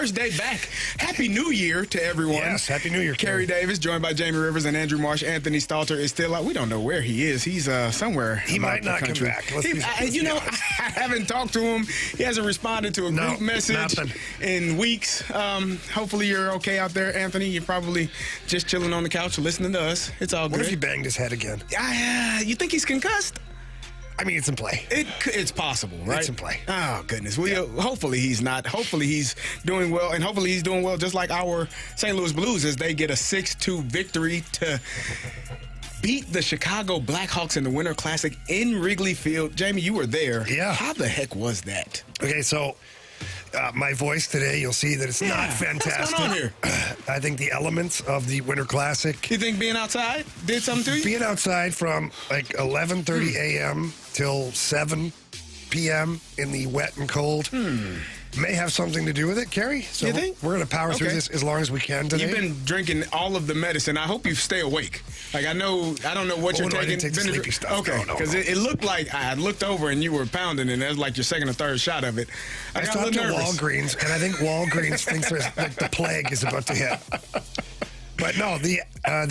first day back. Happy New Year to everyone. Yes, Happy New Year, Carey Davis, joined by Jamie Rivers and Andrew Marsh. Anthony Stalter is still out. We don't know where he is. He's somewhere. He might not come back. I haven't talked to him. He hasn't responded to a group message in weeks. Hopefully you're okay out there, Anthony. You're probably just chilling on the couch listening to us. It's all good. What if he banged his head again? You think he's concussed? I mean, it's in play. It's possible, right? It's in play. Oh, goodness. Hopefully he's not. Hopefully he's doing well, and hopefully he's doing well just like our St. Louis Blues as they get a 6-2 victory to beat the Chicago Blackhawks in the Winter Classic in Wrigley Field. Jamie, you were there. Yeah. How the heck was that? Okay, so my voice today, you'll see that it's not fantastic. What's going on here? I think the elements of the Winter Classic. You think being outside did something to you? Being outside from like 11:30 a.m. till 7 p.m. in the wet and cold may have something to do with it, Carey. So you think? We're going to power through this as long as we can today. You've been drinking all of the medicine. I hope you stay awake. Like, I don't know what you're taking. I didn't take the sleepy stuff. Okay, because it looked like I looked over and you were pounding, and that was like your second or third shot of it. I got talked to nervous. Walgreens, and I think Walgreens thinks like the plague is about to hit. But no, the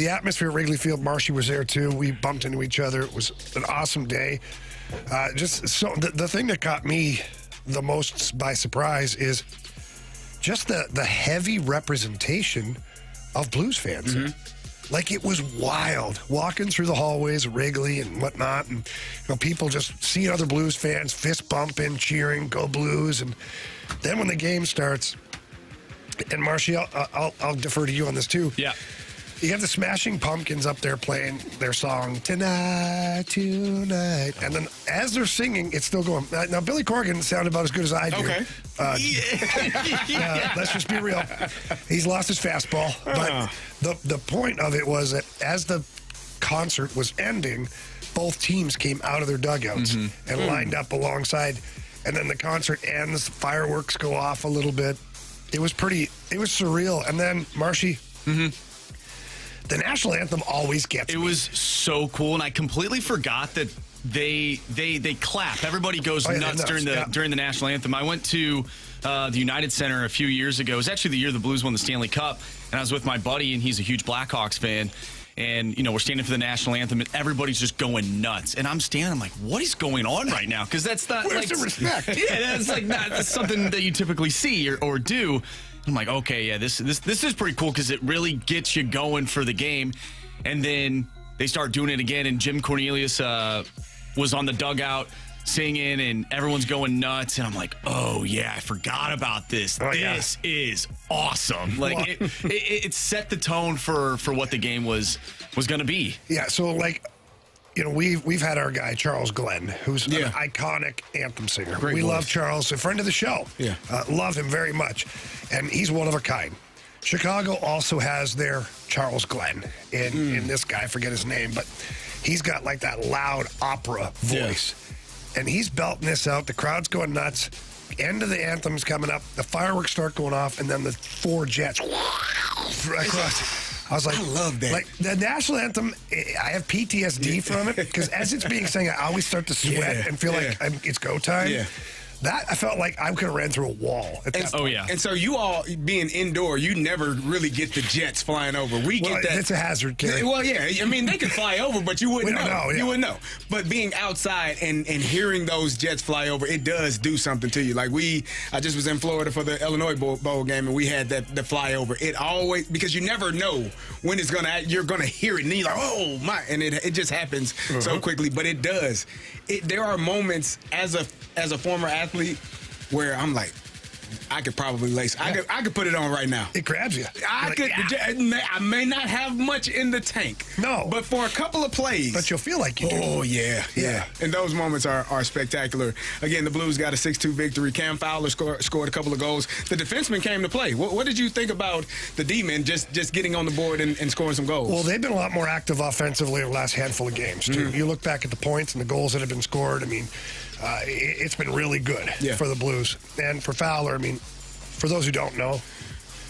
atmosphere at Wrigley Field, Marshy was there too. We bumped into each other. It was an awesome day. The thing that got me the most by surprise is just the heavy representation of Blues fans. Like, it was wild walking through the hallways of Wrigley and whatnot, and people just seeing other Blues fans fist bumping, cheering, go Blues. And then when the game starts, and Marshy, I'll defer to you on this too. Yeah. You have the Smashing Pumpkins up there playing their song, Tonight, Tonight. And then as they're singing, it's still going. Now, Billy Corgan sounded about as good as I do. Okay. Let's just be real. He's lost his fastball. But the point of it was that as the concert was ending, both teams came out of their dugouts and lined up alongside. And then the concert ends, fireworks go off a little bit. It was surreal. And then, Marshy, the national anthem always gets me. It was so cool, and I completely forgot that they clap. Everybody goes nuts during the national anthem. I went to the United Center a few years ago. It was actually the year the Blues won the Stanley Cup, and I was with my buddy, and he's a huge Blackhawks fan. And, we're standing for the national anthem, and everybody's just going nuts. And I'm standing, I'm like, what is going on right now? Because that's not Where's the respect? Yeah, that's like that's something that you typically see or do. I'm like, okay, yeah, this is pretty cool because it really gets you going for the game. And then they start doing it again, and Jim Cornelius was on the dugout singing, and everyone's going nuts. And I'm like, oh, yeah, I forgot about this. This is awesome. Like, it set the tone for what the game was going to be. Yeah, so, we've had our guy, Charles Glenn, who's an iconic anthem singer. Great we voice. love Charles, a friend of the show. Yeah. Love him very much. And he's one of a kind. Chicago also has their Charles Glenn in this guy, I forget his name, but he's got like that loud opera voice. Yeah. And he's belting this out. The crowd's going nuts. End of the anthem's coming up. The fireworks start going off, and then the 4 jets right across. I was like, I love that. Like, the national anthem, I have PTSD from it, because as it's being sang, I always start to sweat and feel like it's go time. Yeah. That, I felt like I could have ran through a wall. And so you all being indoor, you never really get the jets flying over. We get that. It's a hazard, Kerry. Well, yeah. I mean, they could fly over, but you wouldn't know. You wouldn't know. But being outside and hearing those jets fly over, it does do something to you. Like I just was in Florida for the Illinois Bowl game, and we had the flyover. It always, because you never know when you're gonna hear it, and you're like, oh my, and it just happens so quickly. But it does. There are moments as a former athlete where I'm like, I could probably lace. I could put it on right now. It grabs you. I may not have much in the tank. No. But for a couple of plays. But you'll feel like you do. Oh, yeah. And those moments are spectacular. Again, the Blues got a 6-2 victory. Cam Fowler scored a couple of goals. The defenseman came to play. What did you think about the D-men just getting on the board and scoring some goals? Well, they've been a lot more active offensively the last handful of games, too. You look back at the points and the goals that have been scored, I mean, it's been really good for the Blues. And for Fowler, I mean, for those who don't know,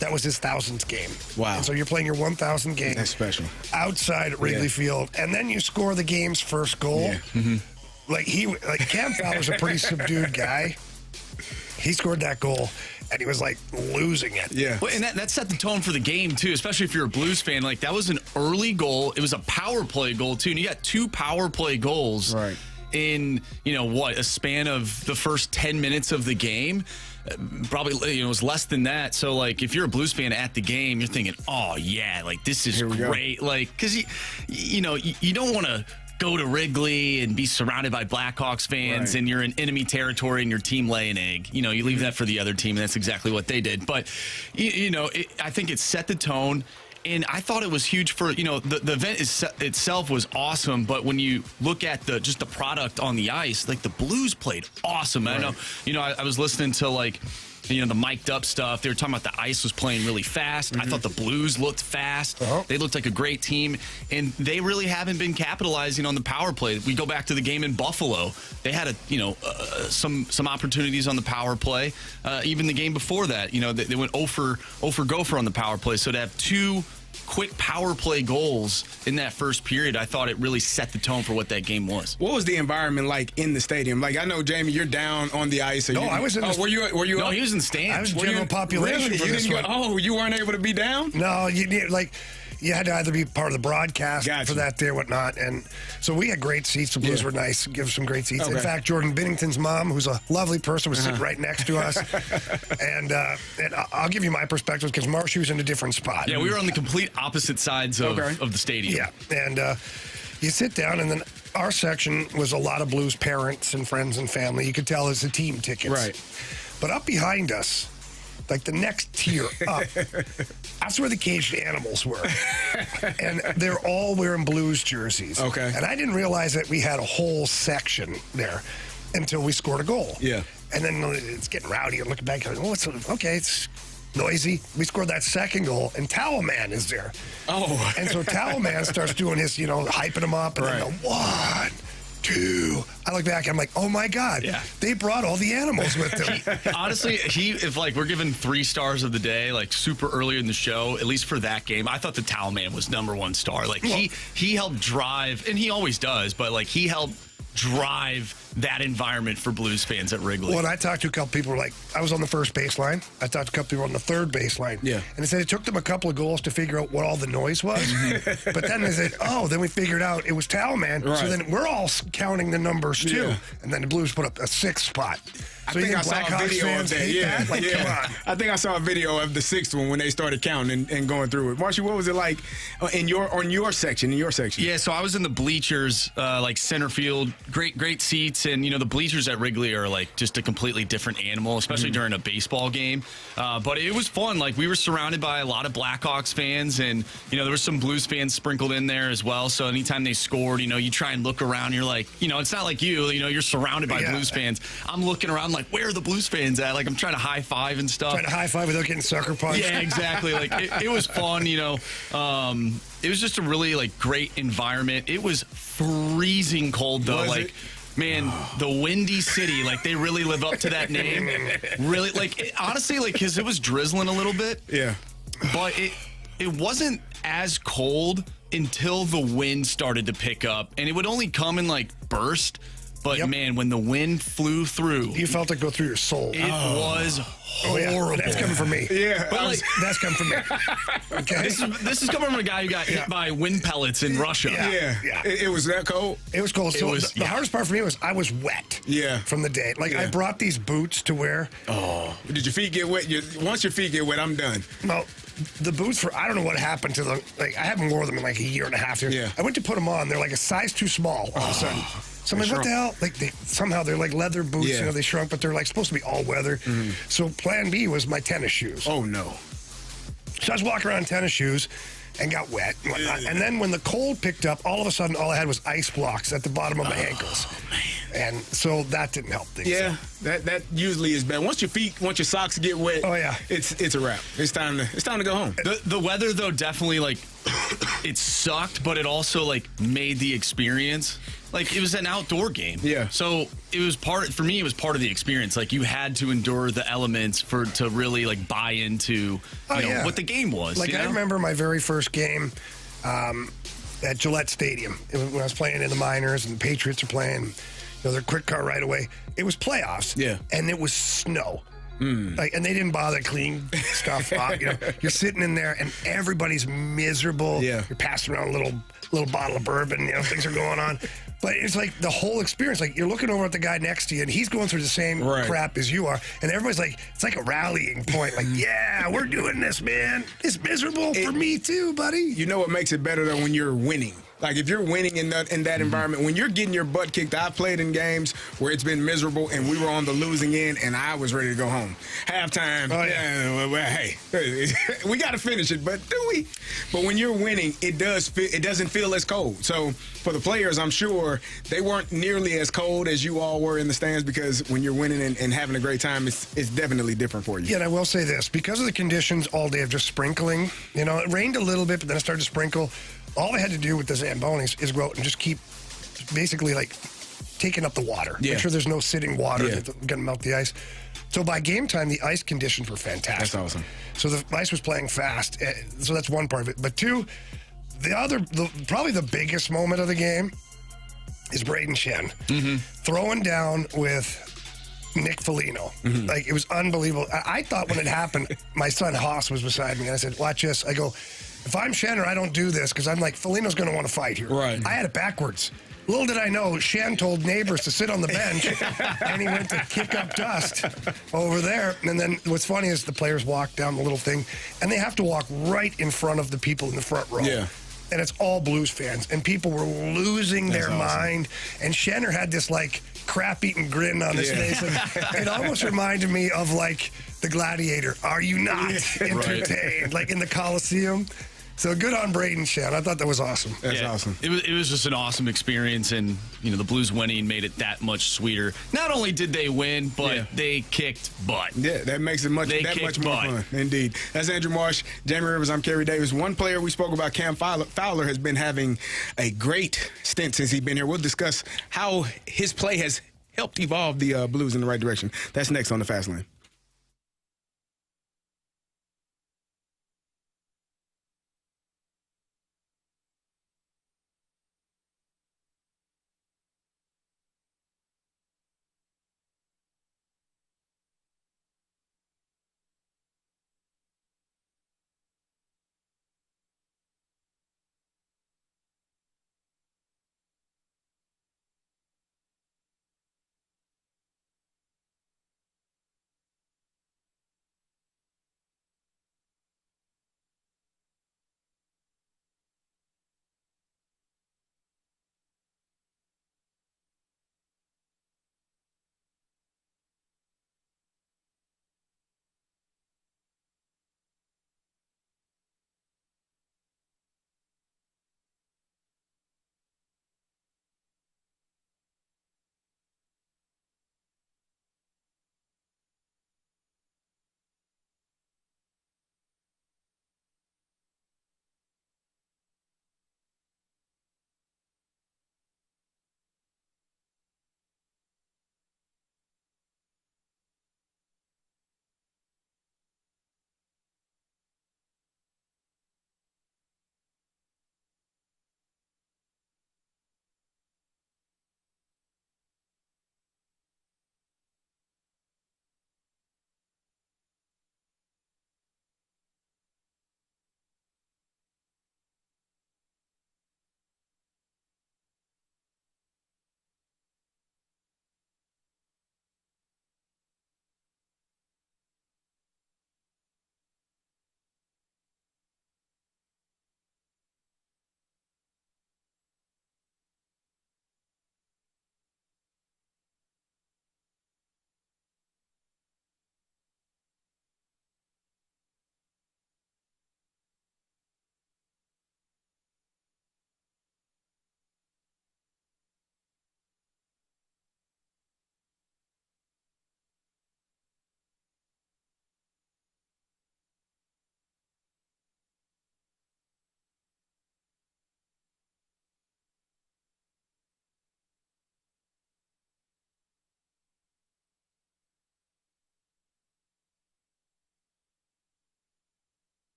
that was his 1000th game. Wow. And so you're playing your 1000th game. That's special. Outside at Wrigley Field. And then you score the game's first goal. Yeah. Like Cam Fowler's a pretty subdued guy. He scored that goal. and he was like losing it. Yeah. Well, and that set the tone for the game, too, especially if you're a Blues fan. Like, that was an early goal. It was a power play goal, too. And you got 2 power play goals in, a span of the first 10 minutes of the game. Probably, it was less than that. So, like, if you're a Blues fan at the game, you're thinking, oh, yeah, like, this is great. Go. Like, because, you don't want to go to Wrigley and be surrounded by Blackhawks fans and you're in enemy territory and your team lay an egg. You leave that for the other team, and that's exactly what they did. But, I think it set the tone. And I thought it was huge for, the event itself was awesome. But when you look at just the product on the ice, like the Blues played awesome. Right. I know, I was listening to the mic'd up stuff. They were talking about the ice was playing really fast. I thought the Blues looked fast. They looked like a great team. And they really haven't been capitalizing on the power play. We go back to the game in Buffalo. They had some opportunities on the power play. Even the game before that, they went 0 for gopher on the power play. So to have 2 quick power play goals in that first period, I thought it really set the tone for what that game was. What was the environment like in the stadium? Like, I know, Jamie, you're down on the ice. I was in the were you No, he was in stands. I was general population really? for this one. You weren't able to be down? No, you had to either be part of the broadcast for that day or whatnot. And so we had great seats. The Blues were nice, give some great seats. In fact, Jordan Binnington's mom, who's a lovely person, was sitting right next to us. and I'll give you my perspective because Marshy was in a different spot. Yeah, we were on the complete opposite sides of the stadium. Yeah, and you sit down, and then our section was a lot of Blues parents and friends and family. You could tell it's the team tickets. Right. But up behind us, like the next tier up, that's where the caged animals were. And they're all wearing Blues jerseys. Okay. And I didn't realize that we had a whole section there until we scored a goal. Yeah. And then it's getting rowdy. I'm looking back, it's noisy. We scored that second goal, and Towel Man is there. Oh. And so Towel Man starts doing his, hyping him up, and then go, 1, 2. I look back, I'm like, oh my God, they brought all the animals with them. Honestly, if we're giving 3 stars of the day, like super early in the show, at least for that game, I thought the Towel Man was #1 star. Like he helped drive, and he always does, but he helped drive that environment for Blues fans at Wrigley. Well, I talked to a couple people, I was on the first baseline. I talked to a couple people on the third baseline. Yeah. And they said it took them a couple of goals to figure out what all the noise was. But then they said, then we figured out it was Towel Man. Right. So then we're all counting the numbers too. Yeah. And then the Blues put up a 6th spot. So I think I saw a video of that. Come on. I think I saw a video of the 6th one when they started counting and going through it. Marshy, what was it like in your section? Yeah, so I was in the bleachers, center field, great seats, and the bleachers at Wrigley are just a completely different animal, especially during a baseball game. But it was fun. We were surrounded by a lot of Blackhawks fans, and there were some Blues fans sprinkled in there as well. So anytime they scored, you try and look around. You're like, it's not like you're surrounded by Blues fans. I'm looking around where are the Blues fans at? I'm trying to high five and stuff. Trying to high five without getting sucker punched. Yeah, exactly. It was fun. It was just a really great environment. It was freezing cold though. Man, the Windy City, they really live up to that name. Really, honestly, because it was drizzling a little bit. Yeah. But it wasn't as cold until the wind started to pick up. And it would only come in burst. But, man, when the wind flew through. You felt it go through your soul. It was horrible. That's coming from me. Yeah. But that's coming from me. Okay. This is coming from a guy who got hit by wind pellets in Russia. Yeah. It was that cold? It was cold. So the hardest part for me was I was wet. Yeah. From the day. I brought these boots to wear. Oh. Did your feet get wet? Once your feet get wet, I'm done. No. The boots I don't know what happened to them. I haven't worn them in a year and a half here. Yeah. I went to put them on. They're a size too small all of a sudden. So I'm like, what the hell? Somehow they're leather boots. Yeah. They shrunk, but they're supposed to be all weather. Mm-hmm. So plan B was my tennis shoes. Oh no! So I was walking around in tennis shoes and got wet and whatnot. And then when the cold picked up, all of a sudden all I had was ice blocks at the bottom of my ankles. Man. And so that didn't help things. Yeah, that usually is bad. Once your socks get wet, it's a wrap. It's time to go home. The weather though definitely it sucked, but it also made the experience. It was an outdoor game. Yeah. So it was part of the experience. You had to endure the elements to really buy into what the game was. I remember my very first game at Gillette Stadium when I was playing in the minors and the Patriots are playing. Their quick car right away. It was playoffs. Yeah. And it was snow. Like, and they didn't bother to clean stuff up. You know, you're sitting in there and everybody's miserable. Yeah. You're passing around a little bottle of bourbon. You know, things are going on. But it's like the whole experience. Like, you're looking over at the guy next to you, and he's going through the same crap as you are. And everybody's like, it's like a rallying point. Like, yeah, we're doing this, man. It's miserable for me too, buddy. You know what makes it better, though, when you're winning. Like, if you're winning in that environment, when you're getting your butt kicked, I've played in games where it's been miserable and we were on the losing end and I was ready to go home. Halftime, hey, we got to finish it, but do we? But when you're winning, it doesn't feel as cold. So for the players, I'm sure they weren't nearly as cold as you all were in the stands, because when you're winning and having a great time, it's definitely different for you. Yeah, and I will say this. Because of the conditions all day of just sprinkling, you know, it rained a little bit, but then it started to sprinkle. All they had to do with the Zambonis is go out and just keep basically like taking up the water. Yeah. Make sure there's no sitting water that's going to melt the ice. So by game time, the ice conditions were fantastic. That's awesome. So the ice was playing fast. So that's one part of it. But two, probably the biggest moment of the game is Braden Shen throwing down with Nick Foligno. Like, it was unbelievable. I thought when it happened, my son Haas was beside me, and I said, watch this. I go, if I'm Shenner, I don't do this, because I'm like, Foligno's going to want to fight here. Right. I had it backwards. Little did I know, Shen told neighbors to sit on the bench, and he went to kick up dust over there. And then what's funny is the players walk down the little thing, and they have to walk right in front of the people in the front row. Yeah. And it's all Blues fans, and people were losing their mind. And Shenner had this like crap-eating grin on his face, and it almost reminded me of like the Gladiator. Are you not entertained? Like in the Coliseum. So good on Braden Shen. I thought that was awesome. That's awesome. It was just an awesome experience, and you know, the Blues winning made it that much sweeter. Not only did they win, but they kicked butt. Yeah, that makes it much more fun. Indeed. That's Andrew Marsh, Jamie Rivers. I'm Kerry Davis. One player we spoke about, Cam Fowler, has been having a great stint since he's been here. We'll discuss how his play has helped evolve the Blues in the right direction. That's next on the Fast Lane.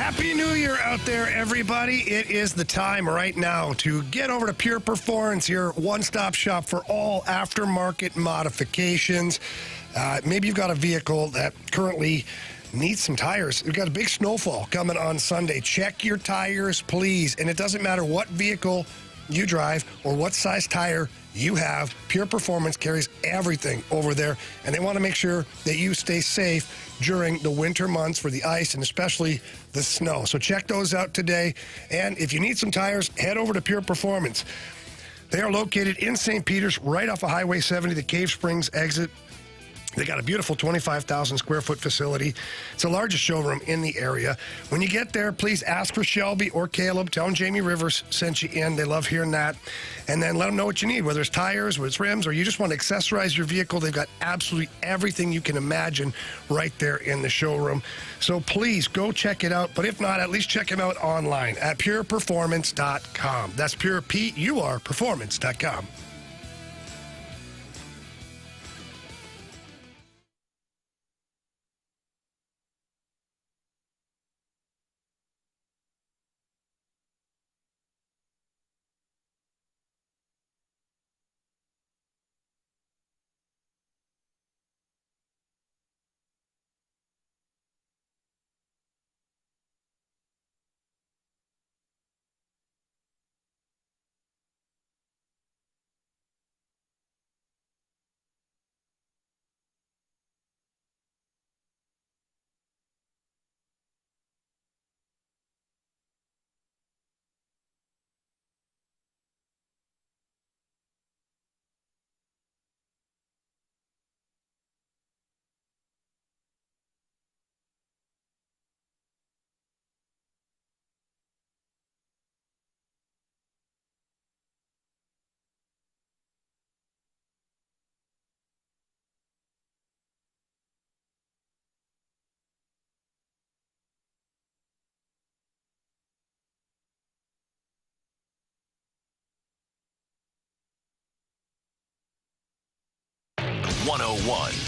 Happy New Year out there, everybody. It is the time right now to get over to Pure Performance, your one-stop shop for all aftermarket modifications. Maybe you've got a vehicle that currently needs some tires. We've got a big snowfall coming on Sunday. Check your tires, please. And it doesn't matter what vehicle you drive or what size tire you have. Pure Performance carries everything over there, and they want to make sure that you stay safe during the winter months for the ice and especially the snow. So check those out today. And if you need some tires, head over to Pure Performance. They are located in St. Peter's, right off of Highway 70, the Cave Springs exit. They got a beautiful 25,000 square foot facility. It's the largest showroom in the area. When you get there, please ask for Shelby or Caleb. Tell them Jamie Rivers sent you in. They love hearing that. And then let them know what you need, whether it's tires, whether it's rims, or you just want to accessorize your vehicle. They've got absolutely everything you can imagine right there in the showroom. So please go check it out. But if not, at least check them out online at pureperformance.com. That's pure, P-U-R, performance.com.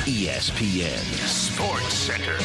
ESPN Sports Center.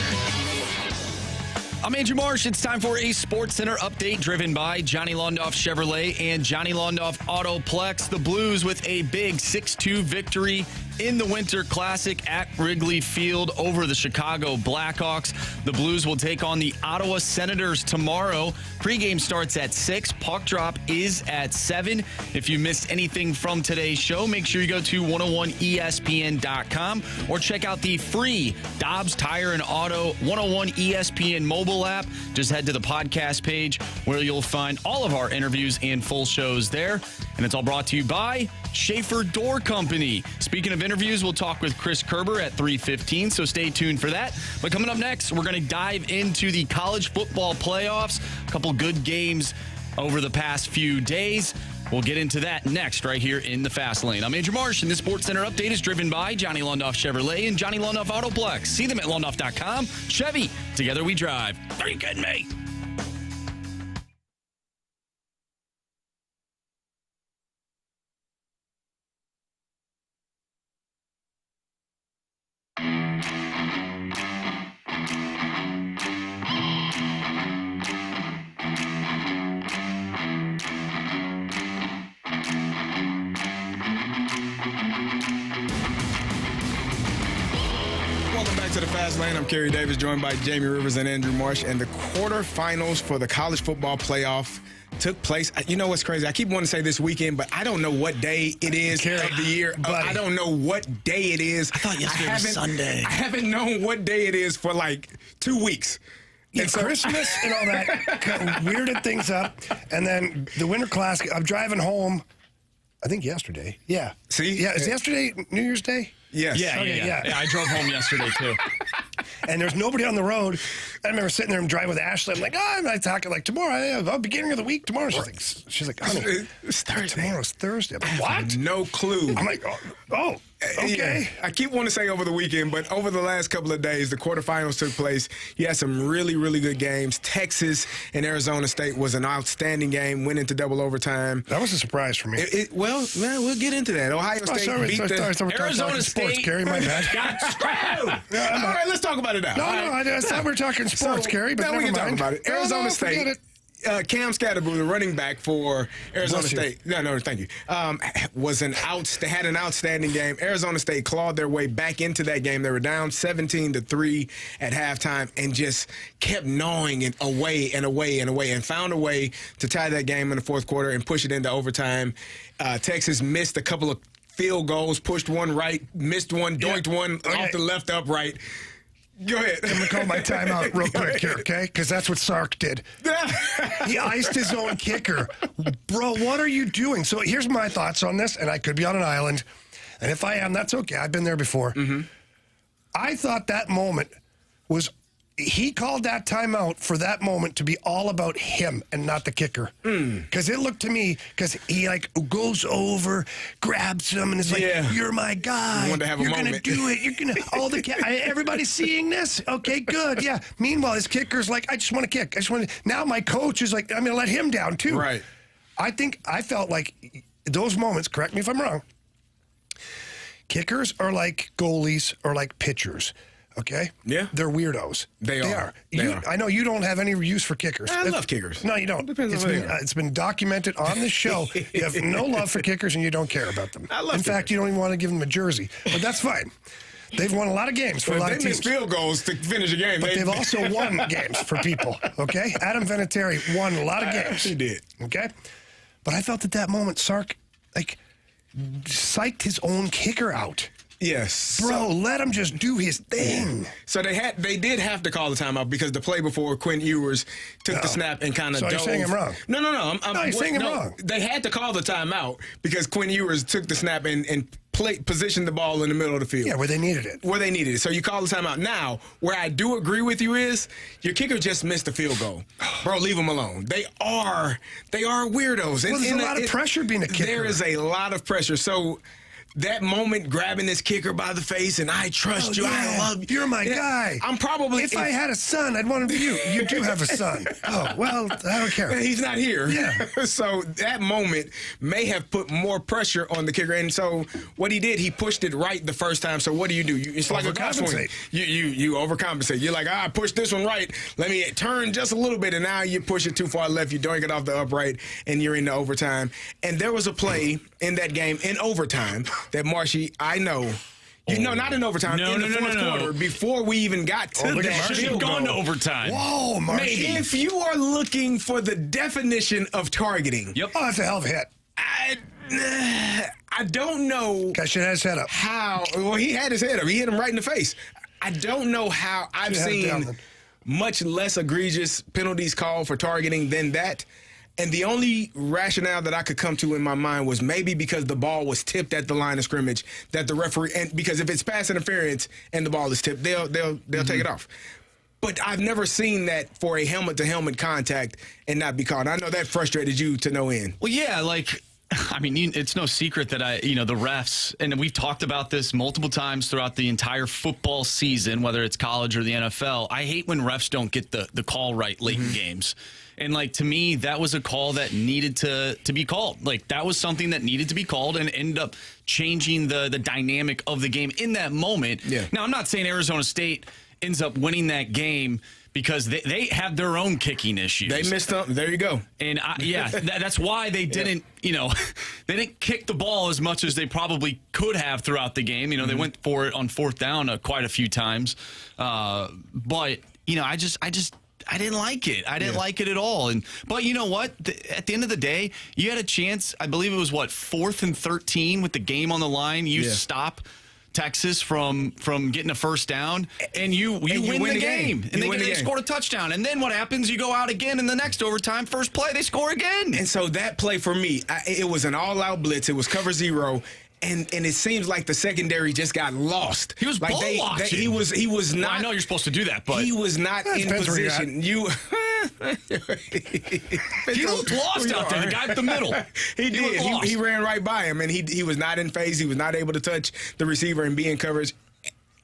I'm Andrew Marsh. It's time for a Sports Center update driven by Johnny Londoff Chevrolet and Johnny Londoff Autoplex. The Blues with a big 6-2 victory in the Winter Classic at Wrigley Field over the Chicago Blackhawks. The Blues will take on the Ottawa Senators tomorrow. Pregame starts at 6. Puck drop is at 7. If you missed anything from today's show, make sure you go to 101ESPN.com or check out the free Dobbs Tire and Auto 101 ESPN mobile app. Just head to the podcast page where you'll find all of our interviews and full shows there. And it's all brought to you by Schaefer Door Company. Speaking of interviews, we'll talk with Chris Kerber at 3:15, so stay tuned for that. But coming up next, we're going to dive into the college football playoffs. A couple good games over the past few days. We'll get into that next right here in the Fast Lane. I'm Andrew Marsh, and this Sports Center update is driven by Johnny Londoff Chevrolet and Johnny Londoff Autoplex. See them at londoff.com. Chevy, together we drive. Are you kidding me? To the Fast Lane. I'm Carey Davis, joined by Jamie Rivers and Andrew Marsh. And the quarterfinals for the college football playoff took place. You know what's crazy? I keep wanting to say this weekend, but I don't know what day it is Carey, of the year. I don't know what day it is. I thought yesterday was Sunday. I haven't known what day it is for like 2 weeks. Yeah, so Christmas and all that kind of weirded things up. And then the Winter Classic, I'm driving home, I think yesterday. Yeah. See? Yeah, is yesterday New Year's Day? Yes. Yeah. I drove home yesterday, too. And there's nobody on the road. I remember sitting there and driving with Ashley. I'm like, I'm not talking like tomorrow. Beginning of the week tomorrow. She's like, honey, it's Thursday. Tomorrow's Thursday. I'm like, what? No clue. I'm like, oh, okay. Yeah. I keep wanting to say over the weekend, but over the last couple of days, the quarterfinals took place. You had some really, really good games. Texas and Arizona State was an outstanding game, went into double overtime. That was a surprise for me. Well, we'll get into that. Ohio State beat Arizona State. Sports, Carey, my bad. Got screwed. All right, let's talk talk about it now. No, I thought we were talking sports, Carey, but now never we can mind. talk about it. Arizona State. Cam Scatterbo, the running back for Arizona State. No, thank you. Had an outstanding game. Arizona State clawed their way back into that game. They were down 17-3 at halftime and just kept gnawing it away and away and away and found a way to tie that game in the fourth quarter and push it into overtime. Texas missed a couple of field goals, pushed one right, missed one, doinked one off the left upright. Go ahead. I'm going to call my timeout real quick here, okay? Because that's what Sark did. He iced his own kicker. Bro, what are you doing? So here's my thoughts on this, and I could be on an island. And if I am, that's okay. I've been there before. Mm-hmm. I thought that moment was... He called that timeout for that moment to be all about him and not the kicker. Because it looked to me, because he goes over, grabs him, and is like, "You're my guy. You're going to do it. You're going to." Everybody's seeing this. Okay, good. Yeah. Meanwhile, his kicker's like, "I just want to kick. Now my coach is like, I'm going to let him down too." Right. I felt like those moments. Correct me if I'm wrong. Kickers are like goalies or like pitchers. Okay? Yeah. They're weirdos. They are. I know you don't have any use for kickers. I love kickers. No, you don't. It's been documented on this show. You have no love for kickers and you don't care about them. In fact, you don't even want to give them a jersey. But that's fine. They've won a lot of games for a lot of teams. They miss field goals to finish a game. But they've also won games for people. Okay? Adam Vinatieri won a lot of games. He did. Okay? But I felt at that moment, Sark, psyched his own kicker out. Yes. Bro, let him just do his thing. So they did have to call the timeout because the play before Quinn Ewers took the snap and kind of dove. So you're saying I'm wrong? No. You're saying I'm wrong. They had to call the timeout because Quinn Ewers took the snap and positioned the ball in the middle of the field. Yeah, where they needed it. So you call the timeout. Now, where I do agree with you is your kicker just missed a field goal. Bro, leave them alone. They are weirdos. Well, there's a lot of pressure being a kicker. There is a lot of pressure. So that moment grabbing this kicker by the face and I trust you, I love you. You're my guy. I'm probably... If I had a son, I'd want him to be you. You do have a son. Oh, well, I don't care. He's not here. Yeah. So that moment may have put more pressure on the kicker. And so what he did, he pushed it right the first time. So what do? It's like a golf swing. You overcompensate. You're like, I pushed this one right. Let me turn just a little bit. And now you push it too far left. You doink it off the upright and you're into overtime. And there was a play in that game in overtime that Marshy, I know. Not in overtime. In the fourth quarter, before we even got to that field goal. Gone to overtime. Whoa, Marshy. If you are looking for the definition of targeting. Yep. Oh, that's a hell of a hit. I don't know. Guy should have his head up. Well, he had his head up. He hit him right in the face. I don't know how I've seen much less egregious penalties called for targeting than that. And the only rationale that I could come to in my mind was maybe because the ball was tipped at the line of scrimmage, that the referee, and because if it's pass interference and the ball is tipped, they'll take it off. But I've never seen that for a helmet-to-helmet contact and not be called. I know that frustrated you to no end. Well, yeah, it's no secret that the refs, and we've talked about this multiple times throughout the entire football season, whether it's college or the NFL. I hate when refs don't get the call right late in games. And, to me, that was a call that needed to be called. That was something that needed to be called and ended up changing the dynamic of the game in that moment. Yeah. Now, I'm not saying Arizona State ends up winning that game because they have their own kicking issues. They missed up. There you go. And, that's why they didn't, they didn't kick the ball as much as they probably could have throughout the game. They went for it on fourth down quite a few times. But, I didn't like it. I didn't like it at all. But you know what? At the end of the day, you had a chance. I believe it was 4th and 13 with the game on the line. You stop Texas from getting a first down, and you win the game. And they scored a touchdown. And then what happens? You go out again in the next overtime. First play, they score again. And so that play for me, it was an all-out blitz. It was cover zero. And it seems like the secondary just got lost. He was ball watching. He was not. Well, I know you're supposed to do that, but he was not in position. He looked lost out there. The guy up the middle. He did. He ran right by him, and he was not in phase. He was not able to touch the receiver and be in coverage.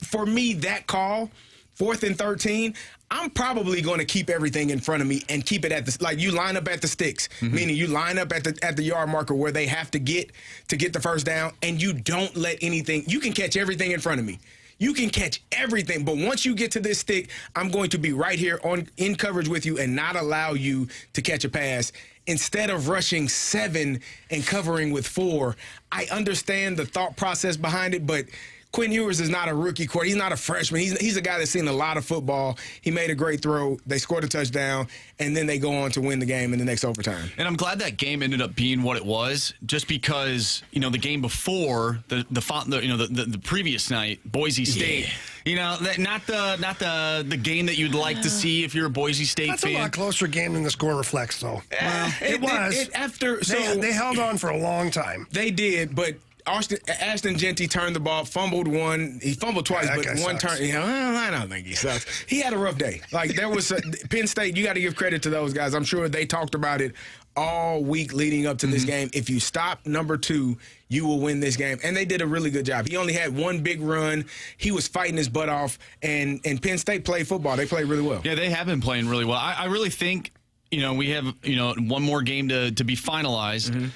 For me, that call, 4th and 13. I'm probably going to keep everything in front of me and keep it at you line up at the sticks, meaning you line up at the yard marker where they have to get the first down, and you don't let anything. You can catch everything in front of me. You can catch everything, but once you get to this stick, I'm going to be right here in coverage with you and not allow you to catch a pass. Instead of rushing 7 and covering with 4, I understand the thought process behind it, but Quinn Ewers is not a rookie quarterback. He's not a freshman. He's a guy that's seen a lot of football. He made a great throw. They scored a touchdown, and then they go on to win the game in the next overtime. And I'm glad that game ended up being what it was, just because the game before the previous night, Boise State. Not the game that you'd like to see if you're a Boise State fan. That's a lot closer game than the score reflects, though. Well, it was. They held on for a long time. They did, but Ashton Genty turned the ball, fumbled one. He fumbled twice, but one turn. I don't think he sucks. He had a rough day. Like, there was Penn State. You got to give credit to those guys. I'm sure they talked about it all week leading up to this game. If you stop number 2, you will win this game. And they did a really good job. He only had one big run. He was fighting his butt off. And Penn State played football. They played really well. Yeah, they have been playing really well. I really think, we have, one more game to be finalized.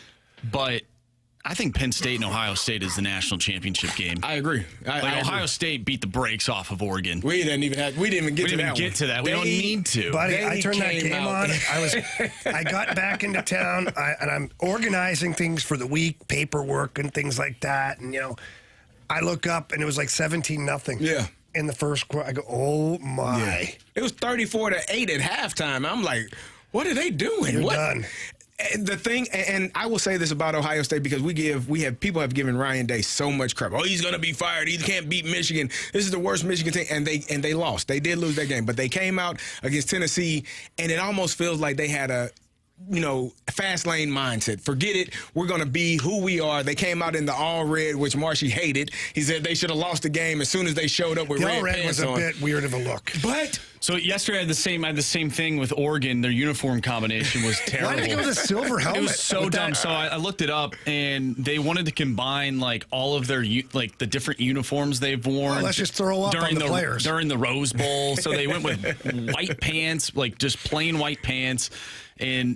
But I think Penn State and Ohio State is the national championship game. I agree. Ohio State beat the brakes off of Oregon. We didn't even get to that. We don't need to. Buddy, I turned that game on. I got back into town, and I'm organizing things for the week, paperwork and things like that. And I look up, and it was like 17-0. Yeah. In the first quarter, I go, oh my! Yeah. It was 34-8 at halftime. I'm like, what are they doing? You're done. The thing, and I will say this about Ohio State, because people have given Ryan Day so much crap. Oh, he's going to be fired. He can't beat Michigan. This is the worst Michigan team, and they lost. They did lose that game, but they came out against Tennessee, and it almost feels like they had a fast lane mindset. Forget it. We're going to be who we are. They came out in the all red, which Marshy hated. He said they should have lost the game as soon as they showed up with red pants on. The all red was a bit weird of a look. But so yesterday I had the same thing with Oregon. Their uniform combination was terrible. Why did they go with a silver helmet? It was so dumb. So I looked it up, and they wanted to combine like all of their the different uniforms they've worn. Well, let's just throw up on the players during the Rose Bowl. So they went with white pants, like just plain white pants. And,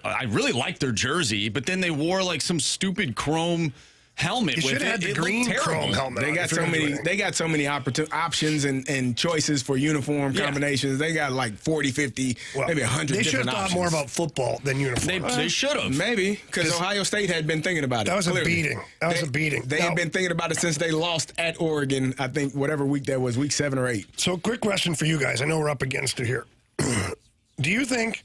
I really liked their jersey, but then they wore like some stupid chrome helmet with it. Should have had the green chrome helmet. They got so many options and choices for uniform combinations. They got like 40, 50, maybe 100 different options. They should have thought more about football than uniform. They should have. Maybe, because Ohio State had been thinking about it. That was a beating. They had been thinking about it since they lost at Oregon, I think, whatever week that was, week 7 or 8. So quick question for you guys. I know we're up against it here. Do you think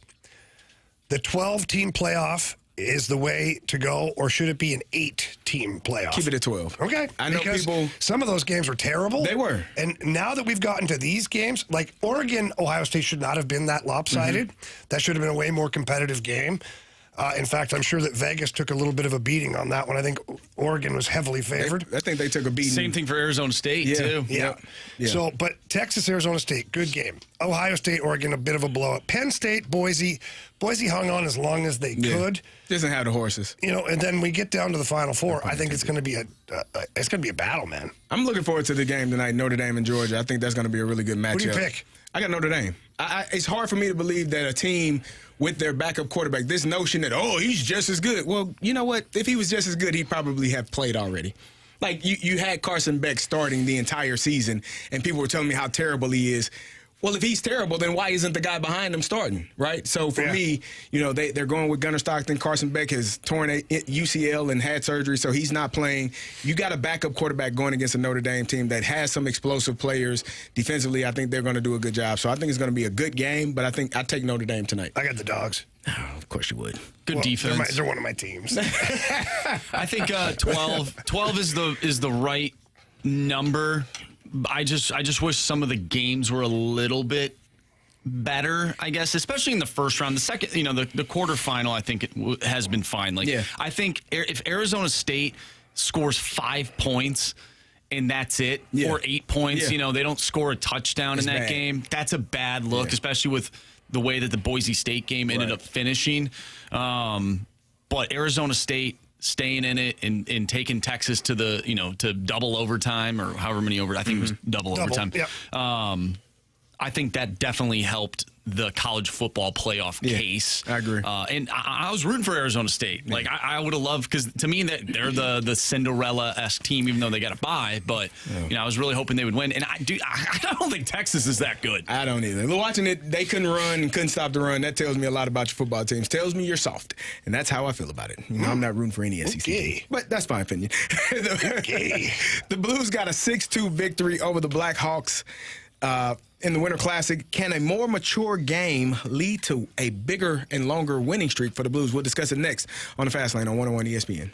the 12-team playoff is the way to go, or should it be an 8-team playoff? Keep it at 12. Okay. I know people. Some of those games were terrible. They were. And now that we've gotten to these games, like Oregon, Ohio State should not have been that lopsided. That should have been a way more competitive game. In fact, I'm sure that Vegas took a little bit of a beating on that one. I think Oregon was heavily favored. I think they took a beating. Same thing for Arizona State, too. Yeah. So, but Texas, Arizona State, good game. Ohio State, Oregon, a bit of a blowout. Penn State, Boise hung on as long as they could. Doesn't have the horses. And then we get down to the Final Four. I think it's going to be a battle, man. I'm looking forward to the game tonight, Notre Dame and Georgia. I think that's going to be a really good matchup. Who do you pick? I got Notre Dame. It's hard for me to believe that a team with their backup quarterback, this notion that, he's just as good. Well, you know what? If he was just as good, he'd probably have played already. Like, you had Carson Beck starting the entire season, and people were telling me how terrible he is. Well, if he's terrible, then why isn't the guy behind him starting, right? So for me, they're going with Gunnar Stockton. Carson Beck has torn UCL and had surgery, so he's not playing. You got a backup quarterback going against a Notre Dame team that has some explosive players. Defensively, I think they're going to do a good job. So I think it's going to be a good game, but I think I take Notre Dame tonight. I got the Dogs. Oh, of course you would. Good defense. They're one of my teams. I think 12 is the right number. I just wish some of the games were a little bit better, I guess, especially in the first round. The second, the quarterfinal, I think it has been fine. I think if Arizona State scores 5 points and that's it, or 8 points, they don't score a touchdown in that game, that's a bad look, especially with the way that the Boise State game ended up finishing. But Arizona State staying in it and taking Texas to the, to double overtime or however many I think it was double overtime. Yep. I think that definitely helped the college football playoff case. I agree. And I was rooting for Arizona State. Like, I would have loved, because to me, that they're the Cinderella-esque team, even though they got a bye. But, I was really hoping they would win. And I don't think Texas is that good. I don't either. Watching it, they couldn't run, couldn't stop the run. That tells me a lot about your football teams. Tells me you're soft. And that's how I feel about it. I'm not rooting for any SEC team. But that's my opinion. The Blues got a 6-2 victory over the Blackhawks in the Winter Classic. Can a more mature game lead to a bigger and longer winning streak for the Blues? We'll discuss it next on the Fast Lane on 101 ESPN.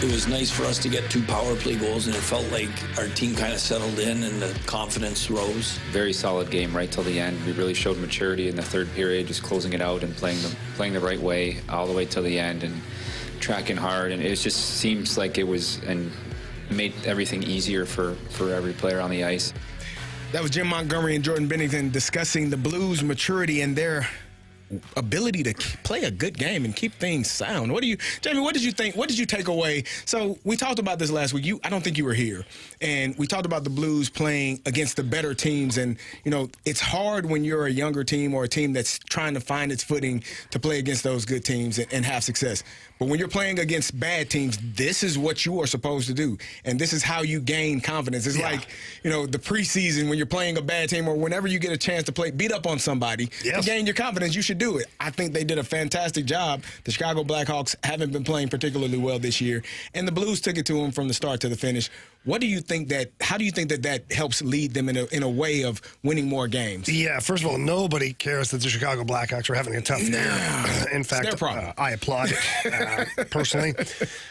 It was nice for us to get 2 power play goals, and it felt like our team kind of settled in and the confidence rose. Very solid game right till the end. We really showed maturity in the third period, just closing it out and playing the right way all the way till the end and tracking hard. And it just seems like it was and made everything easier for every player on the ice. That was Jim Montgomery and Jordan Bennington discussing the Blues' maturity and their ability to play a good game and keep things sound. Jamie, what did you think? What did you take away? So we talked about this last week. I don't think you were here. And we talked about the Blues playing against the better teams. And, it's hard when you're a younger team or a team that's trying to find its footing to play against those good teams and have success. But when you're playing against bad teams, this is what you are supposed to do. And this is how you gain confidence. It's like, the preseason when you're playing a bad team or whenever you get a chance to beat up on somebody to gain your confidence, you should do it. I think they did a fantastic job. The Chicago Blackhawks haven't been playing particularly well this year, and the Blues took it to them from the start to the finish. How do you think that helps lead them in a way of winning more games? Yeah, first of all, nobody cares that the Chicago Blackhawks are having a tough year. In fact, I applaud it personally.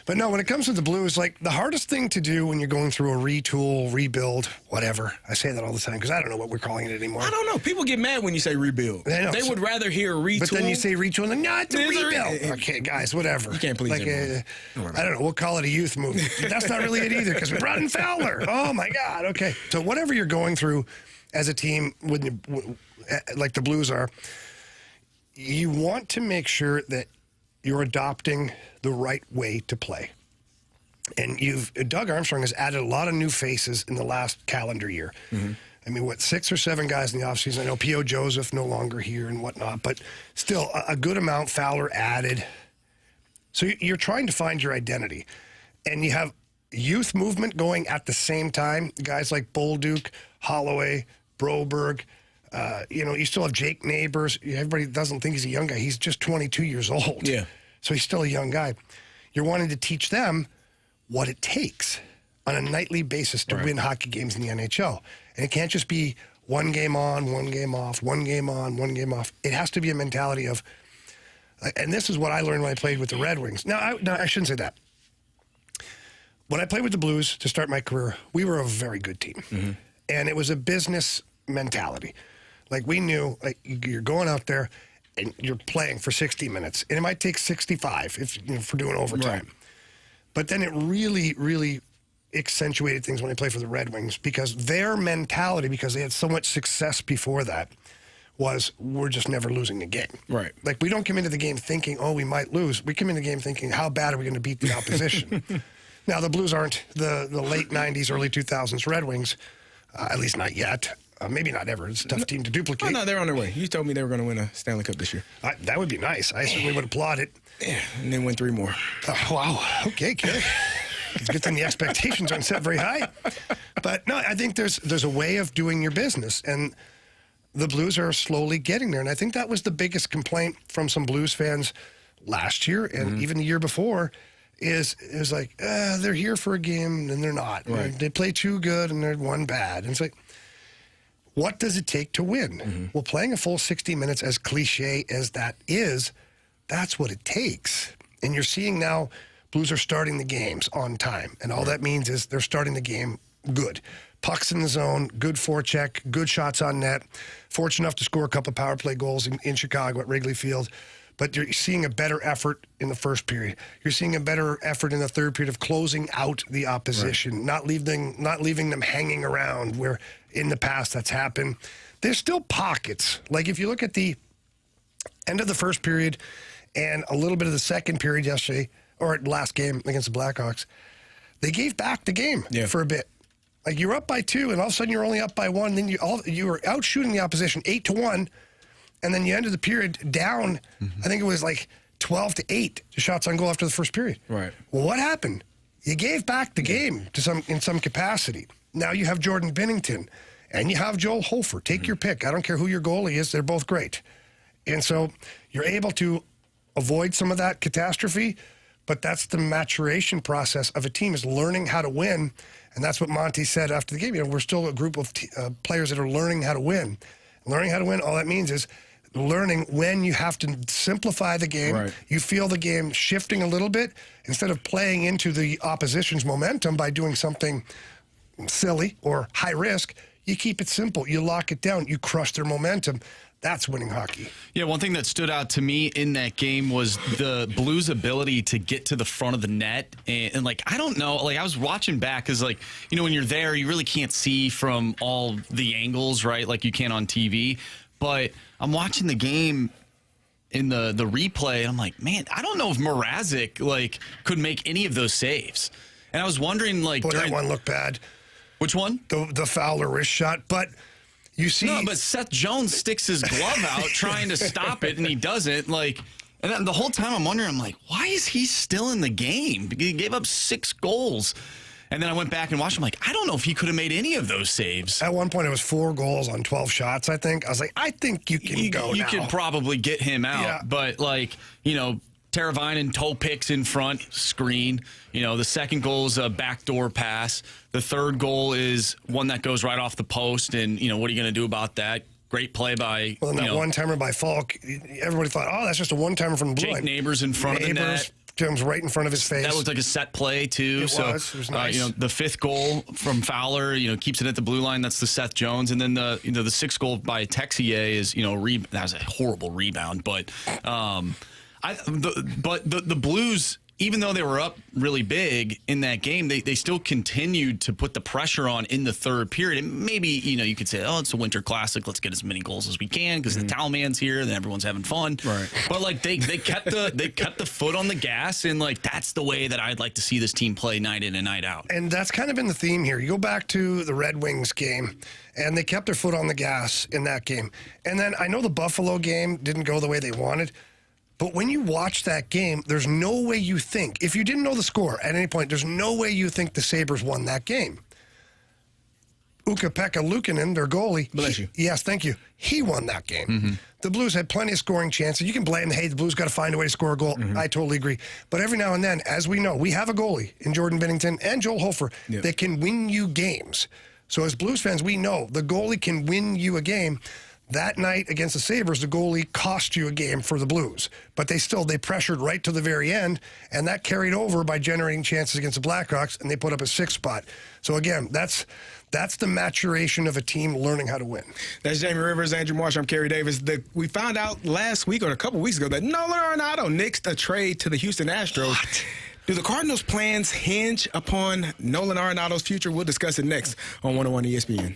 But no, when it comes to the Blues, like the hardest thing to do when you're going through a retool, rebuild, whatever. I say that all the time because I don't know what we're calling it anymore. I don't know. People get mad when you say rebuild. They would rather hear retool. But then you say retool, and no, it's a rebuild. Okay, guys, whatever. You can't please everyone. I don't know. We'll call it a youth movement. That's not really it either because we brought in Fowler. Oh, my God. Okay. So whatever you're going through as a team, like the Blues are, you want to make sure that you're adopting the right way to play. And Doug Armstrong has added a lot of new faces in the last calendar year. Mm-hmm. I mean, 6 or 7 guys in the offseason? I know P.O. Joseph no longer here and whatnot, but still a good amount Fowler added. So you're trying to find your identity. And you have youth movement going at the same time. Guys like Bolduc, Holloway, Broberg. You still have Jake Neighbors. Everybody doesn't think he's a young guy. He's just 22 years old. Yeah. So he's still a young guy. You're wanting to teach them what it takes on a nightly basis to win hockey games in the NHL. And it can't just be one game on, one game off, one game on, one game off. It has to be a mentality of, and this is what I learned when I played with the Red Wings. No, I shouldn't say that. When I played with the Blues to start my career, we were a very good team. Mm-hmm. And it was a business mentality. Like we knew, like you're going out there and you're playing for 60 minutes. And it might take 65 if doing overtime. Right. But then it really, really accentuated things when I played for the Red Wings because their mentality, because they had so much success before that, was we're just never losing a game. Right. Like we don't come into the game thinking, oh, we might lose. We come into the game thinking, how bad are we going to beat the opposition? Now, the Blues aren't the late 90s, early 2000s Red Wings, at least not yet. Maybe not ever. It's a tough team to duplicate. Oh, no, they're on their way. You told me they were going to win a Stanley Cup this year. That would be nice. I certainly would applaud it. Yeah, and then win 3 more. Wow. Okay, Kerry. It's a good thing the expectations aren't set very high. But, no, I think there's a way of doing your business, and the Blues are slowly getting there. And I think that was the biggest complaint from some Blues fans last year and even the year before is like, they're here for a game and they're not. Right. They play too good and they're one bad. And it's like, what does it take to win? Mm-hmm. Well, playing a full 60 minutes, as cliche as that is, that's what it takes. And you're seeing now Blues are starting the games on time. And all that means is they're starting the game good. Pucks in the zone, good forecheck, good shots on net. Fortunate enough to score a couple of power play goals in Chicago at Wrigley Field. But you're seeing a better effort in the first period. You're seeing a better effort in the third period of closing out the opposition, not leaving them hanging around where in the past that's happened. There's still pockets. Like if you look at the end of the first period and a little bit of the second period yesterday, or last game against the Blackhawks, they gave back the game for a bit. Like you're up by 2, and all of a sudden you're only up by 1. Then you were out shooting the opposition 8-1. And then you ended the period down, I think it was like 12-8 to shots on goal after the first period. Right. Well, what happened? You gave back the game in some capacity. Now you have Jordan Binnington and you have Joel Hofer. Take your pick. I don't care who your goalie is. They're both great. And so you're able to avoid some of that catastrophe, but that's the maturation process of a team is learning how to win. And that's what Monty said after the game. We're still a group of players that are learning how to win. Learning how to win, all that means is learning when you have to simplify the game. Right. You feel the game shifting a little bit instead of playing into the opposition's momentum by doing something silly or high risk. You keep it simple. You lock it down. You crush their momentum. That's winning hockey. Yeah, one thing that stood out to me in that game was the Blues' ability to get to the front of the net. And like, I don't know, like I was watching back because, like, you know, when you're there, you really can't see from all the angles, right, like you can on TV. But I'm watching the game in the replay, and I'm like, man, I don't know if Mrazek, like, could make any of those saves. And I was wondering, like, that one looked bad. Which one? The Fowler wrist shot. But you see... No, but Seth Jones sticks his glove out trying to stop it, and he doesn't. Like, and then the whole time I'm wondering, I'm like, why is he still in the game? He gave up 6 goals. And then I went back and watched him, like, I don't know if he could have made any of those saves. At one point, it was 4 goals on 12 shots, I think. I was like, I think you can go now. You could probably get him out. Yeah. But, like, you know, Teravainen toe picks in front, screen. You know, the second goal is a backdoor pass. The third goal is one that goes right off the post. And, you know, what are you going to do about that? Great play by, well, that one-timer by Falk, everybody thought, oh, that's just a one-timer from the blue Jake line. Neighbors in front of the net. Comes right in front of his face. That looked like a set play, too. It was nice. You know, the 5th goal from Fowler, you know, keeps it at the blue line. That's the Seth Jones. And then the 6th goal by Texier is, you know, that was a horrible rebound. But the Blues, even though they were up really big in that game, they still continued to put the pressure on in the third period. And maybe, you know, you could say, oh, it's a Winter Classic. Let's get as many goals as we can because the towel man's here and everyone's having fun. Right. But, like, they kept the foot on the gas, and, like, that's the way that I'd like to see this team play night in and night out. And that's kind of been the theme here. You go back to the Red Wings game, and they kept their foot on the gas in that game. And then I know the Buffalo game didn't go the way they wanted, but when you watch that game, there's no way you think, if you didn't know the score at any point, there's no way you think the Sabres won that game. Ukko-Pekka Luukkonen, their goalie. Bless you. Yes, thank you. He won that game. The Blues had plenty of scoring chances. You can blame, hey, the Blues got to find a way to score a goal. I totally agree. But every now and then, as we know, we have a goalie in Jordan Binnington and Joel Hofer that can win you games. So as Blues fans, we know the goalie can win you a game. That night against the Sabres, the goalie cost you a game for the Blues. But they pressured right to the very end, and that carried over by generating chances against the Blackhawks, and they put up a 6th spot. So again, that's the maturation of a team learning how to win. That's Jamie Rivers, Andrew Marsh. I'm Kerry Davis. We found out last week or a couple weeks ago that Nolan Arenado nixed a trade to the Houston Astros. What? Do the Cardinals' plans hinge upon Nolan Arenado's future? We'll discuss it next on 101 ESPN.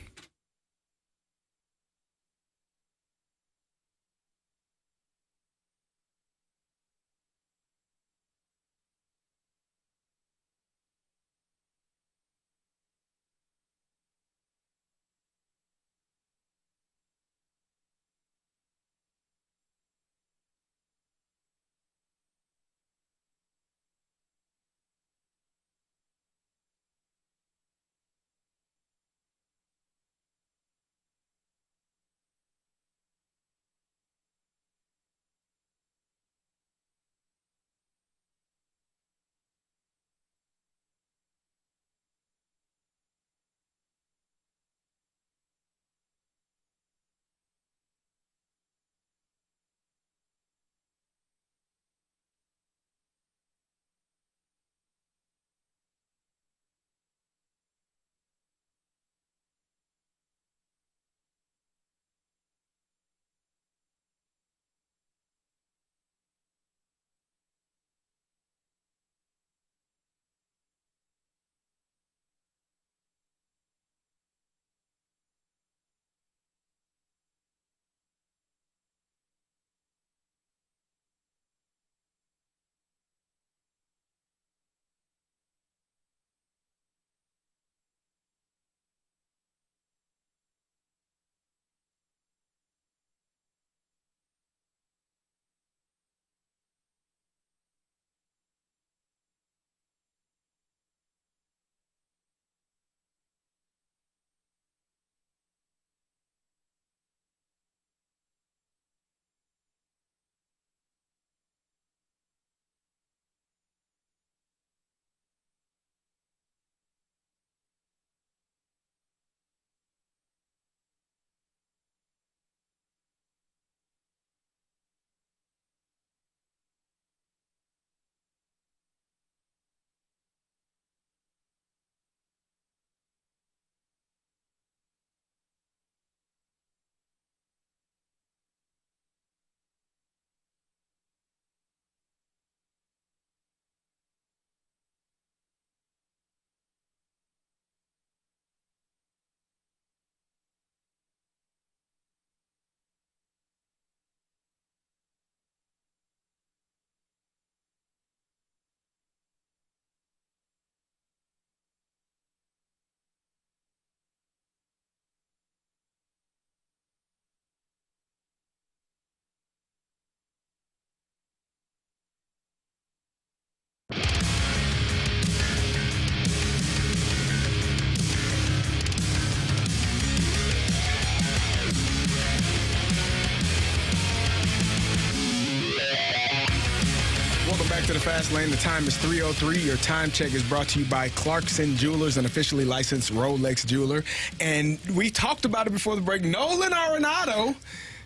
Welcome back to the Fast Lane. The time is 3:03. Your time check is brought to you by Clarkson Jewelers, an officially licensed Rolex jeweler. And we talked about it before the break. Nolan Arenado,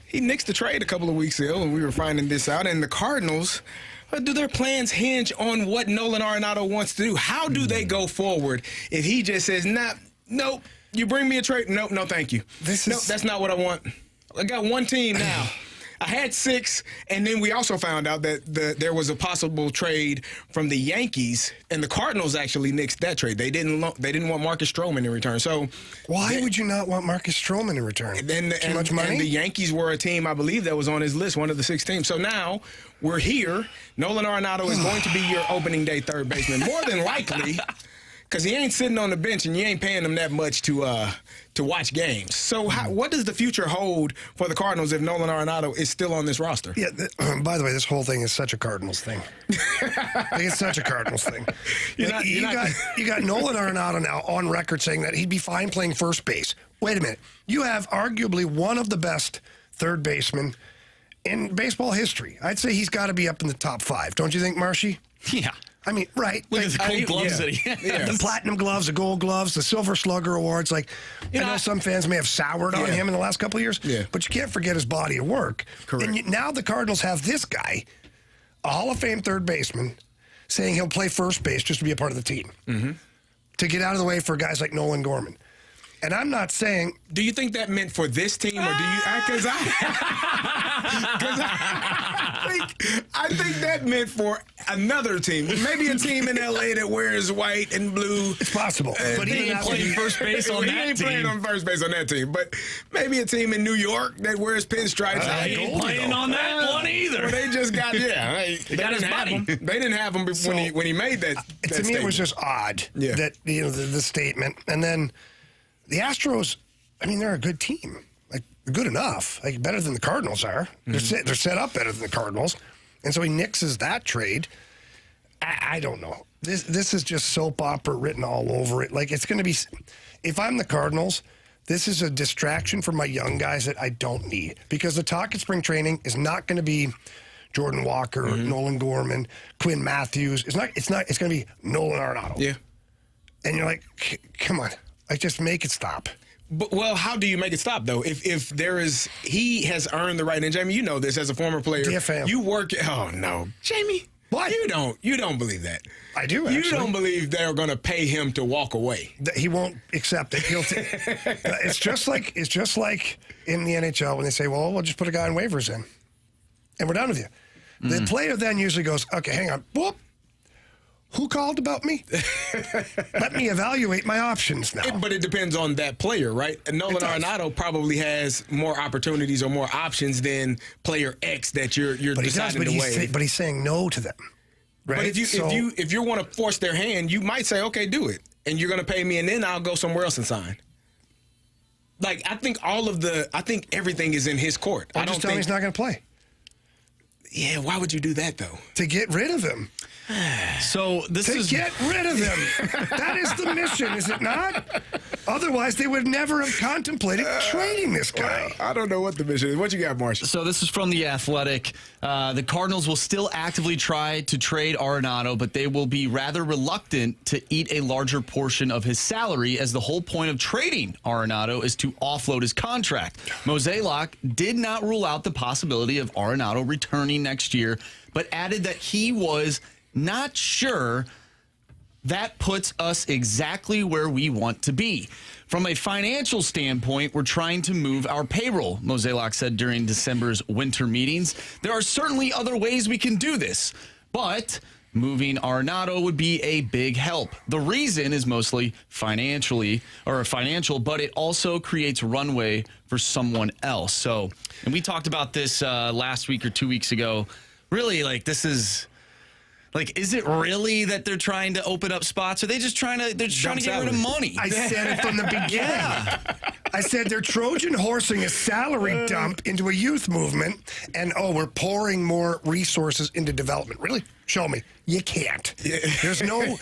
he nixed the trade a couple of weeks ago, and we were finding this out. And the Cardinals, do their plans hinge on what Nolan Arenado wants to do? How do they go forward if he just says, nope, you bring me a trade? Nope, no, thank you. That's not what I want. I got one team now. I had 6, and then we also found out that there was a possible trade from the Yankees, and the Cardinals actually nixed that trade. They didn't want Marcus Stroman in return. So why would you not want Marcus Stroman in return? Too much money? And the Yankees were a team, I believe, that was on his list, one of the 6 teams. So now we're here. Nolan Arenado is going to be your opening day third baseman, more than likely, because he ain't sitting on the bench and you ain't paying him that much to watch games. So what does the future hold for the Cardinals if Nolan Arenado is still on this roster? Yeah. By the way, this whole thing is such a Cardinals thing. It's such a Cardinals thing. You got Nolan Arenado now on record saying that he'd be fine playing first base. Wait a minute. You have arguably one of the best third basemen in baseball history. I'd say he's got to be up in the top 5. Don't you think, Marshy? Yeah. I mean, right. Look at the gold gloves that he has. The platinum gloves, the gold gloves, the Silver Slugger awards. I know some fans may have soured on him in the last couple of years, but you can't forget his body of work. Correct. And now the Cardinals have this guy, a Hall of Fame third baseman, saying he'll play first base just to be a part of the team, to get out of the way for guys like Nolan Gorman. And I'm not saying... Do you think that meant for this team, or do you... Because I think that meant for another team. Maybe a team in L.A. that wears white and blue. It's possible. But he ain't playing first base on that team. He ain't playing on first base on that team. But maybe a team in New York that wears pinstripes. He ain't playing on that one either. Well, they just got, they didn't have him. They didn't have him when he made that To me, statement. it was just odd that, the statement. And then... The Astros, I mean, they're a good team. Like, they're good enough. Like, better than the Cardinals are. They're set up better than the Cardinals. And so he nixes that trade. I don't know. This is just soap opera written all over it. Like, it's going to be... If I'm the Cardinals, this is a distraction for my young guys that I don't need. Because the talk at spring training is not going to be Jordan Walker, Nolan Gorman, Quinn Matthews. It's going to be Nolan Arenado. Yeah. And you're like, come on. Like, just make it stop. But, well, how do you make it stop, though? If there is, he has earned the right, and Jamie, you know this as a former player. DFM. You work. Oh no, Jamie. What? You don't believe that. I do. Actually. You don't believe they're going to pay him to walk away. He won't accept it. He'll it's just like in the NHL when they say, "Well, we'll just put a guy on waivers in, and we're done with you." The player then usually goes, "Okay, hang on, whoop." Who called about me? Let me evaluate my options now. But it depends on that player, right? And Nolan Arenado probably has more opportunities or more options than player X that you're deciding to waive. But he's saying no to them, right? But if you want to force their hand, you might say, "Okay, do it," and you're going to pay me, and then I'll go somewhere else and sign. Like, I think everything is in his court. I don't think he's not going to play. Yeah, why would you do that though? To get rid of him. So get rid of him. That is the mission, is it not? Otherwise, they would never have contemplated trading this guy. I don't know what the mission is. What you got, Marshy? So this is from The Athletic. The Cardinals will still actively try to trade Arenado, but they will be rather reluctant to eat a larger portion of his salary, as the whole point of trading Arenado is to offload his contract. Mozeliak did not rule out the possibility of Arenado returning next year, but added that he was not sure that puts us exactly where we want to be. From a financial standpoint, we're trying to move our payroll, Mozeliak said during December's winter meetings. There are certainly other ways we can do this, but moving Arenado would be a big help. The reason is mostly financial, but it also creates runway for someone else. So, and we talked about this last week or 2 weeks ago. Really, this is... is it really that they're trying to open up spots? Or are they just trying to get rid of money? I said it from the beginning. I said they're Trojan horsing a salary dump into a youth movement, and we're pouring more resources into development. Really? Show me. You can't. There's no.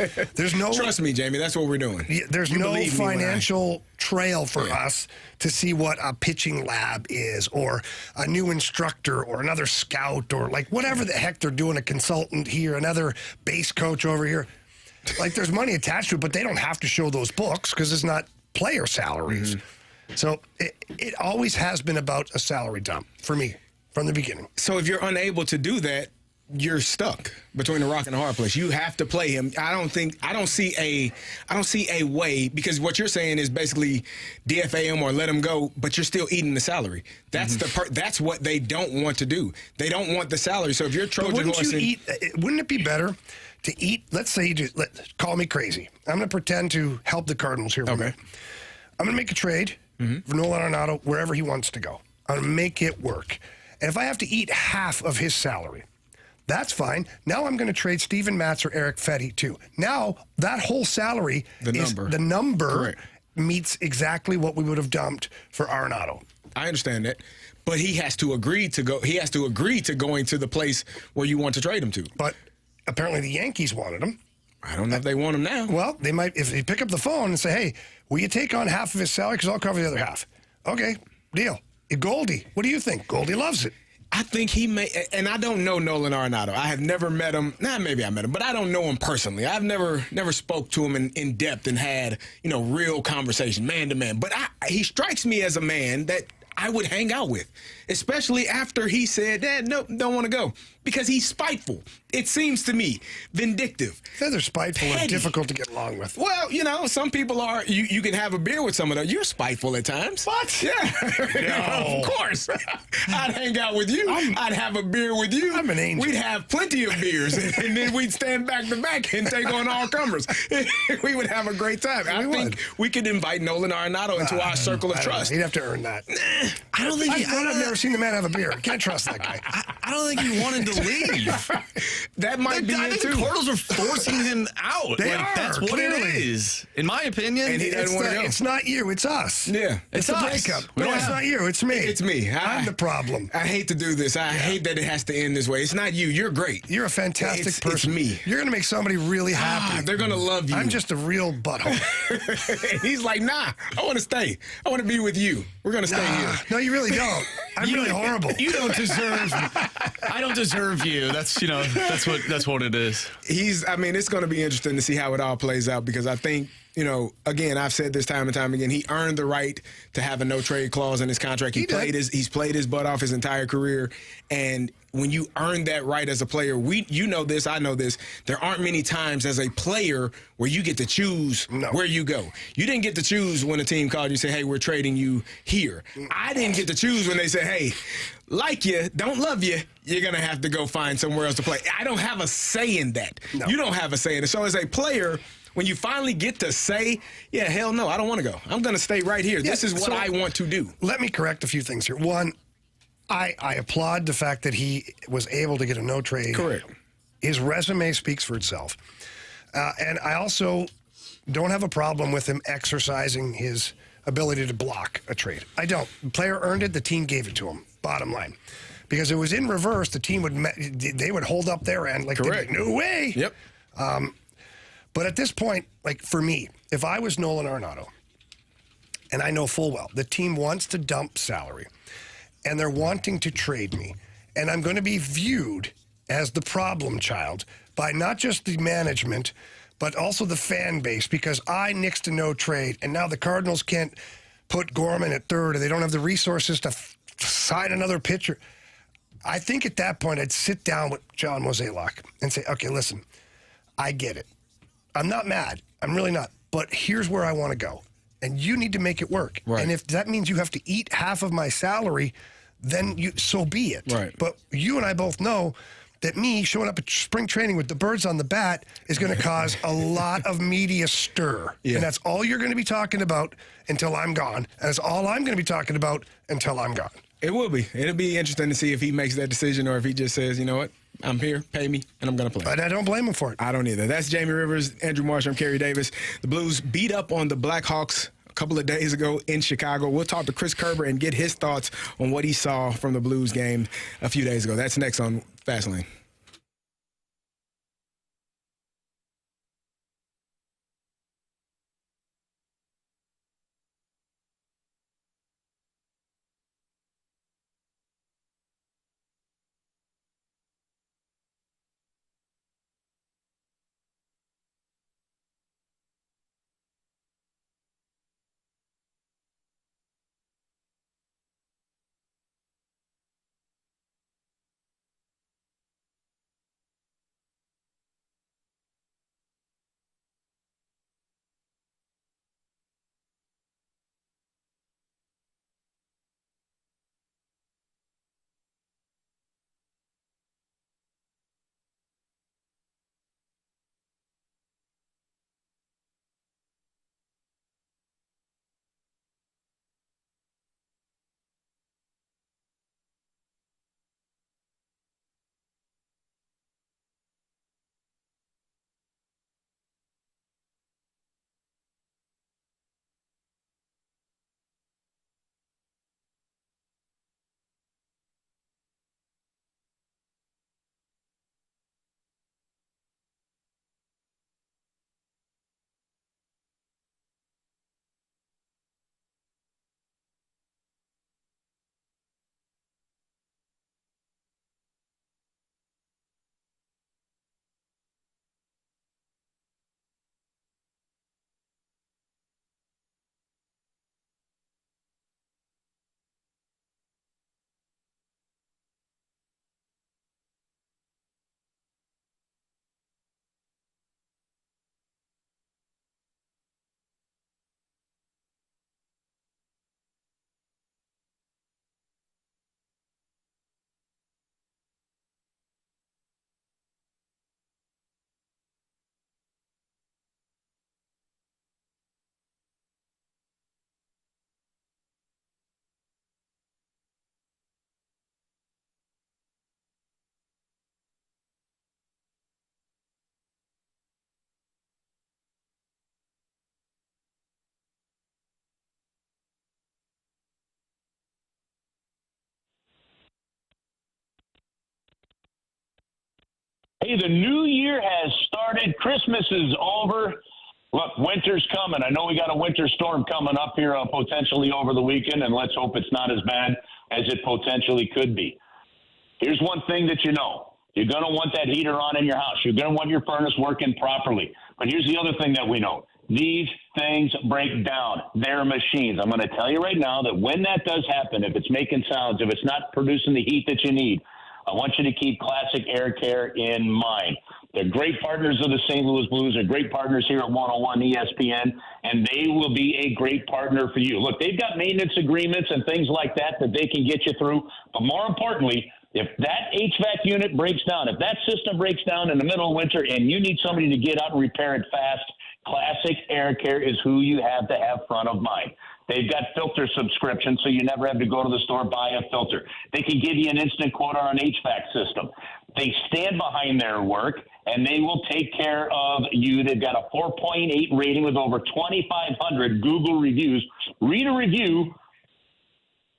Trust me, Jamie. That's what we're doing. There's no financial trail for us to see what a pitching lab is, or a new instructor, or another scout, or like whatever the heck they're doing, a consultant here, another base coach over here. Like, there's money attached to it, but they don't have to show those books because it's not player salaries. So it always has been about a salary dump for me from the beginning. So if you're unable to do that, you're stuck between a rock and a hard place. You have to play him. I don't see a way, because what you're saying is basically DFA him or let him go, but you're still eating the salary. That's that's what they don't want to do. They don't want the salary. So if you're Trojan horsing, wouldn't it be better to eat? Let's say call me crazy. I'm going to pretend to help the Cardinals here. Okay. I'm going to make a trade for Nolan Arenado wherever he wants to go. I'm going to make it work. And if I have to eat half of his salary, that's fine. Now I'm going to trade Steven Matz or Eric Fetty too. Now that whole salary, the number meets exactly what we would have dumped for Arenado. I understand that, but he has to agree to go. He has to agree to going to the place where you want to trade him to. But apparently the Yankees wanted him. I don't know if they want him now. Well, they might, if they pick up the phone and say, "Hey, will you take on half of his salary because I'll cover the other half?" Okay, deal. Goldie, what do you think? Goldie loves it. I think he may, and I don't know Nolan Arenado. I have never met him. Maybe I met him, but I don't know him personally. I've never spoke to him in depth and had, real conversation, man to man. But he strikes me as a man that I would hang out with, especially after he said, nope, don't want to go, because he's spiteful. It seems to me vindictive. They're spiteful and difficult to get along with. Well, some people are. You can have a beer with some of them. You're spiteful at times. What? Yeah. No. Of course. I'd hang out with you. I'd have a beer with you. I'm an angel. We'd have plenty of beers, and then we'd stand back to back and take on all comers. We would have a great time. I think we could invite Nolan Arenado into our circle of trust. He'd have to earn that. I don't think I've never seen the man have a beer. Can't trust that guy. I don't think he wanted to leave. That might be I it think too. The Cardinals are forcing him out. They are, That's what clearly. it is, in my opinion. And he doesn't want to go. It's not you. It's us. Yeah. It's the us. breakup. We No, don't it's have- not you. It's me. It's me. I'm the problem. I hate to do this. I hate that it has to end this way. It's not you. You're great. You're a fantastic person. It's me. You're going to make somebody really happy. They're going to love you. I'm just a real butthole. And he's like, nah, I want to stay. I want to be with you. We're going to stay here. No, you really don't. I'm really horrible. You don't deserve. I don't deserve you. That's what it is. It's going to be interesting to see how it all plays out, because I think, again, I've said this time and time again, he earned the right to have a no trade clause in his contract. He's played his butt off his entire career, and when you earn that right as a player, you know this, I know this, there aren't many times as a player where you get to choose where you go. You didn't get to choose when a team called you and said, hey, we're trading you here. I didn't get to choose when they said, hey, like you, don't love you, you're going to have to go find somewhere else to play. I don't have a say in that. No. You don't have a say in it. So as a player, when you finally get to say, yeah, hell no, I don't want to go. I'm going to stay right here. Yeah, this is what I want to do. Let me correct a few things here. One, I applaud the fact that he was able to get a no trade. Correct. His resume speaks for itself. And I also don't have a problem with him exercising his ability to block a trade. I don't. The player earned it. The team gave it to him. Bottom line. Because it was in reverse. The team would hold up their end. Like, correct. No way. Yep. But at this point, like for me, if I was Nolan Arenado, and I know full well the team wants to dump salary, and they're wanting to trade me, and I'm going to be viewed as the problem child by not just the management, but also the fan base, because I nixed a no trade, and now the Cardinals can't put Gorman at third, or they don't have the resources to sign another pitcher. I think at that point I'd sit down with John Mozeliak and say, okay, listen, I get it. I'm not mad. I'm really not. But here's where I want to go. And you need to make it work. Right. And if that means you have to eat half of my salary, then so be it. Right. But you and I both know that me showing up at spring training with the birds on the bat is going to cause a lot of media stir. Yeah. And that's all you're going to be talking about until I'm gone. And that's all I'm going to be talking about until I'm gone. It will be. It'll be interesting to see if he makes that decision or if he just says, you know what, I'm here, pay me, and I'm going to play. But I don't blame him for it. I don't either. That's Jamie Rivers, Andrew Marshall, I'm Carey Davis. The Blues beat up on the Blackhawks a couple of days ago in Chicago. We'll talk to Chris Kerber and get his thoughts on what he saw from the Blues game a few days ago. That's next on Fastlane. Hey, the new year has started. Christmas is over. Look, winter's coming. I know we got a winter storm coming up here potentially over the weekend, and let's hope it's not as bad as it potentially could be. Here's one thing that you know. You're going to want that heater on in your house. You're going to want your furnace working properly. But here's the other thing that we know. These things break down. They're machines. I'm going to tell you right now that when that does happen, if it's making sounds, if it's not producing the heat that you need, I want you to keep Classic Air Care in mind. They're great partners of the St. Louis Blues. They're great partners here at 101 ESPN, and they will be a great partner for you. Look, they've got maintenance agreements and things like that they can get you through. But more importantly, if that HVAC unit breaks down, if that system breaks down in the middle of winter and you need somebody to get out and repair it fast, Classic Air Care is who you have to have front of mind. They've got filter subscriptions, so you never have to go to the store, buy a filter. They can give you an instant quote on an HVAC system. They stand behind their work, and they will take care of you. They've got a 4.8 rating with over 2,500 Google reviews. Read a review.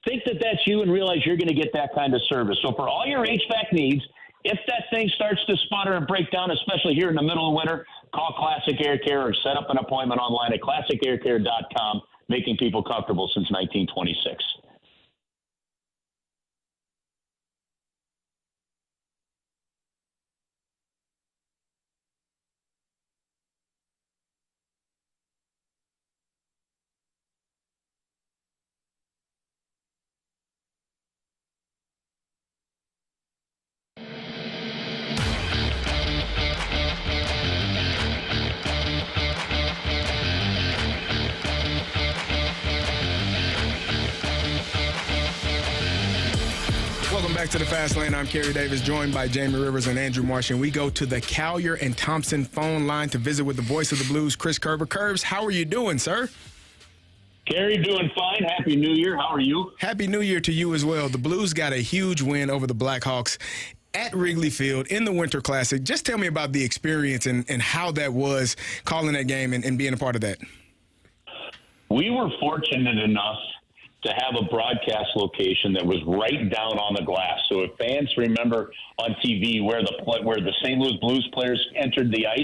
Think that that's you and realize you're going to get that kind of service. So for all your HVAC needs, if that thing starts to sputter and break down, especially here in the middle of winter, call Classic Air Care or set up an appointment online at classicaircare.com, making people comfortable since 1926. Welcome back to the Fast Lane. I'm Carey Davis, joined by Jamie Rivers and Andrew Marshy. And we go to the Collier and Thompson phone line to visit with the voice of the Blues, Chris Kerber. Curbs, how are you doing, sir? Carey, doing fine. Happy New Year. How are you? Happy New Year to you as well. The Blues got a huge win over the Blackhawks at Wrigley Field in the Winter Classic. Just tell me about the experience and how that was calling that game and being a part of that. We were fortunate enough to have a broadcast location that was right down on the glass. So if fans remember on TV where the St. Louis Blues players entered the ice,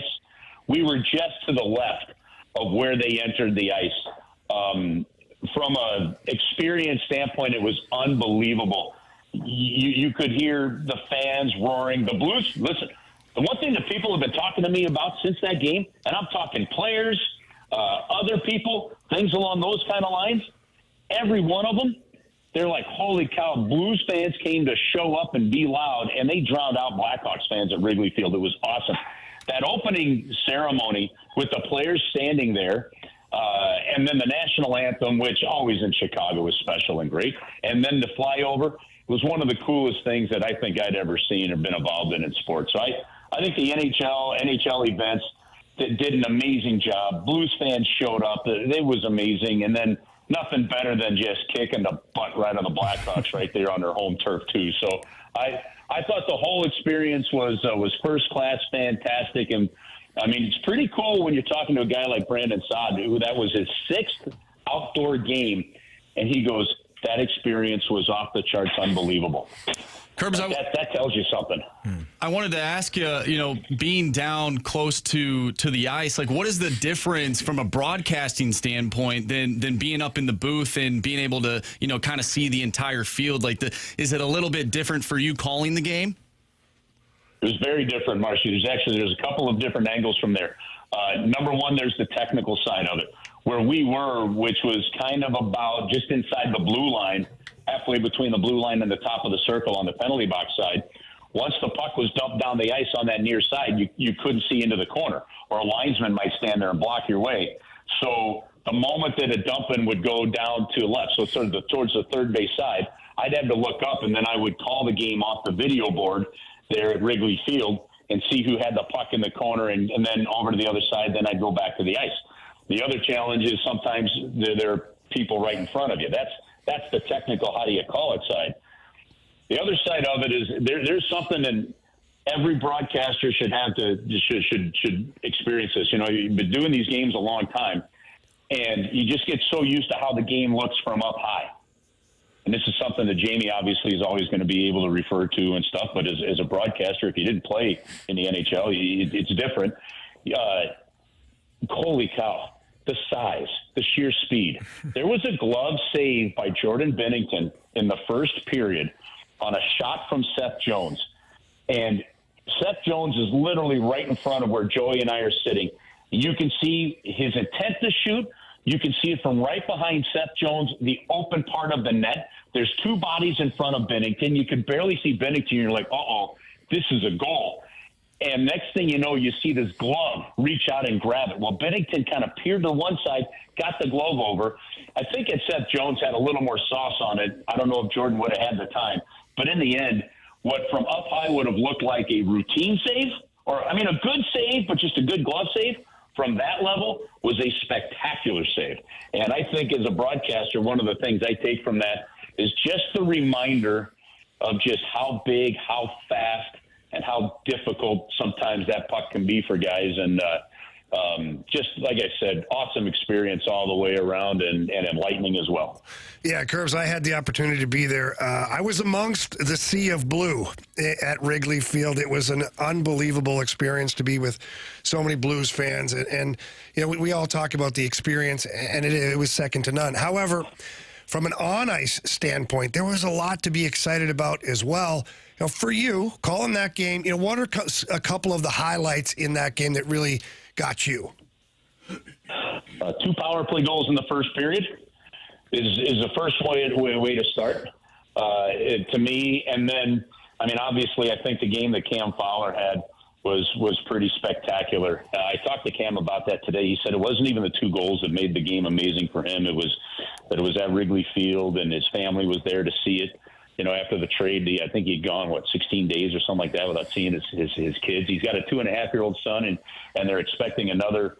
we were just to the left of where they entered the ice. From a experience standpoint, it was unbelievable. You could hear the fans roaring. The Blues, listen, the one thing that people have been talking to me about since that game, and I'm talking players, other people, things along those kind of lines, every one of them, they're like, holy cow, Blues fans came to show up and be loud, and they drowned out Blackhawks fans at Wrigley Field. It was awesome. That opening ceremony with the players standing there, and then the national anthem, which always in Chicago is special and great, and then the flyover was one of the coolest things that I think I'd ever seen or been involved in sports. So I think the NHL events did an amazing job. Blues fans showed up. It was amazing. And then nothing better than just kicking the butt right on the Blackhawks right there on their home turf, too. So I thought the whole experience was first class, fantastic. And, I mean, it's pretty cool when you're talking to a guy like Brandon Saad, who that was his 6th outdoor game, and he goes, that experience was off the charts unbelievable. Curbs, that tells you something. I wanted to ask you, being down close to the ice, like what is the difference from a broadcasting standpoint than being up in the booth and being able to, kind of see the entire field? Like, is it a little bit different for you calling the game? It was very different, Marshy. There's a couple of different angles from there. Number one, there's the technical side of it, where we were, which was kind of about just inside the blue line, halfway between the blue line and the top of the circle on the penalty box side. Once the puck was dumped down the ice on that near side, you couldn't see into the corner, or a linesman might stand there and block your way. So the moment that a dump-in would go down to left, so sort of towards the third base side, I'd have to look up, and then I would call the game off the video board there at Wrigley Field and see who had the puck in the corner, and then over to the other side, then I'd go back to the ice. The other challenge is sometimes there are people right in front of you. That's the technical, how do you call it side. The other side of it is there's something that every broadcaster should experience this. You've been doing these games a long time, and you just get so used to how the game looks from up high. and this is something that Jamie obviously is always going to be able to refer to and stuff, but as a broadcaster, if you didn't play in the NHL, it's different. Holy cow, the size, the sheer speed. There was a glove save by Jordan Binnington in the first period on a shot from Seth Jones. And Seth Jones is literally right in front of where Joey and I are sitting. You can see his intent to shoot. You can see it from right behind Seth Jones, the open part of the net. There's two bodies in front of Binnington. You can barely see Binnington. You're like, uh-oh, this is a goal. And next thing you know, you see this glove reach out and grab it. Well, Binnington kind of peered to one side, got the glove over. I think if Seth Jones had a little more sauce on it, I don't know if Jordan would have had the time. But in the end, what from up high would have looked like a routine save, or, I mean, a good save, but just a good glove save, from that level was a spectacular save. And I think as a broadcaster, one of the things I take from that is just the reminder of just how big, how fast, and how difficult sometimes that puck can be for guys. And just like I said, awesome experience all the way around and enlightening as well. Yeah, Curbs, I had the opportunity to be there. I was amongst the sea of blue at Wrigley Field. It was an unbelievable experience to be with so many Blues fans. And you know, we all talk about the experience, and it was second to none. However, from an on-ice standpoint, there was a lot to be excited about as well. You know, for you, calling that game, you know, what are a couple of the highlights in that game that really got you? 2 power play goals in the first period is the first way to start to me. And then, I mean, obviously, I think the game that Cam Fowler had was pretty spectacular. I talked to Cam about that today. He said it wasn't even the 2 goals that made the game amazing for him. It was that it was at Wrigley Field and his family was there to see it. You know, after the trade, I think he'd gone, 16 days or something like that without seeing his kids. He's got a 2.5-year-old son, and they're expecting another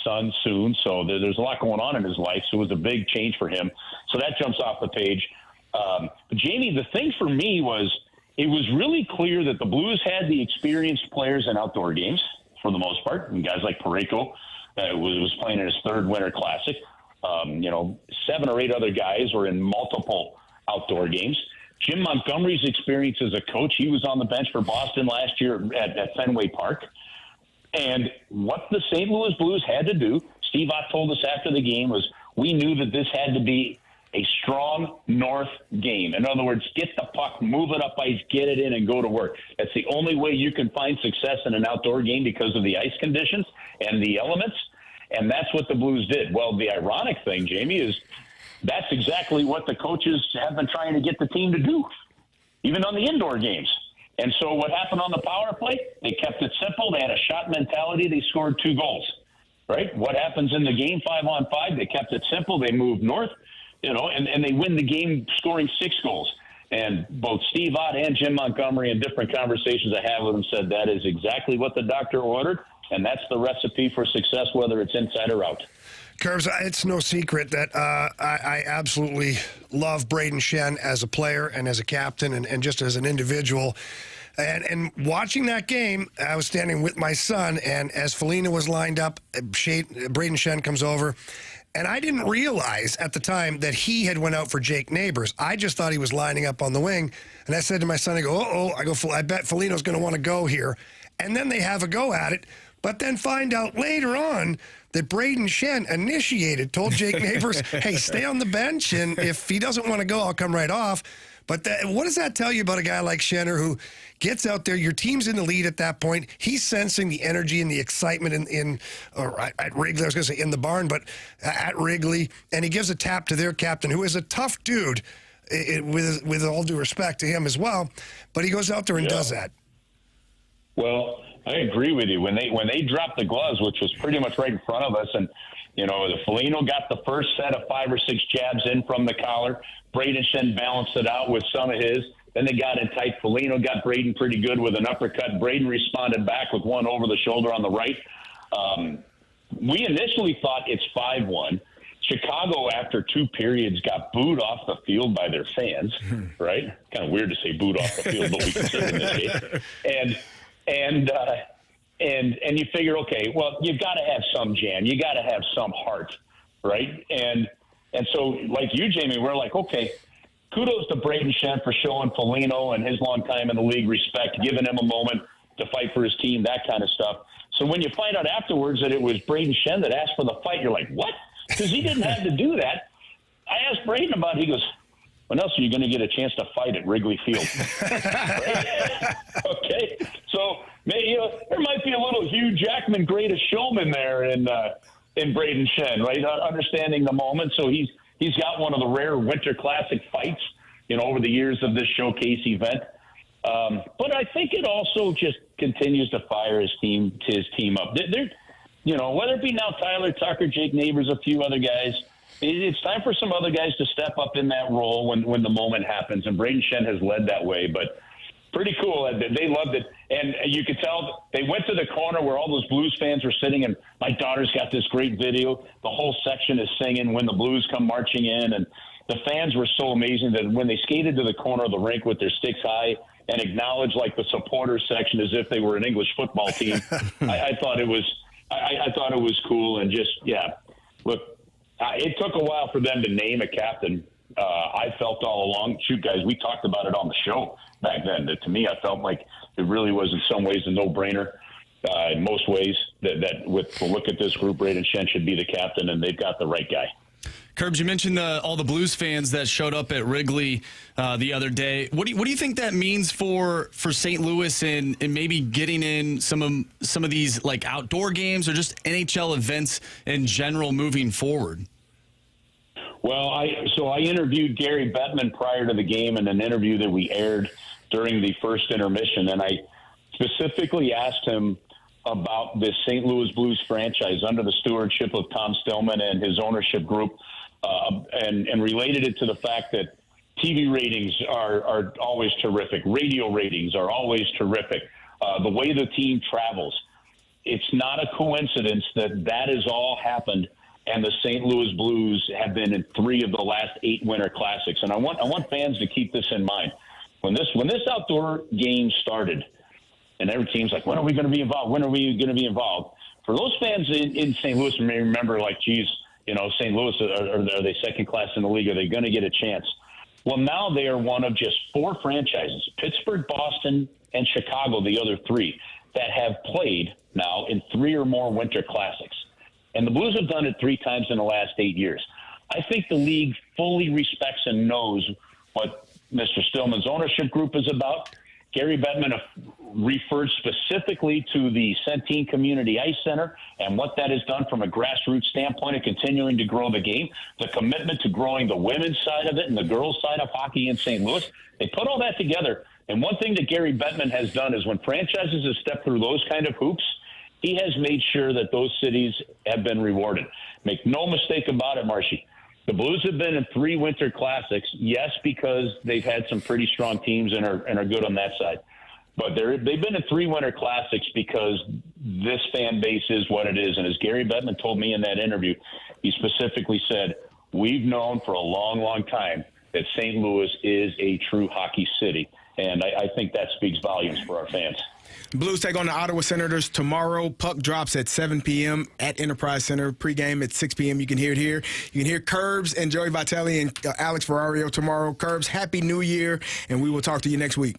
son soon. So there's a lot going on in his life. So it was a big change for him. So that jumps off the page. But Jamie, the thing for me was it was really clear that the Blues had the experienced players in outdoor games for the most part. And guys like Parayko was playing in his 3rd Winter Classic. 7 or 8 other guys were in multiple outdoor games. Jim Montgomery's experience as a coach, he was on the bench for Boston last year at Fenway Park. And what the St. Louis Blues had to do, Steve Ott told us after the game, was we knew that this had to be a strong north game. In other words, get the puck, move it up ice, get it in, and go to work. That's the only way you can find success in an outdoor game because of the ice conditions and the elements. And that's what the Blues did. Well, the ironic thing, Jamie, is that's exactly what the coaches have been trying to get the team to do, even on the indoor games. And so what happened on the power play? They kept it simple. They had a shot mentality. They scored 2 goals, right? What happens in the game 5-on-5? They kept it simple. They moved north, and they win the game scoring 6 goals. And both Steve Ott and Jim Montgomery in different conversations I had with them said that is exactly what the doctor ordered, and that's the recipe for success, whether it's inside or out. Curbs, it's no secret that I absolutely love Braden Shen as a player and as a captain and just as an individual. And watching that game, I was standing with my son, and as Foligno was lined up, Braden Shen comes over, and I didn't realize at the time that he had went out for Jake Neighbors. I just thought he was lining up on the wing, and I said to my son, I bet Foligno's going to want to go here. And then they have a go at it, but then find out later on that Braden Shen told Jake Neighbors, hey, stay on the bench, and if he doesn't want to go, I'll come right off. But what does that tell you about a guy like Shenner who gets out there, your team's in the lead at that point, he's sensing the energy and the excitement at Wrigley, I was going to say in the barn, but at Wrigley, and he gives a tap to their captain, who is a tough dude, with all due respect to him as well, but he goes out there and does that. Well, I agree with you. When they dropped the gloves, which was pretty much right in front of us, and the Foligno got the first set of 5 or 6 jabs in from the collar. Braden Shen balanced it out with some of his. Then they got in tight. Foligno got Braden pretty good with an uppercut. Braden responded back with one over the shoulder on the right. We initially thought it's 5-1. Chicago, after 2 periods, got booed off the field by their fans, right? Kind of weird to say booed off the field, but we consider in this case. And you figure, okay, well, you've got to have some jam. You got to have some heart, right? And so, like you, Jamie, we're like, okay, kudos to Braden Shen for showing Foligno and his long time in the league respect, giving him a moment to fight for his team, that kind of stuff. So when you find out afterwards that it was Braden Shen that asked for the fight, you're like, what? Because he didn't have to do that. I asked Braden about it. He goes, when else are you going to get a chance to fight at Wrigley Field? Okay. So maybe, there might be a little Hugh Jackman greatest showman there in Braden Shen, right? Understanding the moment. So he's got one of the rare Winter Classic fights, over the years of this showcase event. But I think it also just continues to fire his team up. They're, whether it be now Tyler Tucker, Jake Neighbors, a few other guys, it's time for some other guys to step up in that role when the moment happens. And Braden Shen has led that way, but pretty cool. They loved it. And you could tell they went to the corner where all those Blues fans were sitting, and my daughter's got this great video. The whole section is singing when the Blues come marching in, and the fans were so amazing that when they skated to the corner of the rink with their sticks high and acknowledged like the supporters section as if they were an English football team, I thought it was cool. And just, look, it took a while for them to name a captain. I felt all along, shoot, guys, we talked about it on the show back then. That to me, I felt like it really was in some ways a no-brainer. In most ways, that with the look at this group, Braden Shen should be the captain, and they've got the right guy. Kerbs, you mentioned all the Blues fans that showed up at Wrigley the other day. What do you think that means for St. Louis and maybe getting in some of these like outdoor games or just NHL events in general moving forward? Well, I interviewed Gary Bettman prior to the game in an interview that we aired during the first intermission, and I specifically asked him about this St. Louis Blues franchise under the stewardship of Tom Stillman and his ownership group, and related it to the fact that TV ratings are always terrific. Radio ratings are always terrific. The way the team travels, it's not a coincidence that has all happened, and the St. Louis Blues have been in 3 of the last 8 Winter Classics. And I want fans to keep this in mind. When this outdoor game started, and every team's like, when are we going to be involved? When are we going to be involved? For those fans in St. Louis may remember, like, geez, St. Louis, are they second class in the league? Are they going to get a chance? Well, now they are one of just 4 franchises, Pittsburgh, Boston, and Chicago, the other 3, that have played now in 3 or more Winter Classics. And the Blues have done it 3 times in the last 8 years. I think the league fully respects and knows what Mr. Stillman's ownership group is about. Gary Bettman referred specifically to the Centene Community Ice Center and what that has done from a grassroots standpoint of continuing to grow the game, the commitment to growing the women's side of it and the girls' side of hockey in St. Louis. They put all that together. And one thing that Gary Bettman has done is when franchises have stepped through those kind of hoops, he has made sure that those cities have been rewarded. Make no mistake about it, Marshy. The Blues have been in 3 Winter Classics, yes, because they've had some pretty strong teams and are good on that side. But they've been in 3 Winter Classics because this fan base is what it is. And as Gary Bettman told me in that interview, he specifically said, we've known for a long, long time that St. Louis is a true hockey city. And I think that speaks volumes for our fans. Blues take on the Ottawa Senators tomorrow. Puck drops at 7 p.m. at Enterprise Center. Pregame at 6 p.m. You can hear it here. You can hear Kerbs and Joey Vitelli and Alex Ferrario tomorrow. Kerbs, Happy New Year, and we will talk to you next week.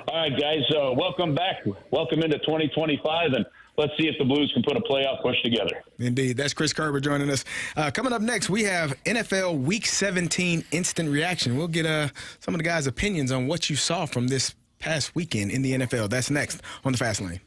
All right, guys, welcome back. Welcome into 2025, and let's see if the Blues can put a playoff push together. Indeed. That's Chris Kerber joining us. Coming up next, we have NFL Week 17 Instant Reaction. We'll get some of the guys' opinions on what you saw from this past weekend in the NFL. That's next on the Fast Lane.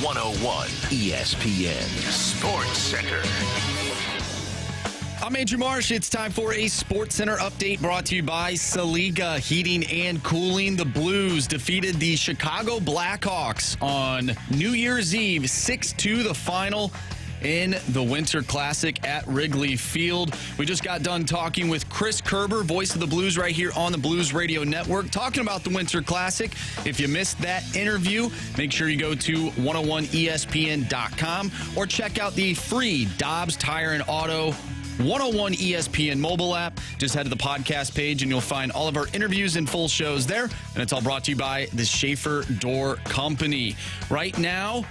101 ESPN Sports Center. I'm Andrew Marsh. It's time for a Sports Center update brought to you by Saliga Heating and Cooling. The Blues defeated the Chicago Blackhawks on New Year's Eve, 6-2, the final in the Winter Classic at Wrigley Field. We just got done talking with Chris Kerber, voice of the Blues, right here on the Blues Radio Network, talking about the Winter Classic. If you missed that interview, make sure you go to 101ESPN.com or check out the free Dobbs Tire and Auto 101 ESPN mobile app. Just head to the podcast page and you'll find all of our interviews and full shows there. And it's all brought to you by the Schaefer Door Company. Right now,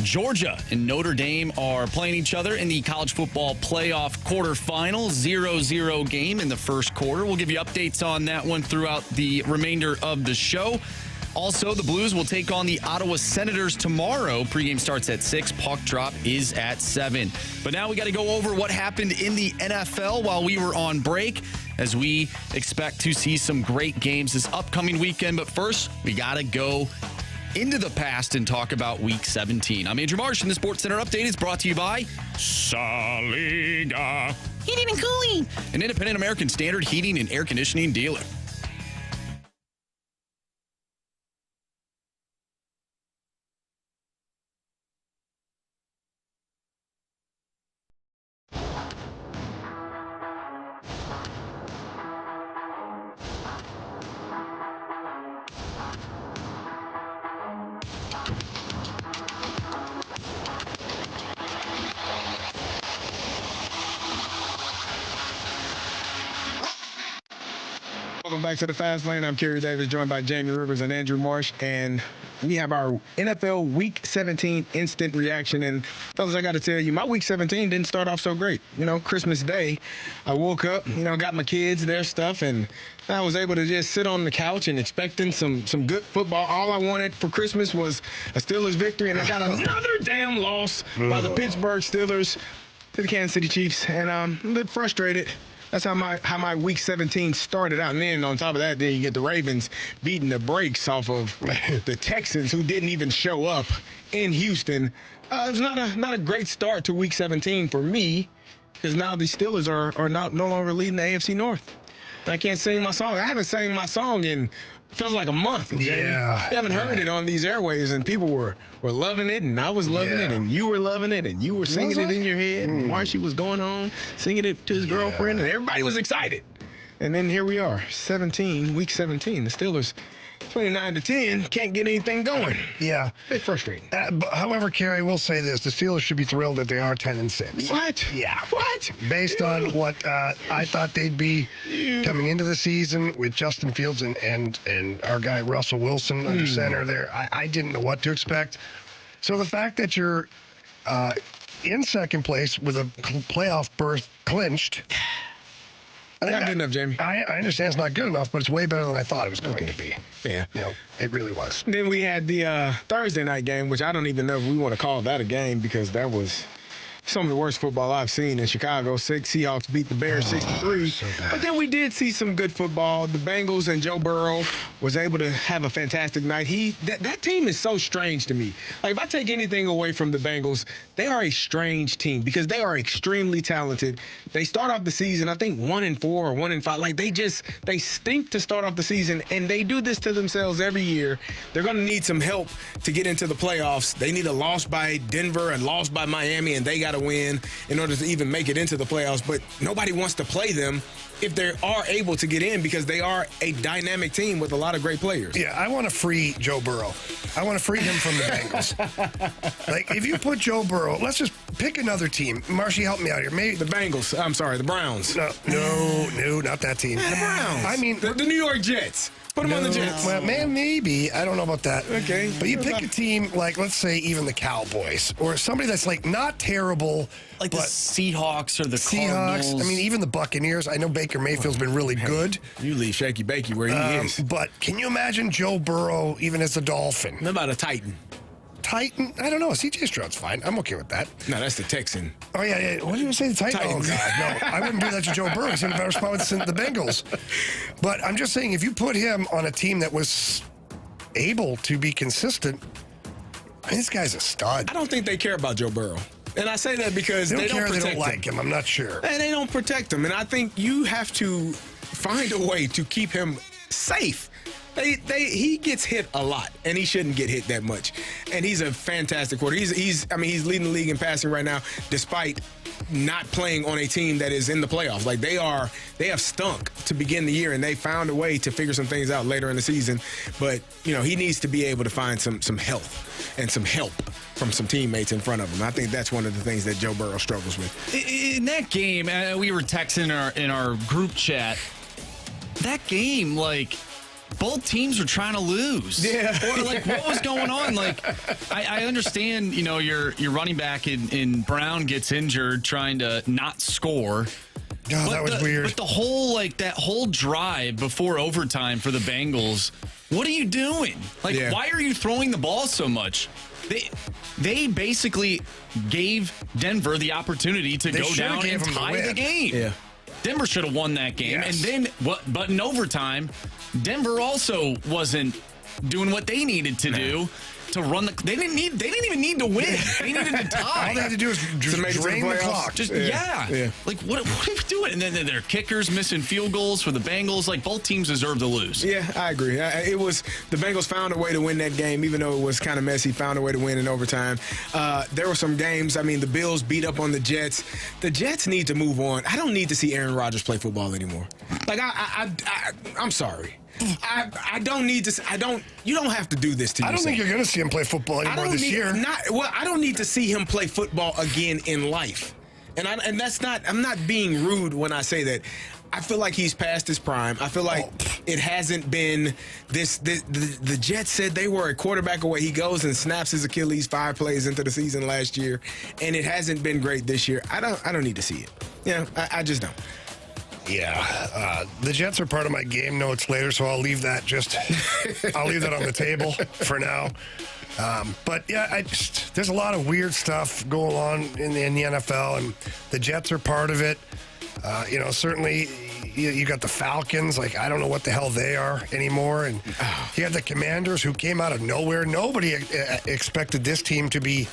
Georgia and Notre Dame are playing each other in the college football playoff quarterfinal. 0-0 game in the first quarter. We'll give you updates on that one throughout the remainder of the show. Also, the Blues will take on the Ottawa Senators tomorrow. Pregame starts at 6. Puck drop is at 7. But now we got to go over what happened in the NFL while we were on break, as we expect to see some great games this upcoming weekend. But first, we got to go into the past and talk about Week 17. I'm Andrew Marsh, and the Sports Center update is brought to you by Saliga Heating and Cooling, an independent American Standard heating and air conditioning dealer. Welcome back to the Fast Lane. I'm Kerry Davis, joined by Jamie Rivers and Andrew Marsh, and we have our NFL Week 17 instant reaction. And fellas, I got to tell you, my Week 17 didn't start off so great. You know, Christmas Day, I woke up, got my kids their stuff, and I was able to just sit on the couch and expecting some good football. All I wanted for Christmas was a Steelers victory, and I got another damn loss by the Pittsburgh Steelers to the Kansas City Chiefs, and I'm a bit frustrated. That's how my Week 17 started out. And then on top of that, then you get the Ravens beating the brakes off of the Texans, who didn't even show up in Houston. It was not a great start to Week 17 for me, because now the Steelers are no longer leading the AFC North. I can't sing my song. I haven't sang my song in feels like a month. Yeah. You haven't heard it on these airways, and people were loving it, and I was loving it, and you were loving it, and you were singing it in your head. And Marshy was going home, singing it to his girlfriend, and everybody was excited. And then here we are, Week 17. The Steelers, 29-10, can't get anything going. Yeah. Bit frustrating. However, Kerry, I will say this. The Steelers should be thrilled that they are 10-6. What? Yeah. What? Based on what I thought they'd be coming into the season with Justin Fields and our guy Russell Wilson under center there, I didn't know what to expect. So the fact that you're in second place with a playoff berth clinched, Not good enough, Jamie. I understand it's not good enough, but it's way better than I thought it was going to be. Yeah. It really was. Then we had the Thursday night game, which I don't even know if we want to call that a game, because that was some of the worst football I've seen in Chicago. Seahawks beat the Bears 63. So bad. But then we did see some good football. The Bengals and Joe Burrow was able to have a fantastic night. That team is so strange to me. Like, if I take anything away from the Bengals, they are a strange team because they are extremely talented. They start off the season, I think, 1-4 or 1-5. Like, they stink to start off the season, and they do this to themselves every year. They're going to need some help to get into the playoffs. They need a loss by Denver and loss by Miami, and they got to win in order to even make it into the playoffs. But nobody wants to play them if they are able to get in, because they are a dynamic team with a lot of great players. Yeah, I want to free Joe Burrow. I want to free him from the Bengals. Like, if you put Joe Burrow, let's just pick another team. Marshy, help me out here. Maybe The Bengals. I'm sorry, the Browns. No, not that team. The Browns. I mean, the New York Jets. Put them on the Jets. Well, man, maybe. I don't know about that. Okay. But you pick a team like, let's say, even the Cowboys, or somebody that's like not terrible, Like the but Seahawks or the Seahawks. Cardinals. I mean, even the Buccaneers. I know Baker Mayfield's been really good. You leave Shaky Bakey where he is. But can you imagine Joe Burrow even as a Dolphin? What about a Titan? Titan? I don't know. CJ Stroud's fine. I'm okay with that. No, that's the Texan. Oh, yeah. What did you say? The Titan? Titans. Oh, God, no. I wouldn't do that to Joe Burrow. He's in a better spot with the Bengals. But I'm just saying, if you put him on a team that was able to be consistent, This guy's a stud. I don't think they care about Joe Burrow. And I say that because They don't care. protect They don't like him. him. I'm not sure. And they don't protect him. And I think you have to find a way to keep him safe. He gets hit a lot, and he shouldn't get hit that much. And he's a fantastic quarterback. He's leading the league in passing right now, despite not playing on a team that is in the playoffs. Like they have stunk to begin the year, and they found a way to figure some things out later in the season. But he needs to be able to find some health and some help from some teammates in front of him. I think that's one of the things that Joe Burrow struggles with. In that game, we were texting in our group chat. That game, both teams were trying to lose. Yeah. Or what was going on? I understand, your running back in Brown gets injured trying to not score. Oh, that was weird. But the whole that whole drive before overtime for the Bengals, what are you doing? Why are you throwing the ball so much? They basically gave Denver the opportunity to go down and tie the game. Yeah. Denver should have won that game. Yes. And then, but in overtime, Denver also wasn't doing what they needed to do to run the. They didn't even need to win. They needed to tie. All they had to do is drain the clock. Yeah. What are we doing? And then their kickers missing field goals for the Bengals. Both teams deserve to lose. Yeah, I agree. It was the Bengals found a way to win that game, even though it was kind of messy. Found a way to win in overtime. There were some games. The Bills beat up on the Jets. The Jets need to move on. I don't need to see Aaron Rodgers play football anymore. I'm sorry. I don't need to. You don't have to do this to yourself. I don't think you're going to see him play football anymore this year. I don't need to see him play football again in life. And that's not. I'm not being rude when I say that. I feel like he's past his prime. I feel like it hasn't been this. The Jets said they were a quarterback away. He goes and snaps his Achilles 5 plays into the season last year, and it hasn't been great this year. I don't need to see it. I just don't. Yeah, the Jets are part of my game notes later, so I'll leave that on the table for now. But yeah, there's a lot of weird stuff going on in the NFL, and the Jets are part of it. Certainly you got the Falcons. I don't know what the hell they are anymore, and you have the Commanders who came out of nowhere. Nobody expected this team to be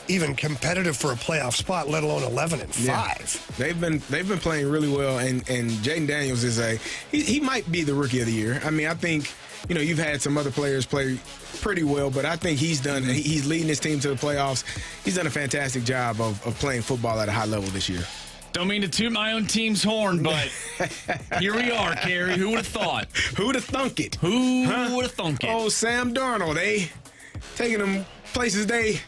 even competitive for a playoff spot, let alone 11-5. Yeah. They've been playing really well, and Jaden Daniels is he might be the rookie of the year. I think you've had some other players play pretty well, but I think he's leading his team to the playoffs. He's done a fantastic job of playing football at a high level this year. Don't mean to toot my own team's horn, but here we are, Carey. Who would have thought? Who'd have thunk it? Who would have thunk it? Oh, Sam Darnold. They taking them places they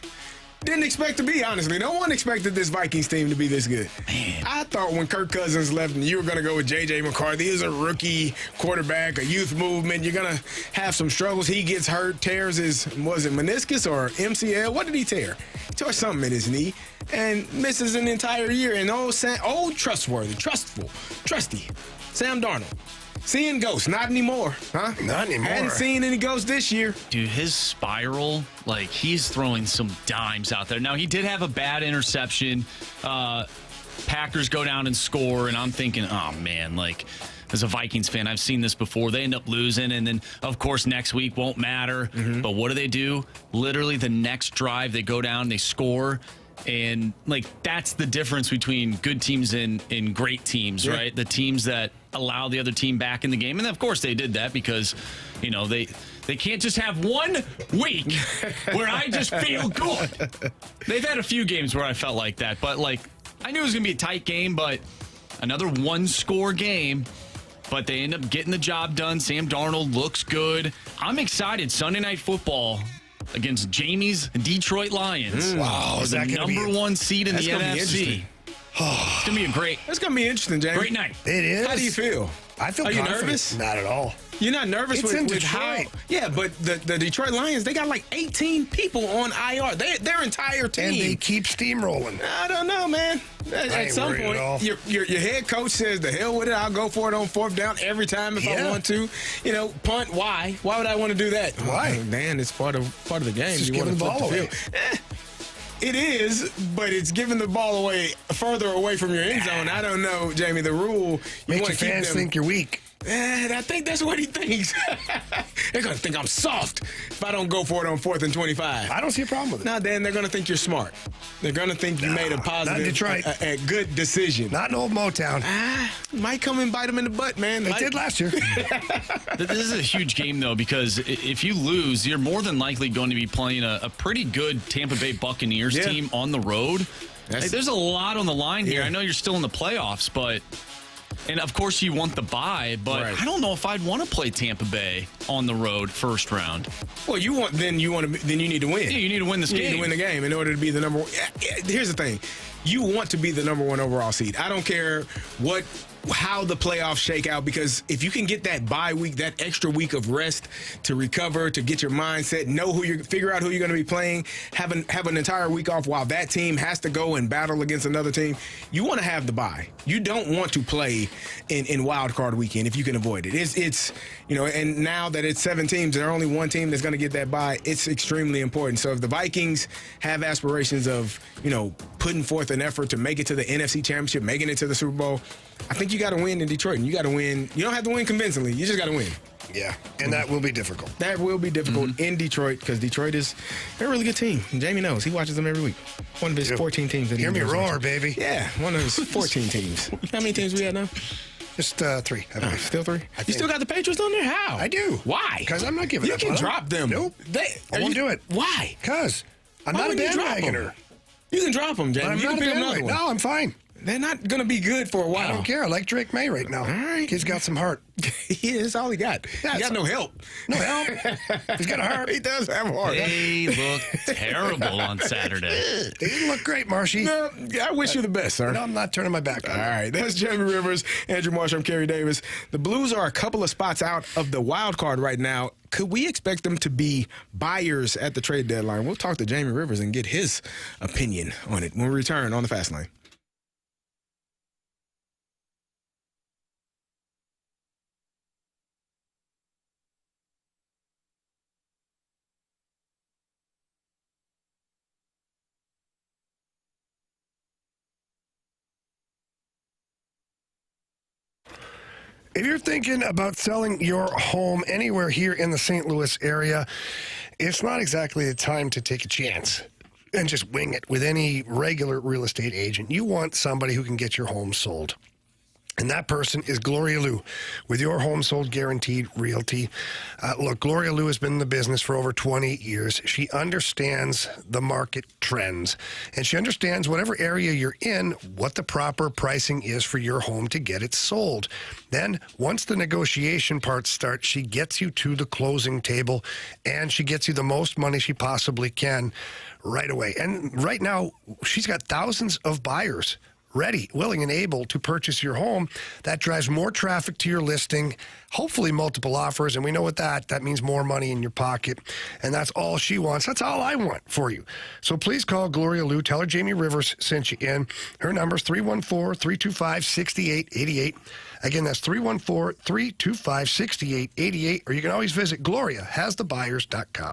didn't expect to be, honestly. No one expected this Vikings team to be this good. Man. I thought when Kirk Cousins left and you were going to go with J.J. McCarthy, he's a rookie quarterback, a youth movement. You're going to have some struggles. He gets hurt, tears his, was it meniscus or MCL? What did he tear? He tore something in his knee and misses an entire year. And trustworthy, trusty Sam Darnold. Seeing ghosts, not anymore, huh? Not anymore. Hadn't seen any ghosts this year. Dude, his spiral, he's throwing some dimes out there. Now, he did have a bad interception. Packers go down and score, and I'm thinking, oh, man, as a Vikings fan, I've seen this before. They end up losing, and then, of course, next week won't matter. Mm-hmm. But what do? Literally the next drive, they go down, they score. And, that's the difference between good teams and great teams, yeah. Right? The teams that allow the other team back in the game. And, of course, they did that because, they can't just have 1 week where I just feel good. They've had a few games where I felt like that. But, I knew it was going to be a tight game, but another 1-score game. But they end up getting the job done. Sam Darnold looks good. I'm excited. Sunday Night Football against Jamie's Detroit Lions. Wow, is that the number 1 seed in the NFC? It's going to be a great. It's going to be interesting, Jamie. Great night. It is. How do you feel? I feel Are confident. You nervous? Not at all. You're not nervous It's in with Detroit. how? Yeah, but the Detroit Lions, they got 18 people on IR. Their entire team. And they keep steamrolling. I don't know, man. At some point, your head coach says, the hell with it. I'll go for it on 4th down every time if I want to. Punt. Why? Why would I want to do that? Why? Oh, man, it's part of the game. Just you giving want the to ball away. It is, but it's giving the ball away further away from your end zone. I don't know, Jamie. The rule makes your fans think you're weak. And I think that's what he thinks. They're going to think I'm soft if I don't go for it on 4th and 25. I don't see a problem with it. No, Dan, they're going to think you're smart. They're going to think you made a positive, not in Detroit. A good decision. Not in old Motown. Might come and bite them in the butt, man. It did last year. This is a huge game, though, because if you lose, you're more than likely going to be playing a pretty good Tampa Bay Buccaneers team on the road. Hey, there's a lot on the line here. I know you're still in the playoffs, but... And, of course, you want the bye, but I don't know if I'd want to play Tampa Bay on the road first round. Well, you need to win. Yeah, you need to win this game. You need to win the game in order to be the number one. Here's the thing. You want to be the number one overall seed. I don't care how the playoffs shake out, because if you can get that bye week, that extra week of rest to recover, to get your mindset, figure out who you're going to be playing, have an entire week off while that team has to go and battle against another team, you want to have the bye. You don't want to play in wild card weekend if you can avoid it. It's and now that it's 7 teams, there's only one team that's going to get that bye. It's extremely important. So if the Vikings have aspirations of putting forth an effort to make it to the NFC Championship, making it to the Super Bowl, I think you got to win in Detroit, and you got to win. You don't have to win convincingly. You just got to win. Yeah, and that will be difficult. That will be difficult in Detroit, because Detroit they're a really good team. Jamie knows. He watches them every week. One of his 14 teams. That Hear me roar, baby. Yeah, one of his 14 teams. How many teams we have now? Just 3, I believe. Still 3? You still got the Patriots on there? How? I do. Why? Because I'm not giving you up. You can drop them. Nope. I won't do it. Why? Because I'm not a bandwagoner. You can drop them, Jamie. You can pick another one. No, I'm fine. They're not going to be good for a while. I don't care. I like Drake May right now. All right. He's got some heart. That's all he got. Yeah, he got no help. No help. He's got a heart. He does have a heart. They look terrible on Saturday. They didn't look great, Marshy. No, I wish you the best, sir. No, I'm not turning my back on All right. That's Jamie Rivers, Andrew Marsh, I'm Carey Davis. The Blues are a couple of spots out of the wild card right now. Could we expect them to be buyers at the trade deadline? We'll talk to Jamie Rivers and get his opinion on it when we return on the Fast Lane. If you're thinking about selling your home anywhere here in the St. Louis area, it's not exactly the time to take a chance and just wing it with any regular real estate agent. You want somebody who can get your home sold. And that person is Gloria Liu with Your Home Sold Guaranteed Realty. Look, Gloria Liu has been in the business for over 20 years. She understands the market trends, and she understands whatever area you're in, what the proper pricing is for your home to get it sold. Then, once the negotiation part starts, she gets you to the closing table, and she gets you the most money she possibly can right away. And right now, she's got thousands of buyers ready, willing, and able to purchase your home. That drives more traffic to your listing, hopefully multiple offers, and we know what that means more money in your pocket, and that's all she wants. That's all I want for you. So please call Gloria Liu. Tell her Jamie Rivers sent you in. Her number is 314-325-6888. Again, that's 314-325-6888, or you can always visit GloriaHasTheBuyers.com.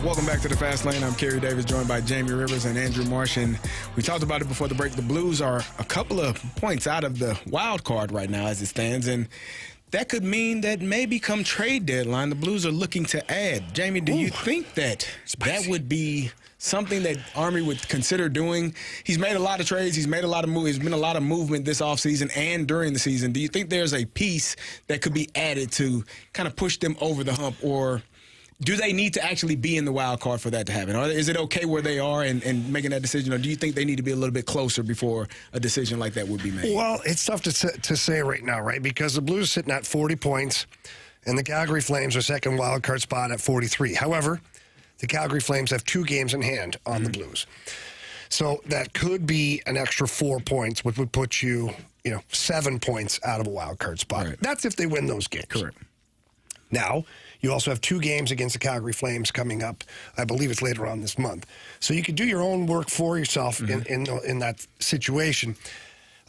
Welcome back to the Fast Lane. I'm Carey Davis, joined by Jamie Rivers and Andrew Marsh. And we talked about it before the break. The Blues are a couple of points out of the wild card right now as it stands. And that could mean that maybe come trade deadline, the Blues are looking to add. Jamie, do you think that that would be something that Army would consider doing? He's made a lot of trades. He's made a lot of moves. There's been a lot of movement this offseason and during the season. Do you think there's a piece that could be added to kind of push them over the hump, or do they need to actually be in the wild card for that to happen? Or is it okay where they are and making that decision? Or do you think they need to be a little bit closer before a decision like that would be made? Well, it's tough to say right now, right? Because the Blues are sitting at 40 points, and the Calgary Flames are second wild card spot at 43. However, the Calgary Flames have 2 games in hand on the Blues. So that could be an extra 4 points, which would put you, 7 points out of a wild card spot. Right. That's if they win those games. Correct. Now, you also have 2 games against the Calgary Flames coming up. I believe it's later on this month. So you could do your own work for yourself in that situation.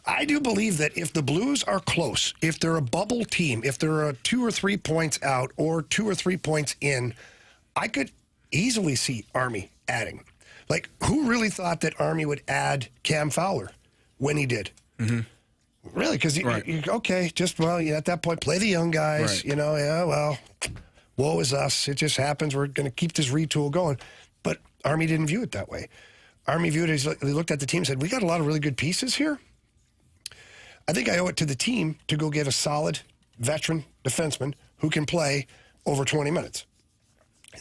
I do believe that if the Blues are close, if they're a bubble team, if they're 2 or 3 points out or 2 or 3 points in, I could easily see Army adding. Like, who really thought that Army would add Cam Fowler when he did? Mm-hmm. Really? Because you okay, just, at that point, play the young guys. Right. Woe is us. It just happens. We're going to keep this retool going. But Army didn't view it that way. Army viewed it as, they looked at the team and said, we got a lot of really good pieces here. I think I owe it to the team to go get a solid veteran defenseman who can play over 20 minutes.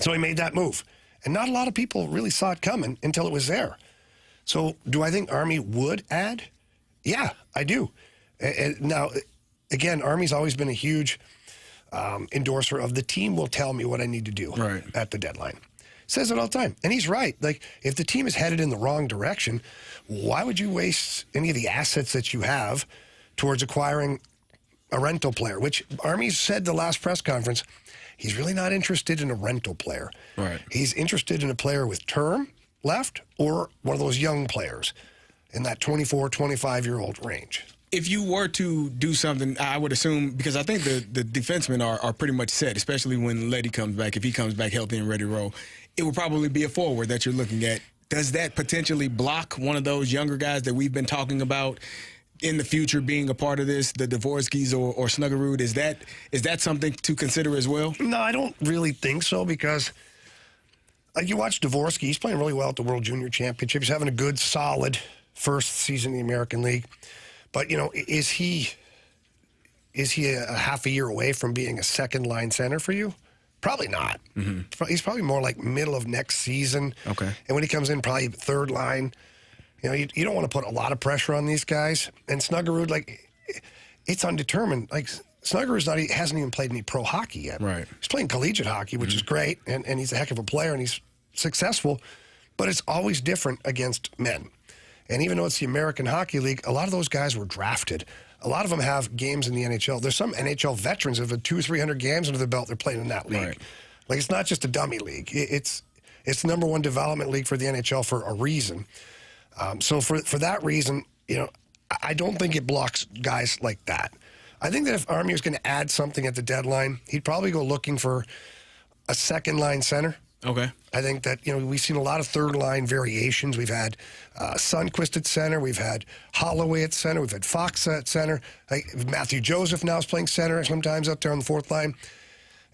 So he made that move. And not a lot of people really saw it coming until it was there. So do I think Army would add? Yeah, I do. And now, again, Army's always been a huge endorser of the team will tell me what I need to do at the deadline. Says it all the time. And he's right. Like, if the team is headed in the wrong direction, why would you waste any of the assets that you have towards acquiring a rental player, which Army said the last press conference, he's really not interested in a rental player. Right. He's interested in a player with term left or one of those young players in that 24, 25-year-old range. If you were to do something, I would assume, because I think the defensemen are pretty much set, especially when Leddy comes back. If he comes back healthy and ready to roll, it would probably be a forward that you're looking at. Does that potentially block one of those younger guys that we've been talking about in the future being a part of this, the Dvorsky's or Snuggerud? Is that something to consider as well? No, I don't really think so, because like, you watch Dvorsky, he's playing really well at the World Junior Championship. He's having a good, solid first season in the American League. But, is he a half a year away from being a second-line center for you? Probably not. Mm-hmm. He's probably more like middle of next season. Okay. And when he comes in, probably third line. You don't want to put a lot of pressure on these guys. And Snuggerud, like, it's undetermined. Like, Snuggerud hasn't even played any pro hockey yet. Right. He's playing collegiate hockey, which is great, and he's a heck of a player, and he's successful. But it's always different against men. And even though it's the American Hockey League, a lot of those guys were drafted. A lot of them have games in the NHL. There's some NHL veterans who have 200-300 games under their belt. They're playing in that league. Right. Like, it's not just a dummy league. It's the number one development league for the NHL for a reason. So for that reason, I don't think it blocks guys like that. I think that if Army was going to add something at the deadline, he'd probably go looking for a second-line center. Okay. I think that, we've seen a lot of third-line variations. We've had Sundqvist at center. We've had Holloway at center. We've had Fox at center. Matthew Joseph now is playing center sometimes up there on the fourth line.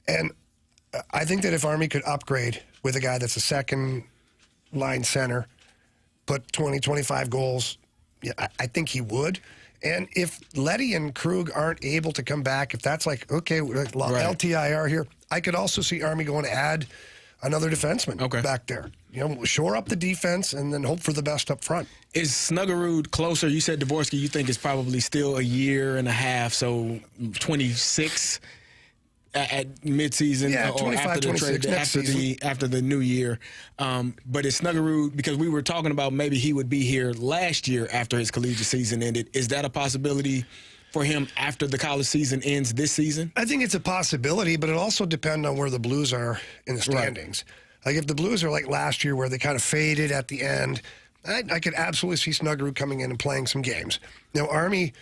And I think that if Army could upgrade with a guy that's a second-line center, put 20, 25 goals, I think he would. And if Leddy and Krug aren't able to come back, if that's like, okay, LTIR here, I could also see Army going to add another defenseman back there. Shore up the defense and then hope for the best up front. Is Snuggerud closer? You said Dvorsky, you think it's probably still a year and a half, so 26 at midseason or after the trade, after the new year. But is Snuggerud, because we were talking about maybe he would be here last year after his collegiate season ended, is that a possibility for him after the college season ends this season? I think it's a possibility, but it also depends on where the Blues are in the standings. Like, if the Blues are like last year where they kind of faded at the end, I could absolutely see Snuggerud coming in and playing some games. Now, Army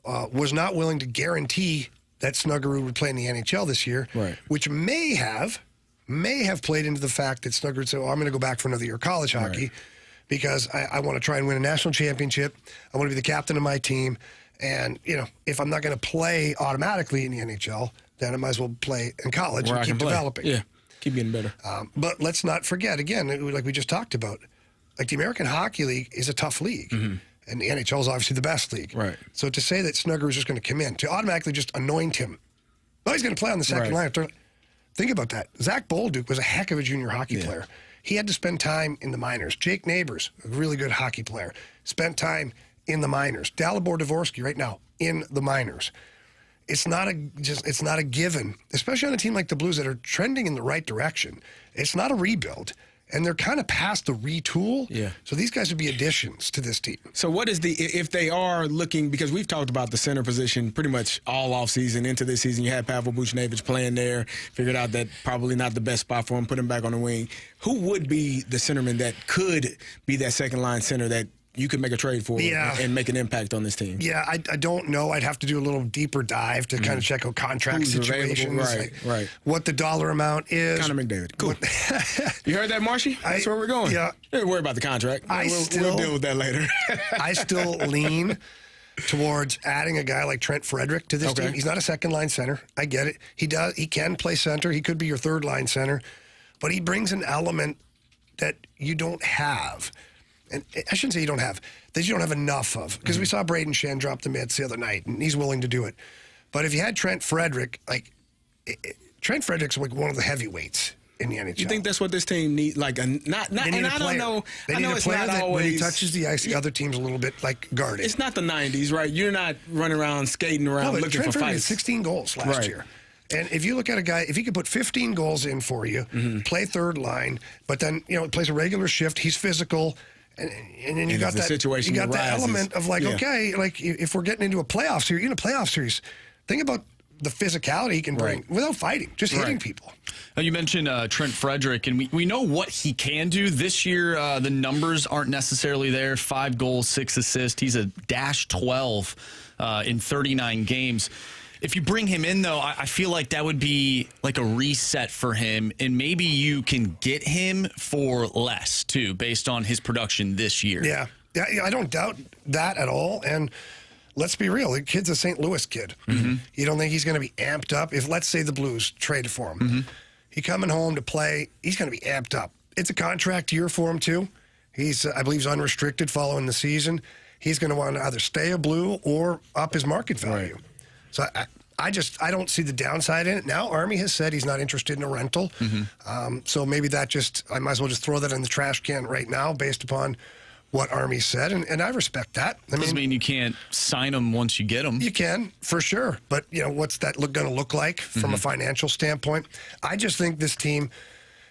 was not willing to guarantee that Snuggerud would play in the NHL this year, which may have may have played into the fact that Snugger said, I'm going to go back for another year of college hockey because I want to try and win a national championship. I want to be the captain of my team. And, if I'm not going to play automatically in the NHL, then I might as well play in college and keep developing. Yeah, keep getting better. But let's not forget, again, like we just talked about, like the American Hockey League is a tough league. Mm-hmm. And the NHL is obviously the best league. Right. So to say that Snugger is just going to come in, to automatically just anoint him, he's going to play on the second line. Think about that. Zach Bolduc was a heck of a junior hockey player. He had to spend time in the minors. Jake Neighbors, a really good hockey player, spent time in the minors. Dalibor Dvorsky right now in the minors. It's not a given, especially on a team like the Blues that are trending in the right direction. It's not a rebuild. And they're kind of past the retool. Yeah. So these guys would be additions to this team. So what is if they are looking, because we've talked about the center position pretty much all offseason into this season. You had Pavel Buchnevich playing there, figured out that probably not the best spot for him, put him back on the wing. Who would be the centerman that could be that second line center that you could make a trade for and make an impact on this team? Yeah, I don't know. I'd have to do a little deeper dive to kind of check out contract situations. Right. What the dollar amount is. Connor McDavid. Cool. You heard that, Marshy? That's where we're going. Yeah. Don't worry about the contract. We'll deal with that later. I still lean towards adding a guy like Trent Frederick to this team. He's not a second-line center. I get it. He can play center. He could be your third-line center. But he brings an element that you don't have. And I shouldn't say you don't have, that you don't have enough of. Because we saw Braden Shen drop the mitts the other night, and he's willing to do it. But if you had Trent Frederick, Trent Frederick's like one of the heavyweights in the NHL. You think that's what this team needs? Like, not and I don't know. They need a it's player not that always, when he touches the ice, the other team's a little bit guarded. It's not the 90s, right? You're not running around, skating around, looking Trent for Frederick fights. had 16 goals last year. And if you look at a guy, if he could put 15 goals in for you, play third line, but then, plays a regular shift, he's physical. And then you got that situation. You got the element of if we're getting into a playoff series, in a playoff series, think about the physicality he can bring without fighting, just hitting people. Now you mentioned Trent Frederick, and we know what he can do. This year, the numbers aren't necessarily there. 5 goals, 6 assists. He's a -12 in 39 games. If you bring him in, though, I feel like that would be like a reset for him, and maybe you can get him for less, too, based on his production this year. Yeah, I don't doubt that at all, and let's be real, the kid's a St. Louis kid. Mm-hmm. You don't think he's going to be amped up? If, let's say, the Blues traded for him, he coming home to play, he's going to be amped up. It's a contract year for him, too. I believe he's unrestricted following the season. He's going to want to either stay a Blue or up his market value. Right. So I don't see the downside in it. Now Army has said he's not interested in a rental. So maybe I might as well just throw that in the trash can right now based upon what Army said. And I respect that. Doesn't mean you can't sign him once you get him. You can, for sure. But, what's that going to look like from a financial standpoint? I just think this team,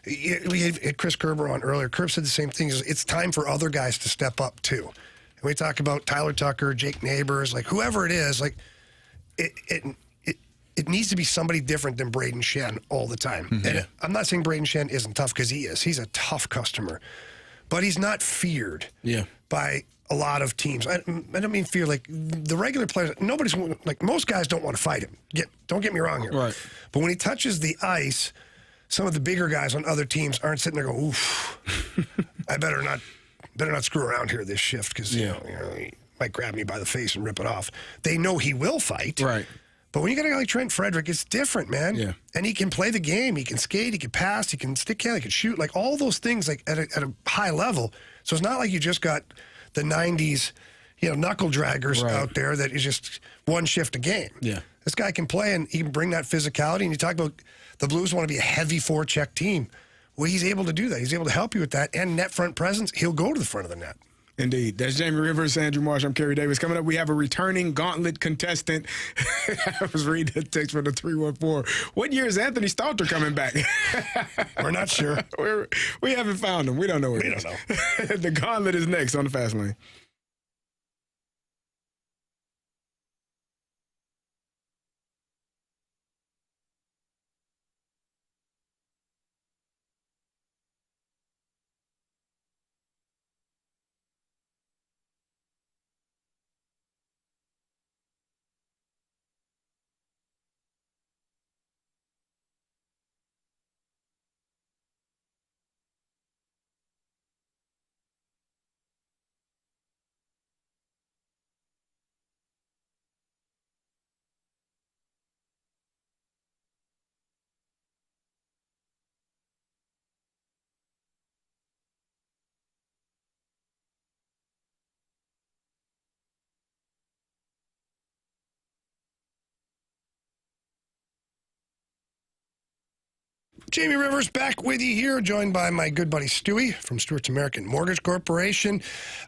we had Chris Kerber on earlier. Kerb said the same thing. It's time for other guys to step up, too. And we talk about Tyler Tucker, Jake Neighbors, whoever it is, it needs to be somebody different than Braden Shen all the time. And I'm not saying Braden Shen isn't tough, because he is. He's a tough customer. But he's not feared by a lot of teams. I don't mean fear the regular players. Most guys don't want to fight him. Don't get me wrong here. Right. But when he touches the ice, some of the bigger guys on other teams aren't sitting there going, oof, I better not screw around here this shift, because he might grab me by the face and rip it off. They know he will fight. Right. But when you got a guy like Trent Frederick, it's different, man. Yeah. And he can play the game. He can skate. He can pass. He can stick handle. He can shoot. All those things at a high level. So it's not like you just got the 90s, knuckle draggers out there that is just one shift a game. Yeah. This guy can play, and he can bring that physicality. And you talk about the Blues want to be a heavy forecheck team. Well, he's able to do that. He's able to help you with that. And net front presence, he'll go to the front of the net. Indeed. That's Jamie Rivers, Andrew Marsh. I'm Carey Davis. Coming up, we have a returning Gauntlet contestant. I was reading the text from the 314. What year is Anthony Stalter coming back? We're not sure. We haven't found him. We don't know where he is. The Gauntlet is next on the Fast Lane. Jamie Rivers back with you here, joined by my good buddy Stewie from Stewart's American Mortgage Corporation.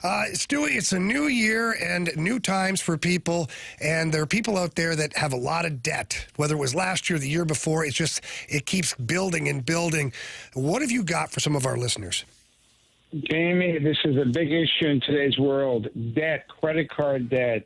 Stewie, it's a new year and new times for people, and there are people out there that have a lot of debt, whether it was last year or the year before. It keeps building and building. What have you got for some of our listeners? Jamie, this is a big issue in today's world. Debt, credit card debt,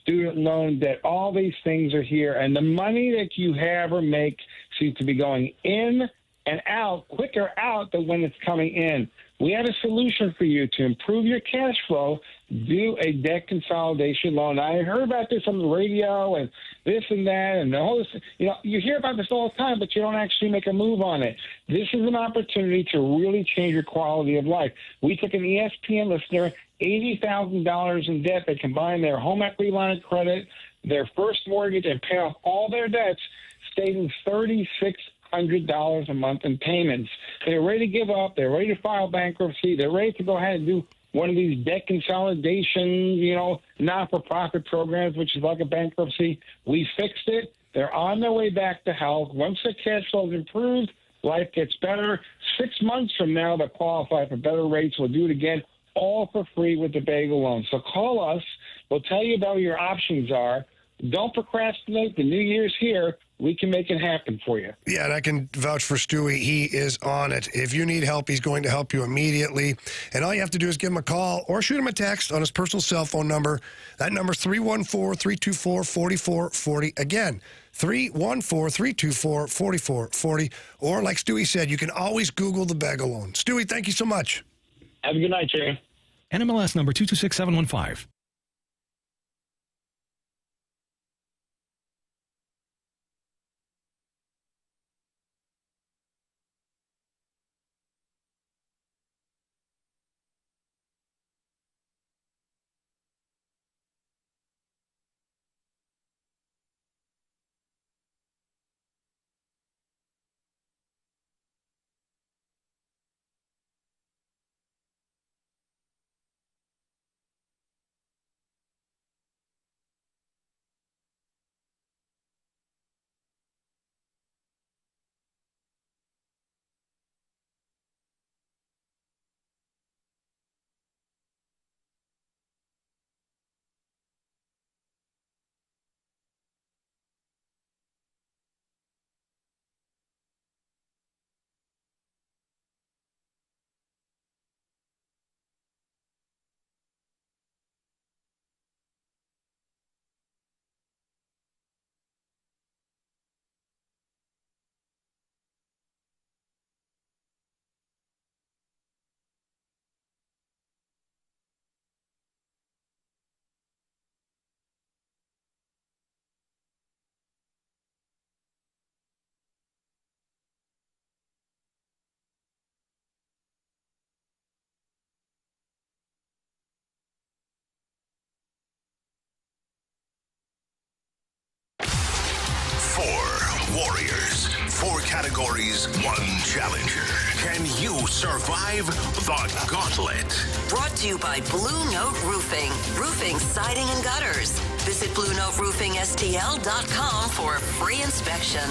student loan debt, all these things are here. And the money that you have or make seems to be going in and out, quicker out than when it's coming in. We have a solution for you to improve your cash flow. Do a debt consolidation loan. I heard about this on the radio and this and that and the whole. You hear about this all the time, but you don't actually make a move on it. This is an opportunity to really change your quality of life. We took an ESPN listener, $80,000 in debt. They combined their home equity line of credit, their first mortgage, and pay off all their debts, saving $3,600 a month in payments. They're ready to give up. They're ready to file bankruptcy. They're ready to go ahead and do one of these debt consolidation, not-for-profit programs, which is like a bankruptcy. We fixed it. They're on their way back to health. Once the cash flow is improved, life gets better. 6 months from now, they'll qualify for better rates. We'll do it again, all for free with the bagel loan. So call us. We'll tell you about what your options are. Don't procrastinate. The new year's here. We can make it happen for you. Yeah, and I can vouch for Stewie. He is on it. If you need help, he's going to help you immediately. And all you have to do is give him a call or shoot him a text on his personal cell phone number. That number is 314-324-4440. Again, 314-324-4440. Or like Stewie said, you can always Google the bagel loan. Stewie, thank you so much. Have a good night, Jerry. NMLS number 226715. Warriors, 4 categories, 1 challenger. Can you survive the Gauntlet? Brought to you by Blue Note Roofing. Roofing, siding, and gutters. Visit BlueNoteRoofingSTL.com for a free inspection.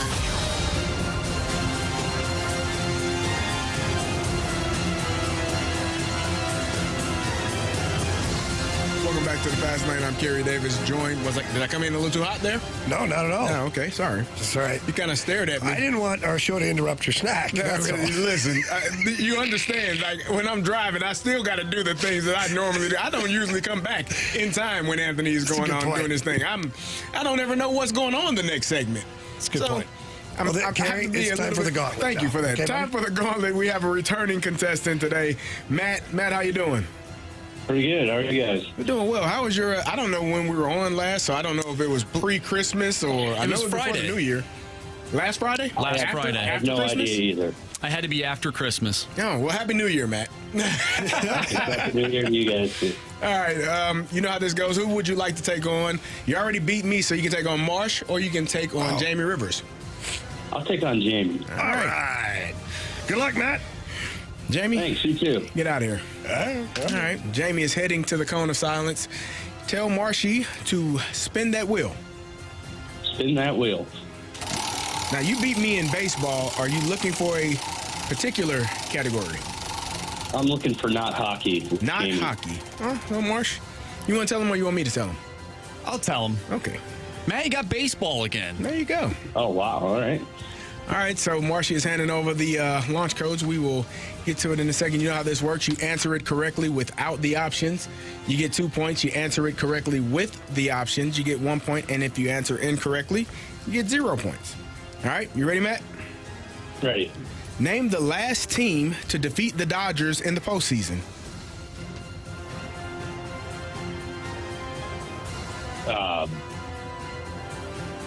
Welcome back to the Fast Lane. I'm Carey Davis, joined. Did I come in a little too hot there? No, not at all. Oh, okay. Sorry. That's all right. You kind of stared at me. I didn't want our show to interrupt your snack. Listen, you understand, like, when I'm driving, I still got to do the things that I normally do. I don't usually come back in time when Anthony is going on doing his thing. I don't ever know what's going on the next segment. That's a good point. Carey, it's time for the Gauntlet. Thank you for that. Okay, time for the Gauntlet. We have a returning contestant today. Matt, how you doing? Pretty good. How are you guys? We're doing well. How was your? I don't know when we were on last, so I don't know if it was pre-Christmas or I know it was Friday. before the New Year. Last Friday? Last Friday. I have no Christmas? idea either. I had to be after Christmas. Oh, well, Happy New Year, Matt. Happy New Year to you guys too. All right, you know how this goes. Who would you like to take on? You already beat me, so you can take on Marsh or you can take on Jamie Rivers. I'll take on Jamie. All right. Good luck, Matt. Jamie? Thanks, you too. Get out of here. All right. Jamie is heading to the cone of silence. Tell Marshy to spin that wheel. Spin that wheel. Now, you beat me in baseball. Are you looking for a particular category? I'm looking for not hockey. Not Jamie. hockey. Oh, well, Marsh, you want to tell him or you want me to tell him? I'll tell him. Okay. Matt, you got baseball again. There you go. Oh, wow. All right. All right, so Marshy is handing over the launch codes. We will get to it in a second. You know how this works. You answer it correctly without the options, you get 2 points. You answer it correctly with the options, you get 1 point. And if you answer incorrectly, you get 0 points. All right, you ready, Matt? Ready. Name the last team to defeat the Dodgers in the postseason.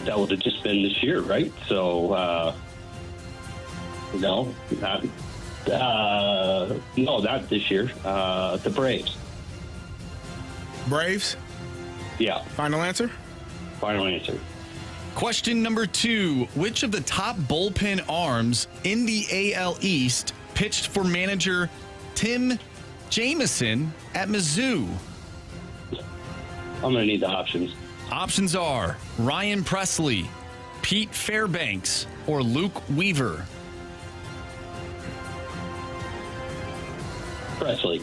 That would have just been this year, right? So, no, not this year. The Braves. Braves? Yeah. Final answer? Final answer. Question number 2. Which of the top bullpen arms in the AL East pitched for manager Tim Jameson at Mizzou? I'm going to need the options. Options are Ryan Presley, Pete Fairbanks, or Luke Weaver. Presley.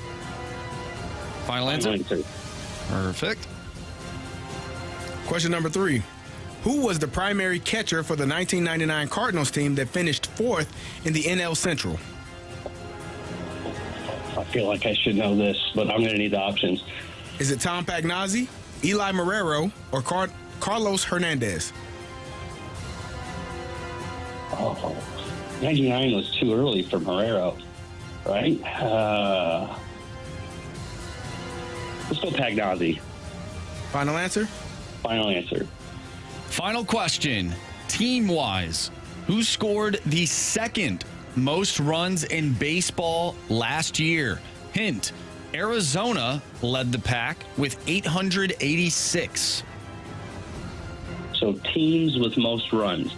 Final answer? Perfect. Question number 3. Who was the primary catcher for the 1999 Cardinals team that finished 4th in the NL Central? I feel like I should know this, but I'm going to need the options. Is it Tom Pagnazzi, Eli Marrero, or Carlos Hernandez? Oh, 99 was too early for Marrero, right? Let's go Pagnazzi. Final answer? Final answer. Final question. Team-wise, who scored the second most runs in baseball last year? Hint, Arizona led the pack with 886. So teams with most runs.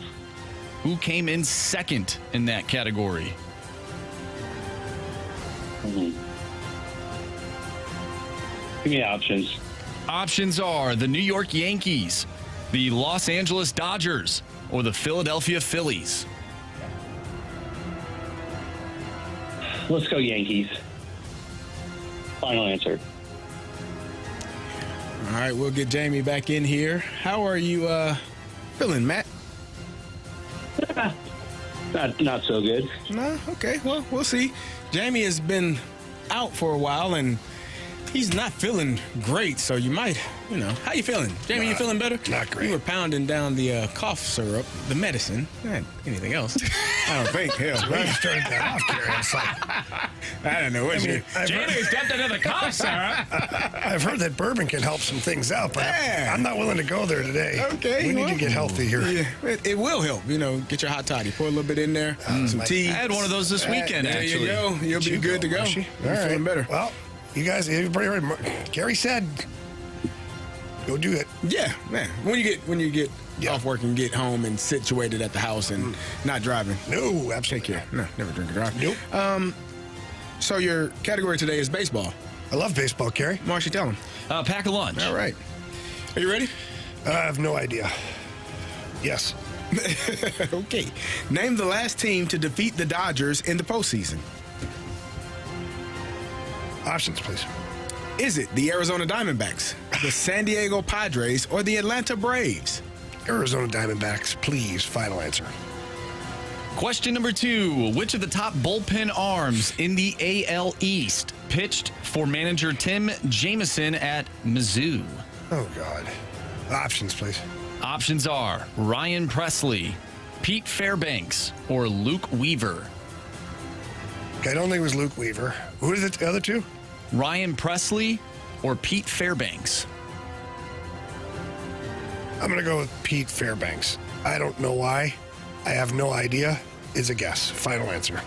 Who came in second in that category? Give me options. Options are the New York Yankees, the Los Angeles Dodgers, or the Philadelphia Phillies. Let's go Yankees. Final answer. All right, we'll get Jamie back in here. How are you feeling, Matt? Not so good. No? Okay, well, we'll see. Jamie has been out for a while, and he's not feeling great, so you might, how you feeling? Jamie, you feeling better? Not great. You were pounding down the cough syrup, the medicine, not anything else. I don't think. Hell, When you started that off, Carey, it's like, I don't know what you. Jamie stepped into the cough syrup. I've heard that bourbon can help some things out, but Yeah. I'm not willing to go there today. Okay, We need to well, get healthy here. Yeah, it will help. Get your hot toddy, pour a little bit in there, some tea. I had one of those this weekend, There actually. you go. You'll be good to go. Marshy. You're All feeling right. better. Well, you guys, everybody, Carey said, go do it. Yeah, man. When you get Yeah. off work and get home and situated at the house and not driving. No, Take absolutely. care. No, never drink and drive. Nope. So your category today is baseball. I love baseball, Carey. Marshy, tell him. Pack a lunch. All right. Are you ready? I have no idea. Yes. Okay. Name the last team to defeat the Dodgers in the postseason. Options, please. Is it the Arizona Diamondbacks, the San Diego Padres, or the Atlanta Braves? Arizona Diamondbacks, please. Final answer. Question number 2. Which of the top bullpen arms in the AL East pitched for manager Tim Jameson at Mizzou? Oh, God. Options, please. Options are Ryan Presley, Pete Fairbanks, or Luke Weaver. I don't think it was Luke Weaver. Who are the other two? Ryan Presley or Pete Fairbanks? I'm going to go with Pete Fairbanks. I don't know why. I have no idea. It's a guess. Final answer.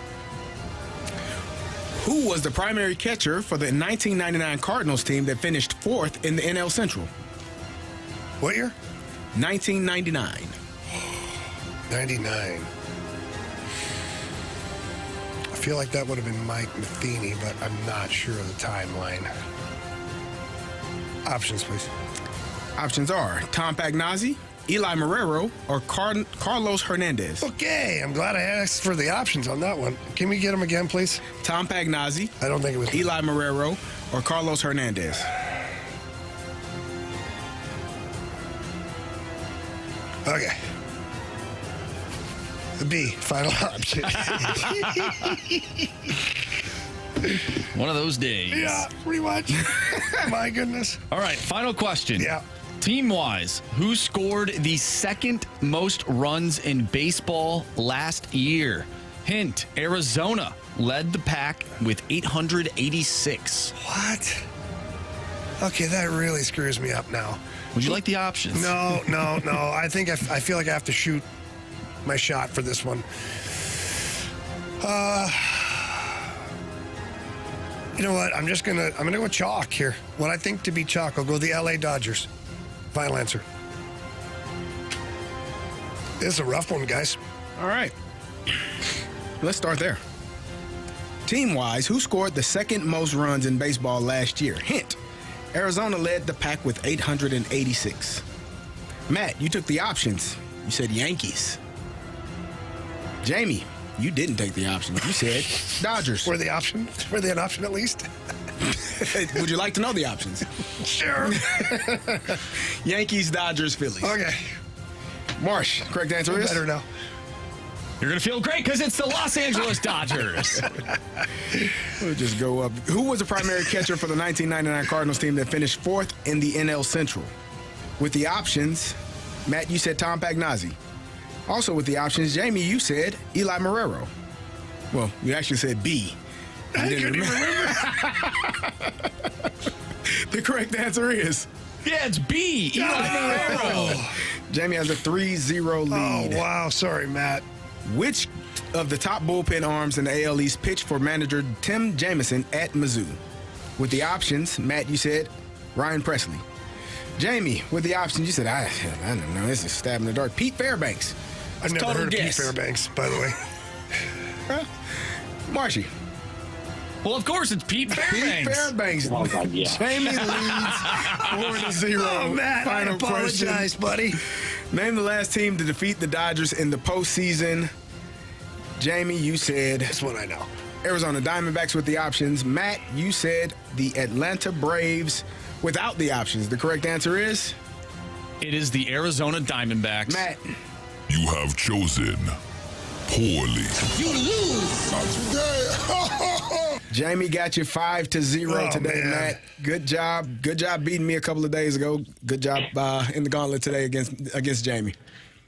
Who was the primary catcher for the 1999 Cardinals team that finished 4th in the NL Central? What year? 1999. 99. I feel like that would have been Mike Matheny, but I'm not sure of the timeline. Options, please. Options are Tom Pagnazzi, Eli Marrero, or Carlos Hernandez? Okay, I'm glad I asked for the options on that one. Can we get them again, please? Tom Pagnazzi. I don't think it was Eli Marrero, or Carlos Hernandez? Okay. The B, final option. One of those days. Yeah, pretty much. My goodness. All right, final question. Yeah. Team-wise, who scored the second most runs in baseball last year? Hint, Arizona led the pack with 886. What? Okay, that really screws me up now. Would you like the options? No. I think I feel like I have to shoot my shot for this one. You know what? I'm gonna go with chalk here. What I think to be chalk, I'll go the LA Dodgers. Final answer. This is a rough one, guys. All right. Let's start there. Team-wise, who scored the second most runs in baseball last year? Hint, Arizona led the pack with 886. Matt, you took the options. You said Yankees. Jamie, you didn't take the options. You said Dodgers. Were they an option at least? Would you like to know the options? Sure. Yankees, Dodgers, Phillies. Okay. Marsh, correct answer is? Better know. You're going to feel great because it's the Los Angeles Dodgers. We'll just go up. Who was the primary catcher for the 1999 Cardinals team that finished fourth in the NL Central? With the options, Matt, you said Tom Pagnazzi. Also with the options, Jamie, you said Eli Marrero. Well, you actually said B. I couldn't even remember. The correct answer is... Yeah, it's B. Eli Marrero. Jamie has a 3-0 lead. Oh, wow. Sorry, Matt. Which of the top bullpen arms in the AL East pitched for manager Tim Jamison at Mizzou? With the options, Matt, you said Ryan Presley. Jamie, with the options, you said, I don't know, this is stabbing the dark. Pete Fairbanks. I've never heard of Pete Fairbanks, by the way. Marshy. Well, of course, it's Pete Fairbanks. Pete Fairbanks. Oh, God, yeah. Jamie leads 4-0. Oh, Matt, Final I apologize, question. buddy. Name the last team to defeat the Dodgers in the postseason. Jamie, you said... This one I know. Arizona Diamondbacks with the options. Matt, you said the Atlanta Braves without the options. The correct answer is? It is the Arizona Diamondbacks. Matt. You have chosen poorly. You lose today. Jamie got you 5-0 today, man. Matt. Good job. Good job beating me a couple of days ago. Good job in the gauntlet today against Jamie.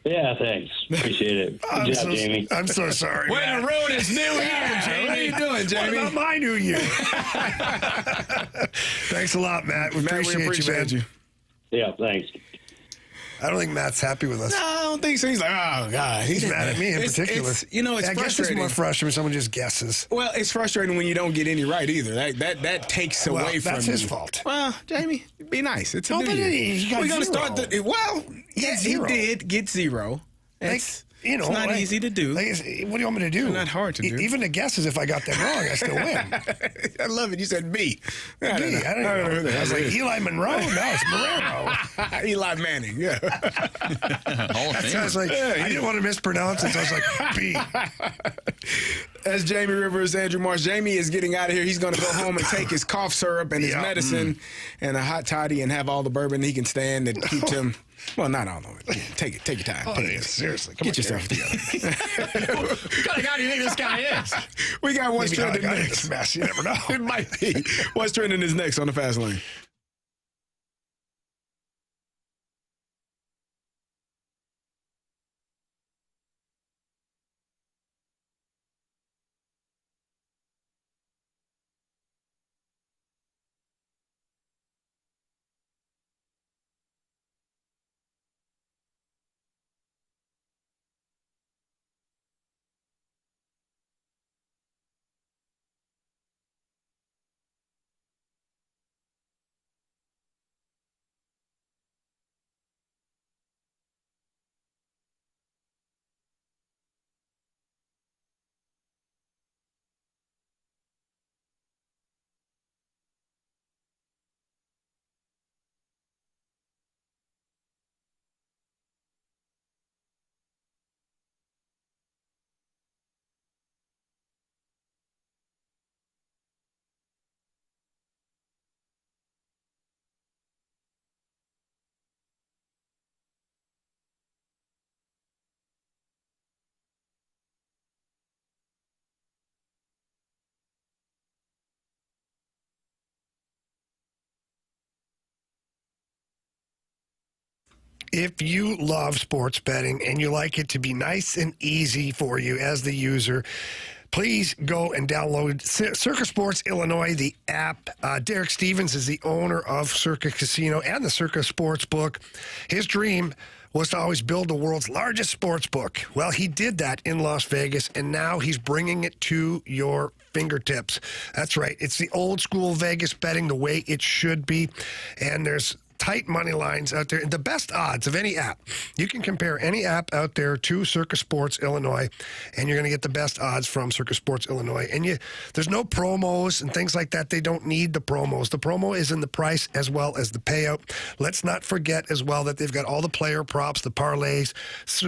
Yeah, thanks. Appreciate it. Good job, Jamie. I'm so sorry. Way to ruin his new year, Jamie. What are you doing, Jamie? What about my new year? Thanks a lot, Matt. We appreciate you, man. Yeah, thanks. I don't think Matt's happy with us. No, I don't think so. He's like, oh, God. He's mad at me in particular. It's I guess it's frustrating. more frustrating when someone just guesses. Well, it's frustrating when you don't get any right either. That takes away from that's you. his fault. Well, Jamie, be nice. It's a new but year. he got We're gonna zero. start the well. Yes, he zero. did get 0. It's not easy to do. What do you want me to do? It's not hard to do. Even the guesses, if I got them wrong, I still win. I love it. You said B. I don't know who that is. I was like, Eli Monroe? No, it's Marrero. Eli Manning, yeah. Hall of So I was like, I didn't want to mispronounce it, so I was like, B. As Jamie Rivers, Andrew Marsh. Jamie is getting out of here. He's going to go home and take his cough syrup and his medicine and a hot toddy and have all the bourbon he can stand that keeps him. Well, not all of it. Take your time. Oh, Take yeah, it. seriously. Come Get on, yourself together. What kind of guy do you think this guy is? We got what's Maybe trending I got next. this mess. You never know. It might be. What's trending is next on the Fast Lane. If you love sports betting and you like it to be nice and easy for you as the user, please go and download Circa Sports Illinois, the app. Derek Stevens is the owner of Circa Casino and the Circa Sportsbook. His dream was to always build the world's largest sports book. Well, he did that in Las Vegas, and now he's bringing it to your fingertips. That's right. It's the old school Vegas betting the way it should be, and there's tight money lines out there. The best odds of any app. You can compare any app out there to Circa Sports Illinois, and you're going to get the best odds from Circa Sports Illinois. And there's no promos and things like that. They don't need the promos. The promo is in the price as well as the payout. Let's not forget as well that they've got all the player props, the parlays. So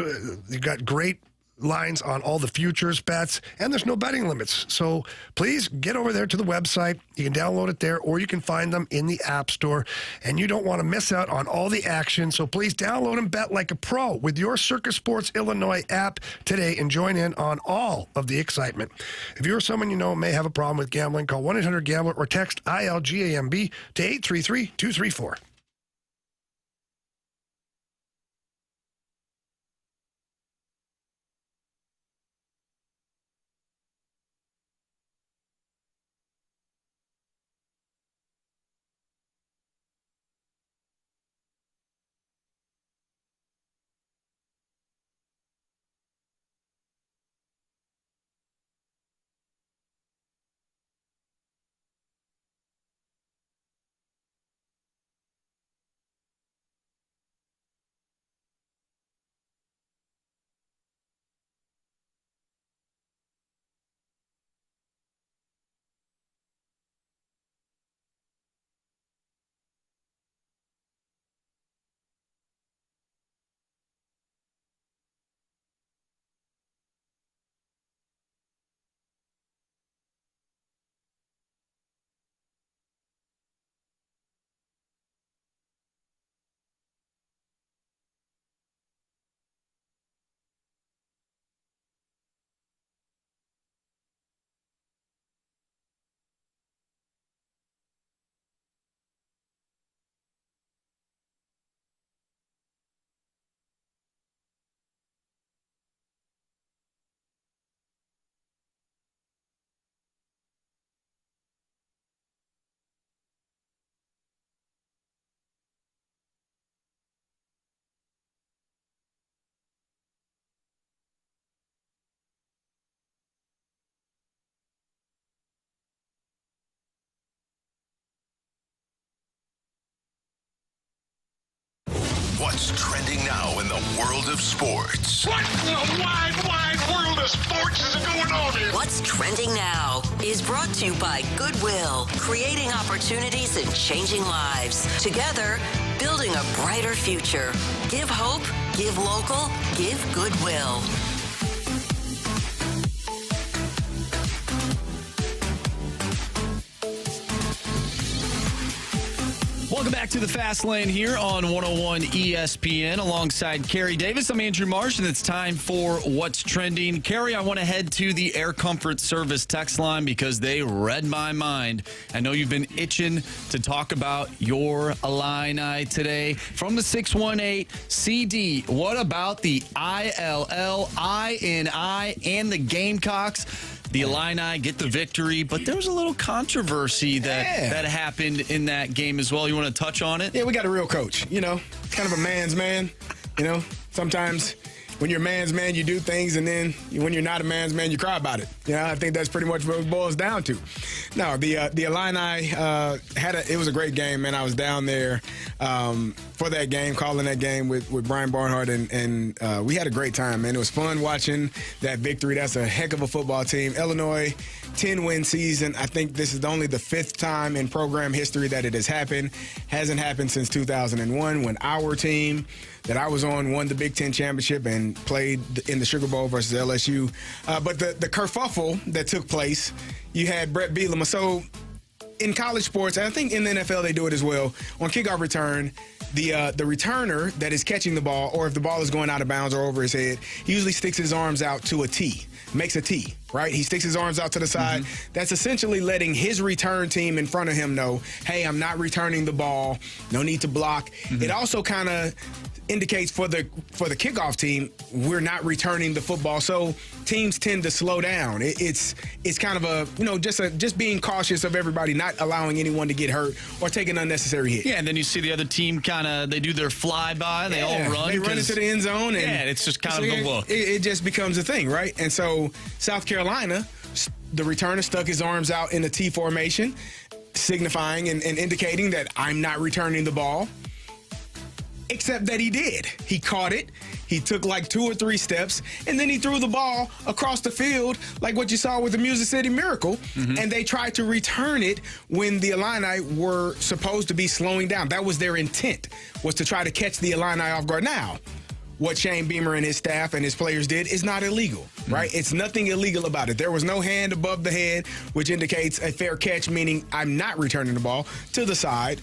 you've got great lines on all the futures bets, and there's no betting limits. So please get over there to the website. You can download it there, or you can find them in the App Store. And you don't want to miss out on all the action, so please download and bet like a pro with your Circa Sports Illinois app today and join in on all of the excitement. If you're someone you know may have a problem with gambling, call 1-800-GAMBLER or text ILGAMB to 833-234. What's trending now in the world of sports? What in the wide world of sports is going on here? What's trending now is brought to you by Goodwill, creating opportunities and changing lives. Together, building a brighter future. Give hope, give local, give Goodwill. Welcome back to the Fast Lane here on 101 ESPN alongside Carey Davis. I'm Andrew Marsh, and it's time for What's Trending. Carey, I want to head to the Air Comfort Service text line because they read my mind. I know you've been itching to talk about your Illini today. From the 618 CD, what about the ILL, INI, and the Gamecocks? The Illini get the victory, but there was a little controversy that happened in that game as well. You want to touch on it? Yeah, we got a real coach. You know, kind of a man's man. You know, sometimes when you're a man's man, you do things, and then when you're not a man's man, you cry about it. You know, I think that's pretty much what it boils down to. No, the Illini it was a great game, man. I was down there for that game, calling that game with Brian Barnhart, and we had a great time, man. It was fun watching that victory. That's a heck of a football team. Illinois, 10-win season. I think this is only the 5th time in program history that it has happened. Hasn't happened since 2001 when our team that I was on won the Big Ten championship and played in the Sugar Bowl versus LSU. But the kerfuffle that took place, you had Brett Bielema. So in college sports, and I think in the NFL they do it as well, on kickoff return, the returner that is catching the ball, or if the ball is going out of bounds or over his head, he usually sticks his arms out to a T, makes a T, right? He sticks his arms out to the side. Mm-hmm. That's essentially letting his return team in front of him know, hey, I'm not returning the ball. No need to block. Mm-hmm. It also kind of indicates for the kickoff team, we're not returning the football. So teams tend to slow down. It's kind of a, just being cautious of everybody, not allowing anyone to get hurt or take an unnecessary hit. Yeah, and then you see the other team they do their flyby. They all run. They run into the end zone. And it's just kind of a look. It just becomes a thing, right? And so South Carolina, the returner stuck his arms out in the T formation, signifying and indicating that I'm not returning the ball. Except that he did. He caught it. He took like 2 or 3 steps, and then he threw the ball across the field like what you saw with the Music City Miracle, and they tried to return it when the Illini were supposed to be slowing down. That was their intent, was to try to catch the Illini off guard. Now, what Shane Beamer and his staff and his players did is not illegal, right? It's nothing illegal about it. There was no hand above the head, which indicates a fair catch, meaning I'm not returning the ball to the side.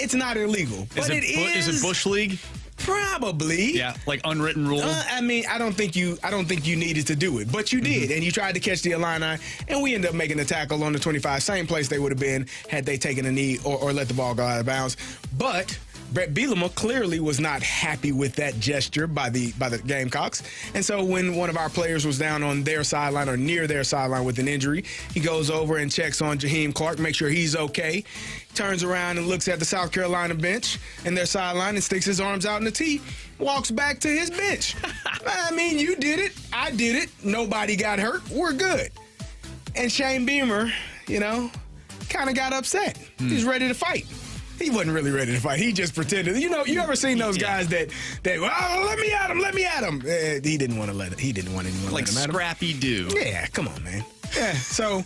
It's not illegal. But Is it Bush League? Probably. Yeah, like unwritten rule. I don't think you needed to do it, but you did, and you tried to catch the Illini, and we ended up making a tackle on the 25, same place they would have been had they taken a knee or let the ball go out of bounds. But Brett Bielema clearly was not happy with that gesture by the Gamecocks. And so when one of our players was down on their sideline or near their sideline with an injury, he goes over and checks on Jaheim Clark, make sure he's okay. Turns around and looks at the South Carolina bench and their sideline and sticks his arms out in the tee, walks back to his bench. I mean, you did it. I did it. Nobody got hurt. We're good. And Shane Beamer, kind of got upset. He's ready to fight. He wasn't really ready to fight. He just pretended. You ever seen those guys that let me at him. He didn't want to let it. He didn't want anyone to let him at him. Like Scrappy Doo. Yeah, come on, man. Yeah, so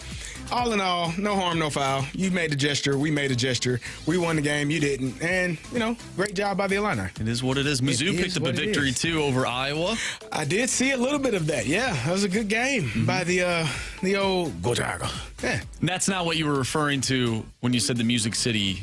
all in all, no harm, no foul. You made a gesture. We made a gesture. We won the game. You didn't. And, great job by the Illini. It is what it is. Mizzou picked up a victory, too, over Iowa. I did see a little bit of that. Yeah, that was a good game by the old Gotaga. Yeah. And that's not what you were referring to when you said the Music City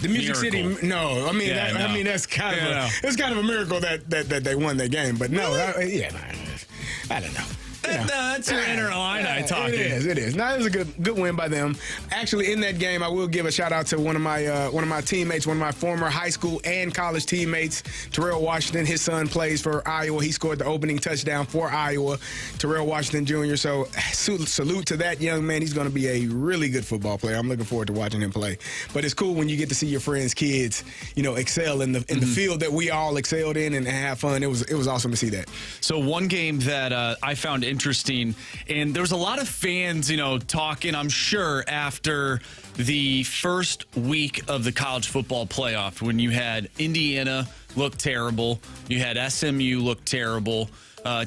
The Music miracle. City, no. I mean, that's kind of it's kind of a miracle that they won that game. But no, really? I don't know. That's your inner Illini talking. It is. No, it was a good win by them. Actually, in that game, I will give a shout out to one of my teammates, one of my former high school and college teammates, Terrell Washington. His son plays for Iowa. He scored the opening touchdown for Iowa, Terrell Washington Jr. So salute to that young man. He's going to be a really good football player. I'm looking forward to watching him play. But it's cool when you get to see your friends' kids, excel in the field that we all excelled in and have fun. It was awesome to see that. So one game that I found interesting, and there was a lot of fans, talking, I'm sure, after the first week of the college football playoff when you had Indiana look terrible, you had SMU look terrible,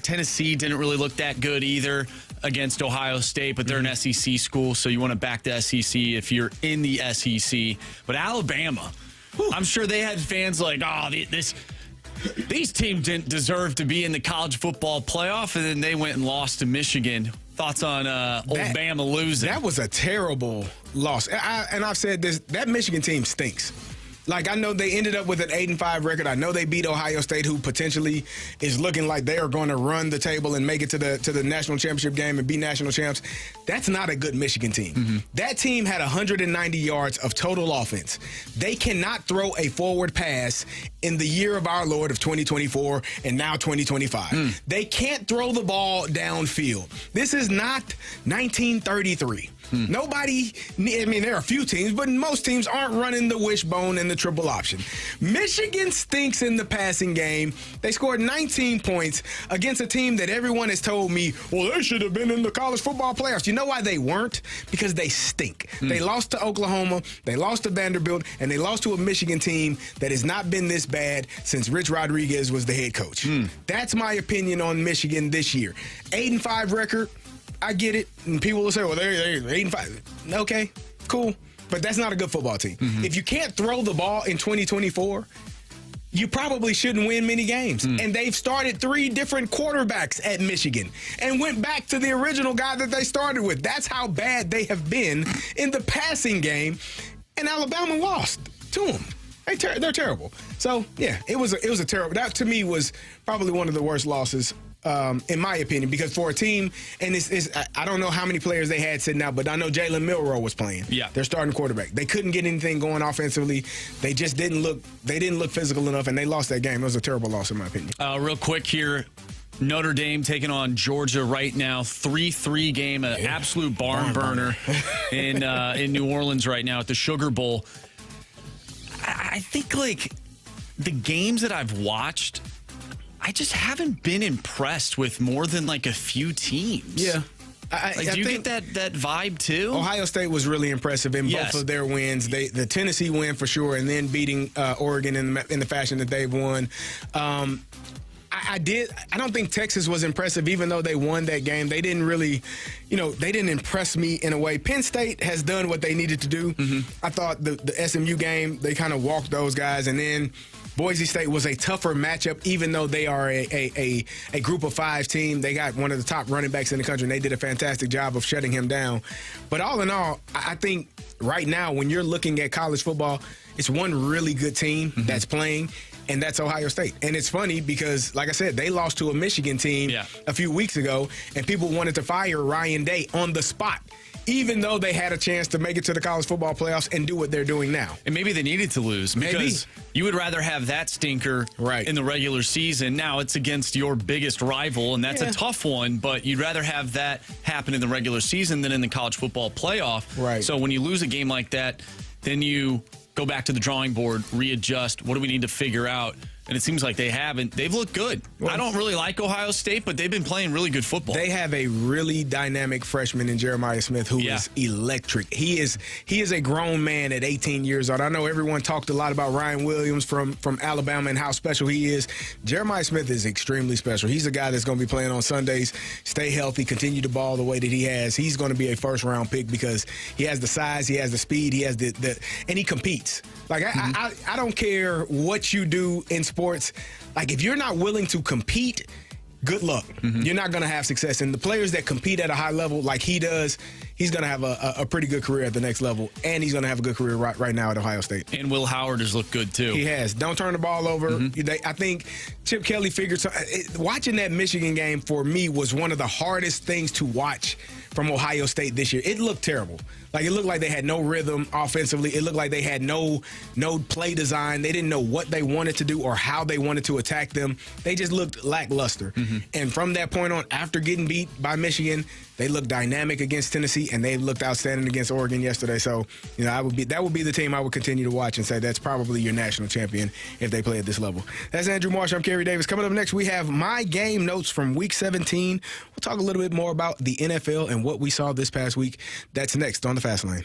Tennessee didn't really look that good either against Ohio State, but they're an SEC school, so you want to back the SEC if you're in the SEC. But Alabama, I'm sure they had fans like, these teams didn't deserve to be in the college football playoff, and then they went and lost to Michigan. Thoughts on old Bama losing? That was a terrible loss. And I've said this, that Michigan team stinks. Like, I know they ended up with an 8-5 record. I know they beat Ohio State, who potentially is looking like they are going to run the table and make it to the national championship game and be national champs. That's not a good Michigan team. That team had 190 yards of total offense. They cannot throw a forward pass in the year of our Lord of 2024 and now 2025. They can't throw the ball downfield. This is not 1933. Nobody, there are a few teams, but most teams aren't running the wishbone and the triple option. Michigan stinks in the passing game. They scored 19 points against a team that everyone has told me, well, they should have been in the college football playoffs. You know why they weren't? Because they stink. They lost to Oklahoma, they lost to Vanderbilt, and they lost to a Michigan team that has not been this bad since Rich Rodriguez was the head coach. That's my opinion on Michigan this year. 8-5 record. I get it. And people will say, well, they're 8-5. Okay, cool. But that's not a good football team. If you can't throw the ball in 2024, you probably shouldn't win many games. And they've started 3 different quarterbacks at Michigan and went back to the original guy that they started with. That's how bad they have been in the passing game. And Alabama lost to them. They're terrible. So, yeah, it was a terrible. That, to me, was probably one of the worst losses in my opinion, because for a team, and I don't know how many players they had sitting out, but I know Jalen Milroe was playing. Yeah. Their starting quarterback. They couldn't get anything going offensively. They just didn't look physical enough, and they lost that game. It was a terrible loss, in my opinion. Real quick here. Notre Dame taking on Georgia right now. 3-3 game, an absolute barn burner in New Orleans right now at the Sugar Bowl. I think, like, the games that I've watched, I just haven't been impressed with more than, like, a few teams. Yeah. Do you get that vibe, too? Ohio State was really impressive in both of their wins. The Tennessee win, for sure, and then beating Oregon in the fashion that they've won. I don't think Texas was impressive, even though they won that game. They didn't really, they didn't impress me in a way. Penn State has done what they needed to do. I thought the SMU game, they kind of walked those guys. And then Boise State was a tougher matchup, even though they are a group of 5 team. They got one of the top running backs in the country, and they did a fantastic job of shutting him down. But all in all, I think right now, when you're looking at college football, it's one really good team that's playing, and that's Ohio State. And it's funny because, like I said, they lost to a Michigan team a few weeks ago, and people wanted to fire Ryan Day on the spot, even though they had a chance to make it to the college football playoffs and do what they're doing now. And maybe they needed to lose because you would rather have that stinker in the regular season. Now it's against your biggest rival, and that's a tough one, but you'd rather have that happen in the regular season than in the college football playoff. Right. So when you lose a game like that, then you go back to the drawing board, readjust. What do we need to figure out? And it seems like they haven't. They've looked good. I don't really like Ohio State, but they've been playing really good football. They have a really dynamic freshman in Jeremiah Smith who is electric. He is a grown man at 18 years old. I know everyone talked a lot about Ryan Williams from Alabama and how special he is. Jeremiah Smith is extremely special. He's a guy that's going to be playing on Sundays, stay healthy, continue to ball the way that he has. He's going to be a first-round pick because he has the size, he has the speed, he has and he competes. Like, I don't care what you do in sports. Like, if you're not willing to compete, good luck. You're not going to have success. And the players that compete at a high level like he does, he's going to have a pretty good career at the next level, and he's going to have a good career right now at Ohio State. And Will Howard has looked good, too. He has. Don't turn the ball over. I think Chip Kelly figured watching that Michigan game for me was one of the hardest things to watch from Ohio State this year. It looked terrible. Like, it looked like they had no rhythm offensively. It looked like they had no play design. They didn't know what they wanted to do or how they wanted to attack them. They just looked lackluster. And from that point on, after getting beat by Michigan, they looked dynamic against Tennessee, and they looked outstanding against Oregon yesterday. So, that would be the team I would continue to watch and say that's probably your national champion if they play at this level. That's Andrew Marsh. I'm Carey Davis. Coming up next, we have my game notes from Week 17. We'll talk a little bit more about the NFL and what we saw this past week. That's next on the Fast Lane.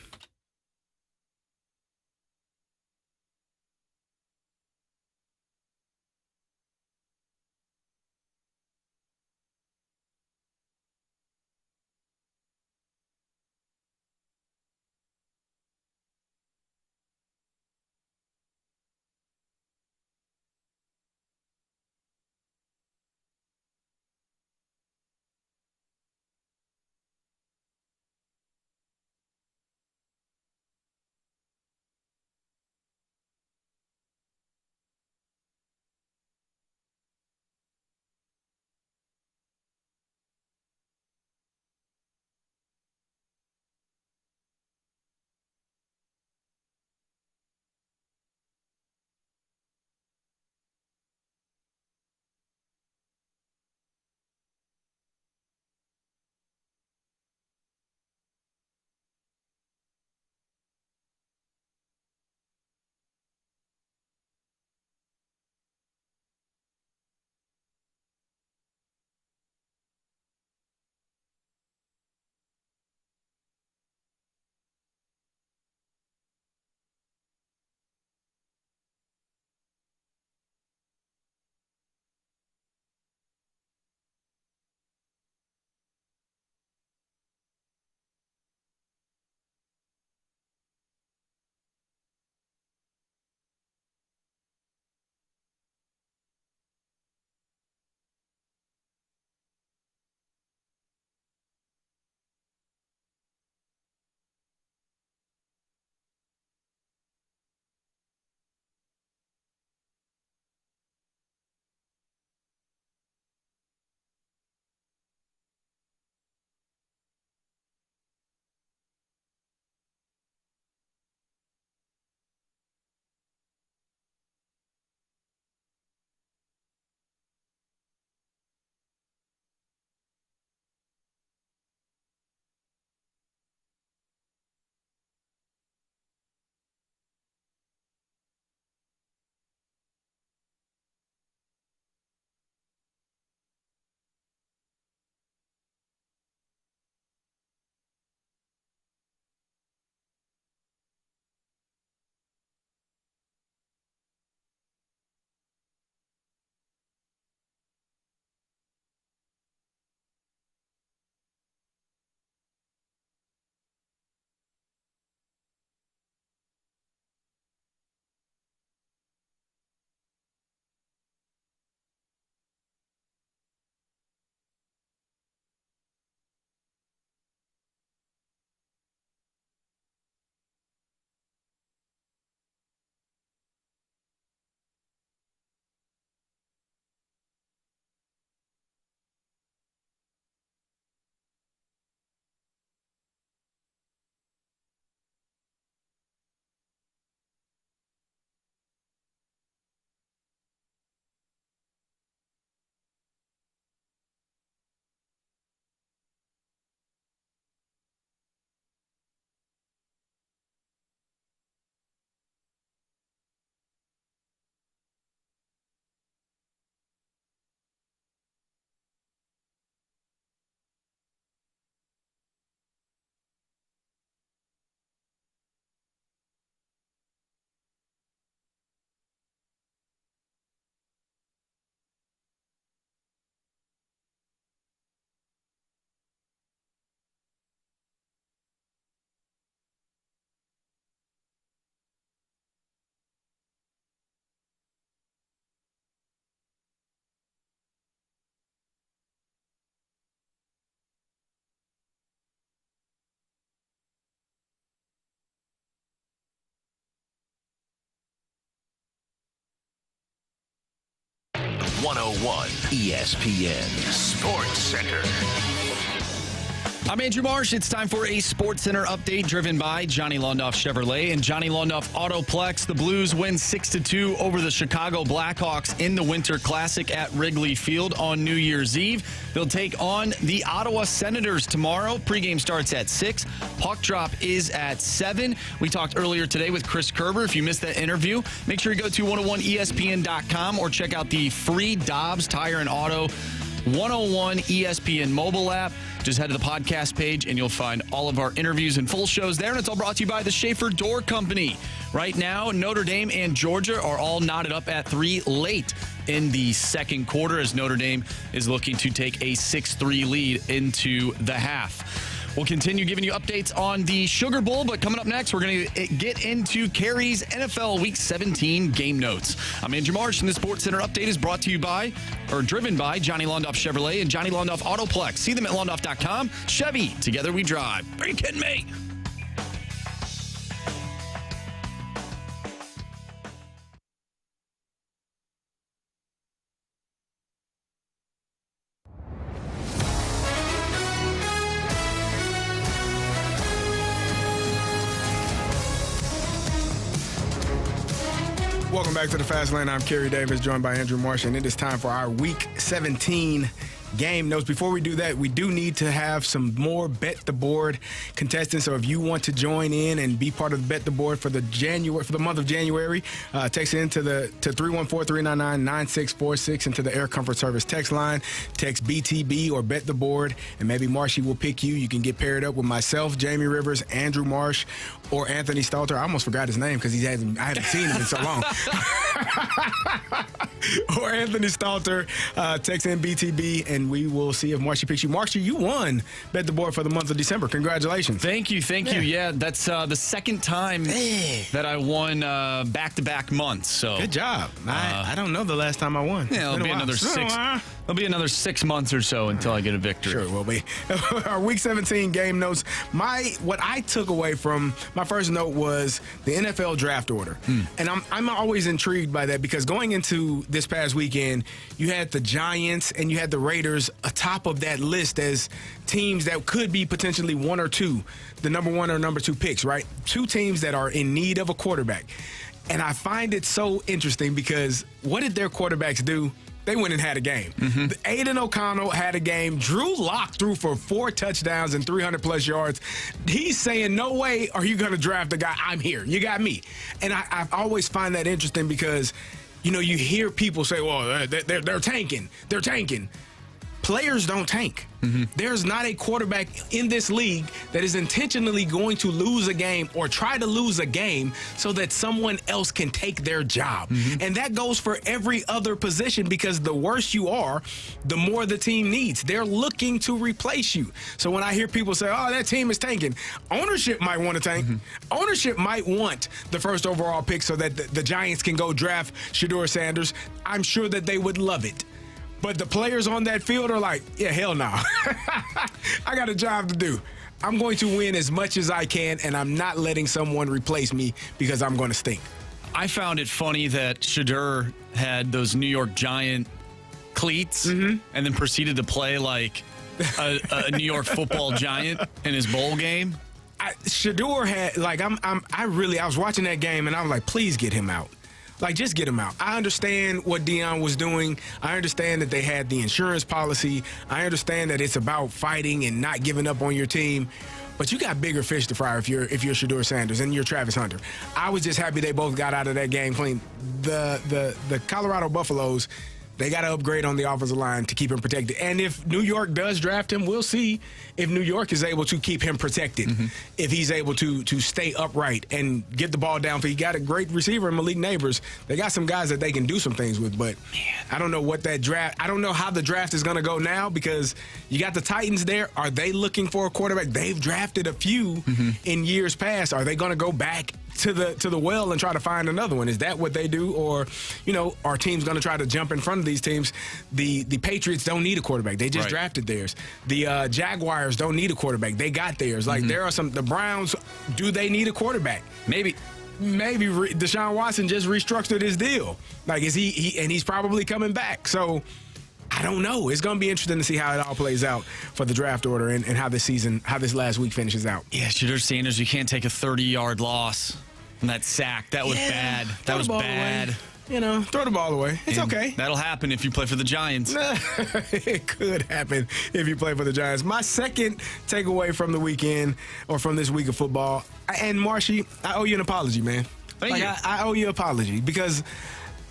101 ESPN Sports Center. I'm Andrew Marsh. It's time for a Sports Center update driven by Johnny Londoff Chevrolet and Johnny Londoff Autoplex. The Blues win 6-2 over the Chicago Blackhawks in the Winter Classic at Wrigley Field on New Year's Eve. They'll take on the Ottawa Senators tomorrow. Pregame starts at 6. Puck drop is at 7. We talked earlier today with Chris Kerber. If you missed that interview, make sure you go to 101ESPN.com or check out the free Dobbs Tire and Auto 101 ESPN mobile app. Just head to the podcast page and you'll find all of our interviews and full shows there. And it's all brought to you by the Schaefer Door Company. Right now, Notre Dame and Georgia are all knotted up at 3 late in the second quarter as Notre Dame is looking to take a 6-3 lead into the half. We'll continue giving you updates on the Sugar Bowl, but coming up next, we're going to get into Carey's NFL Week 17 game notes. I'm Andrew Marsh, and the Sports Center update is brought to you by, or driven by, Johnny Londoff Chevrolet and Johnny Londoff Autoplex. See them at londoff.com. Chevy, together we drive. Are you kidding me? Welcome back to the Fast Lane. I'm Carey Davis, joined by Andrew Marsh, and it is time for our Week 17 game notes. Before we do that, we do need to have some more Bet the Board contestants. So if you want to join in and be part of the Bet the Board for the month of January, text in to 314-399-9646 and to the Air Comfort Service text line. Text BTB or Bet the Board, and maybe Marshy will pick you. You can get paired up with myself, Jamie Rivers, Andrew Marsh, or Anthony Stalter. I almost forgot his name because I haven't seen him in so long. Or Anthony Stalter. Text in BTB, and we will see if Marshy picks you. Marshy, you won Bet the Board for the month of December. Congratulations. Thank you. Yeah, that's the second time that I won back-to-back months. So good job. I don't know the last time I won. Yeah, it'll be another 6. It'll be another 6 months or so until I get a victory. Sure it will be. Our Week 17 game notes. What I took away from my first note was the NFL draft order. And I'm always intrigued by that because going into this past weekend, you had the Giants and you had the Raiders atop of that list as teams that could be potentially 1 or 2, the number 1 or number 2 picks, right? 2 teams that are in need of a quarterback. And I find it so interesting because what did their quarterbacks do? They went and had a game. Aiden O'Connell had a game. Drew Lock threw for 4 touchdowns and 300-plus yards. He's saying, no way are you going to draft a guy. I'm here. You got me. And I always find that interesting because, you hear people say, well, they're tanking. They're tanking. Players don't tank. There's not a quarterback in this league that is intentionally going to lose a game or try to lose a game so that someone else can take their job. And that goes for every other position because the worse you are, the more the team needs. They're looking to replace you. So when I hear people say, oh, that team is tanking, ownership might want to tank. Ownership might want the first overall pick so that the Giants can go draft Shedeur Sanders. I'm sure that they would love it. But the players on that field are like, yeah, hell no. I got a job to do. I'm going to win as much as I can, and I'm not letting someone replace me because I'm going to stink. I found it funny that Shedeur had those New York Giant cleats and then proceeded to play like a New York football Giant in his bowl game. Shedeur had, I was watching that game, and I was like, please get him out. Just get him out. I understand what Deion was doing. I understand that they had the insurance policy. I understand that it's about fighting and not giving up on your team. But you got bigger fish to fry if you're Shedeur Sanders and you're Travis Hunter. I was just happy they both got out of that game clean. The Colorado Buffaloes, they got to upgrade on the offensive line to keep him protected. And if New York does draft him, we'll see if New York is able to keep him protected, if he's able to stay upright and get the ball down. He got a great receiver in Malik Neighbors. They got some guys that they can do some things with, but I don't know what that draft – I don't know how the draft is going to go now because you got the Titans there. Are they looking for a quarterback? They've drafted a few in years past. Are they going to go back to the well and try to find another one? Is that what they do? Or, are teams going to try to jump in front of these teams? The Patriots don't need a quarterback. They just drafted theirs. The Jaguars don't need a quarterback. They got theirs. There are the Browns, do they need a quarterback? Maybe. maybe Deshaun Watson just restructured his deal. Like, is he and he's probably coming back. So I don't know. It's going to be interesting to see how it all plays out for the draft order and how this last week finishes out. Yeah, Shedeur Sanders, you can't take a 30-yard loss from that sack. That was bad. That was bad. You know, throw the ball away. It's okay. That'll happen if you play for the Giants. It could happen if you play for the Giants. My second takeaway from the weekend or from this week of football, and Marshy, I owe you an apology, man. Thank you. I owe you an apology because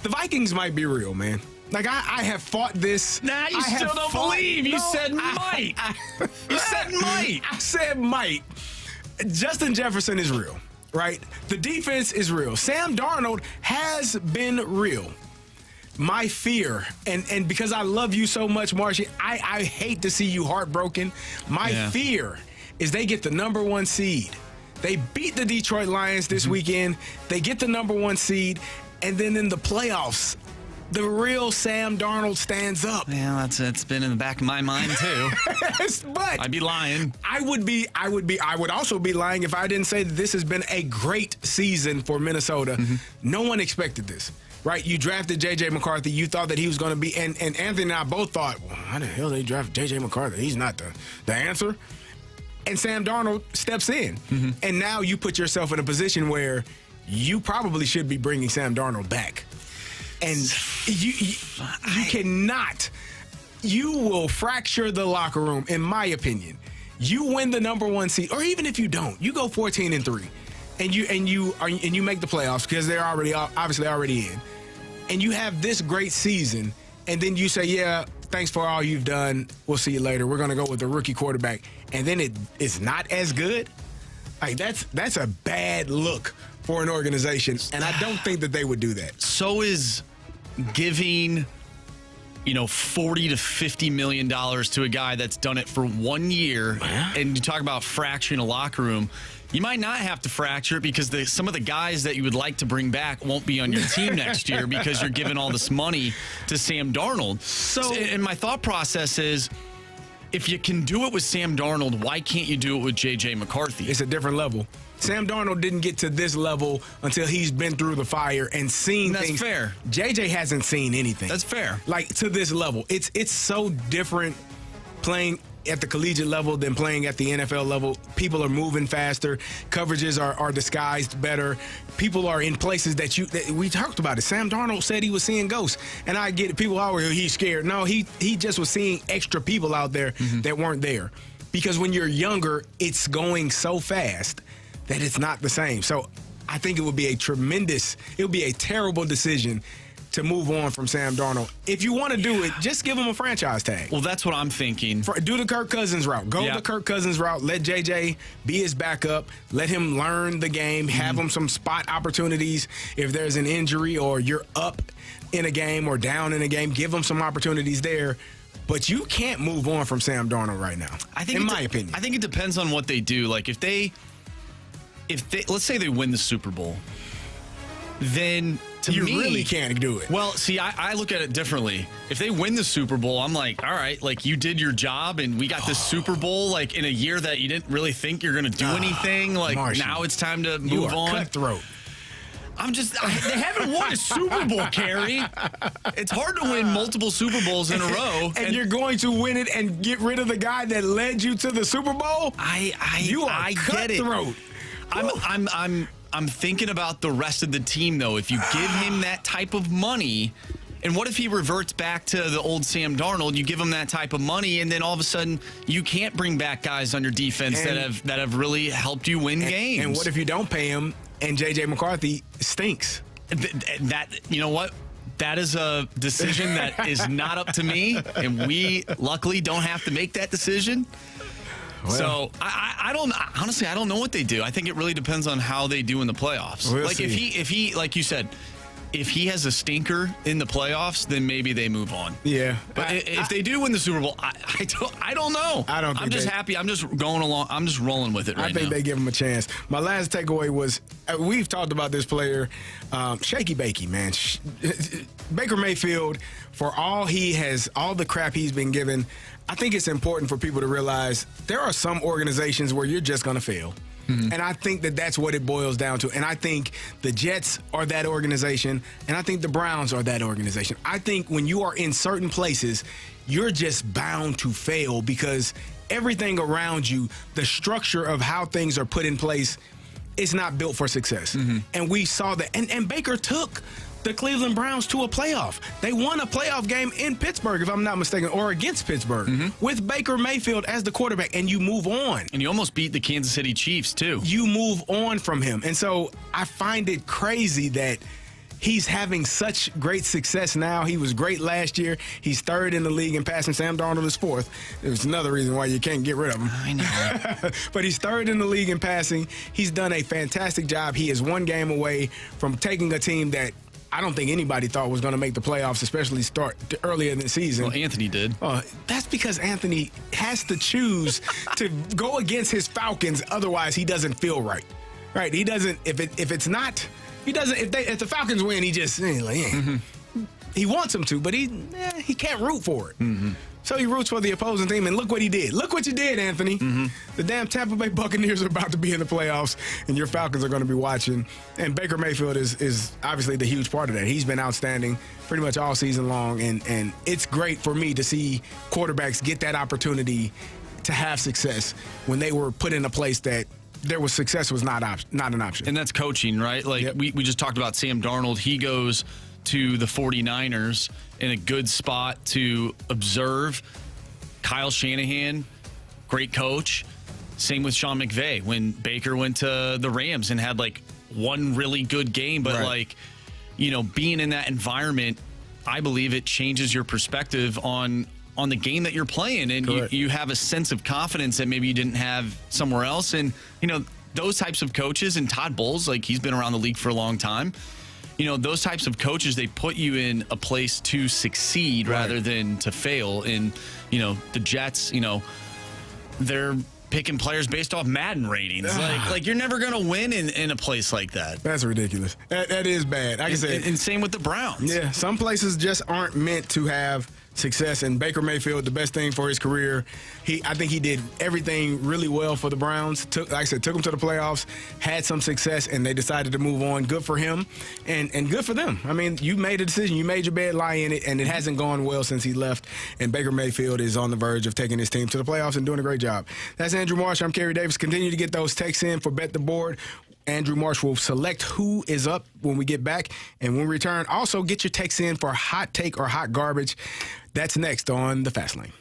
the Vikings might be real, man. Like, I have fought this. Nah, you still don't believe. You said might. You said might. I said might. Justin Jefferson is real. Right? The defense is real. Sam Darnold has been real. My fear, and because I love you so much, Marshy, I hate to see you heartbroken. My fear is they get the number 1 seed. They beat the Detroit Lions this weekend. They get the number 1 seed, and then in the playoffs, the real Sam Darnold stands up. Yeah, it's been in the back of my mind too. But I'd be lying. I would also be lying if I didn't say that this has been a great season for Minnesota. No one expected this, right? You drafted J.J. McCarthy. You thought that he was going to be, and Anthony and I both thought, well, how the hell they drafted J.J. McCarthy? He's not the answer. And Sam Darnold steps in. And now you put yourself in a position where you probably should be bringing Sam Darnold back. And you cannot, you will fracture the locker room, in my opinion. You win the number 1 seed, or even if you don't, you go 14-3, and you make the playoffs because they're obviously already in, and you have this great season, and then you say, yeah, thanks for all you've done. We'll see you later. We're gonna go with the rookie quarterback, and then it's not as good. Like that's a bad look for an organization, and I don't think that they would do that. So is giving, $40 to $50 million to a guy that's done it for 1 year, and you talk about fracturing a locker room. You might not have to fracture it because some of the guys that you would like to bring back won't be on your team next year because you're giving all this money to Sam Darnold. And my thought process is, if you can do it with Sam Darnold, why can't you do it with J.J. McCarthy? It's a different level. Sam Darnold didn't get to this level until he's been through the fire and seen things. That's fair. J.J. hasn't seen anything. That's fair. Like, to this level. It's so different playing at the collegiate level than playing at the NFL level. People are moving faster. Coverages are disguised better. People are in places that we talked about it. Sam Darnold said he was seeing ghosts. And I get it. People he's scared. No, he just was seeing extra people out there that weren't there. Because when you're younger, it's going so fast that it's not the same. So I think it would be a terrible decision to move on from Sam Darnold. If you want to do it, just give him a franchise tag. Well, that's what I'm thinking. Do the Kirk Cousins route. Go the Kirk Cousins route. Let JJ be his backup. Let him learn the game. Have him some spot opportunities. If there's an injury or you're up in a game or down in a game, give him some opportunities there. But you can't move on from Sam Darnold right now, in my opinion. I think it depends on what they do. Like, if they let's say they win the Super Bowl, then you really can't do it. Well, see, I look at it differently. If they win the Super Bowl, I'm like, all right, like, you did your job and we got this Super Bowl, like, in a year that you didn't really think you're going to do anything. Like, Marshy, now it's time to move on. Cutthroat. They haven't won a Super Bowl, Carey. It's hard to win multiple Super Bowls in a row. And you're going to win it and get rid of the guy that led you to the Super Bowl? I get it. I'm thinking about the rest of the team, though. If you give him that type of money, and what if he reverts back to the old Sam Darnold? You give him that type of money, and then all of a sudden you can't bring back guys on your defense that have really helped you win games. And what if you don't pay him and J.J. McCarthy stinks? You know what? That is a decision that is not up to me, and we luckily don't have to make that decision. Well, so I don't honestly, I don't know what they do. I think it really depends on how they do in the playoffs. Like, if he like you said, if he has a stinker in the playoffs, then maybe they move on. Yeah. But if they do win the Super Bowl, I don't know. I'm just happy. I'm just going along. I'm just rolling with it right now. I think they give him a chance. My last takeaway was, we've talked about this player, Shaky Bakey, man. Baker Mayfield, for all the crap he's been given, I think it's important for people to realize there are some organizations where you're just going to fail. And I think that that's what it boils down to. And I think the Jets are that organization, and I think the Browns are that organization. I think when you are in certain places, you're just bound to fail because everything around you, the structure of how things are put in place, is not built for success. And we saw that. And Baker took the Cleveland Browns to a playoff. They won a playoff game in Pittsburgh, if I'm not mistaken, or against Pittsburgh, with Baker Mayfield as the quarterback, and you move on. And you almost beat the Kansas City Chiefs, too. You move on from him. And so I find it crazy that he's having such great success now. He was great last year. He's third in the league in passing. Sam Darnold is fourth. There's another reason why you can't get rid of him. I know. But he's third in the league in passing. He's done a fantastic job. He is one game away from taking a team that I don't think anybody thought was going to make the playoffs, especially start earlier in the season. Well, Anthony did. That's because Anthony has to choose to go against his Falcons. Otherwise, he doesn't feel right. Right? He doesn't. If the Falcons win, he just he wants them to, but he can't root for it. So he roots for the opposing team, and look what he did. Look what you did, Anthony. The damn Tampa Bay Buccaneers are about to be in the playoffs, and your Falcons are going to be watching. And Baker Mayfield is obviously the huge part of that. He's been outstanding pretty much all season long, and it's great for me to see quarterbacks get that opportunity to have success when they were put in a place that success was not an option. And that's coaching, right? Like we just talked about Sam Darnold. He goes to the 49ers in a good spot to observe. Kyle Shanahan, great coach. Same with Sean McVay when Baker went to the Rams and had like one really good game. But being in that environment, I believe it changes your perspective on the game that you're playing. And you have a sense of confidence that maybe you didn't have somewhere else. And, those types of coaches, and Todd Bowles, like he's been around the league for a long time. Those types of coaches, they put you in a place to succeed rather than to fail. And, the Jets, they're picking players based off Madden ratings. Like you're never going to win in a place like that. That's ridiculous. That is bad. Like I said, and same with the Browns. Yeah, some places just aren't meant to have success. And Baker Mayfield, the best thing for his career, I think he did everything really well for the Browns. Took them to the playoffs, had some success, and they decided to move on. Good for him, and good for them. I mean, you made a decision. You made your bed, lie in it, and it hasn't gone well since he left. And Baker Mayfield is on the verge of taking his team to the playoffs and doing a great job. That's Andrew Marsh. I'm Carey Davis. Continue to get those texts in for Bet the Board. Andrew Marsh will select who is up when we get back. And when we return, also get your texts in for hot take or hot garbage. That's next on The Fast Lane.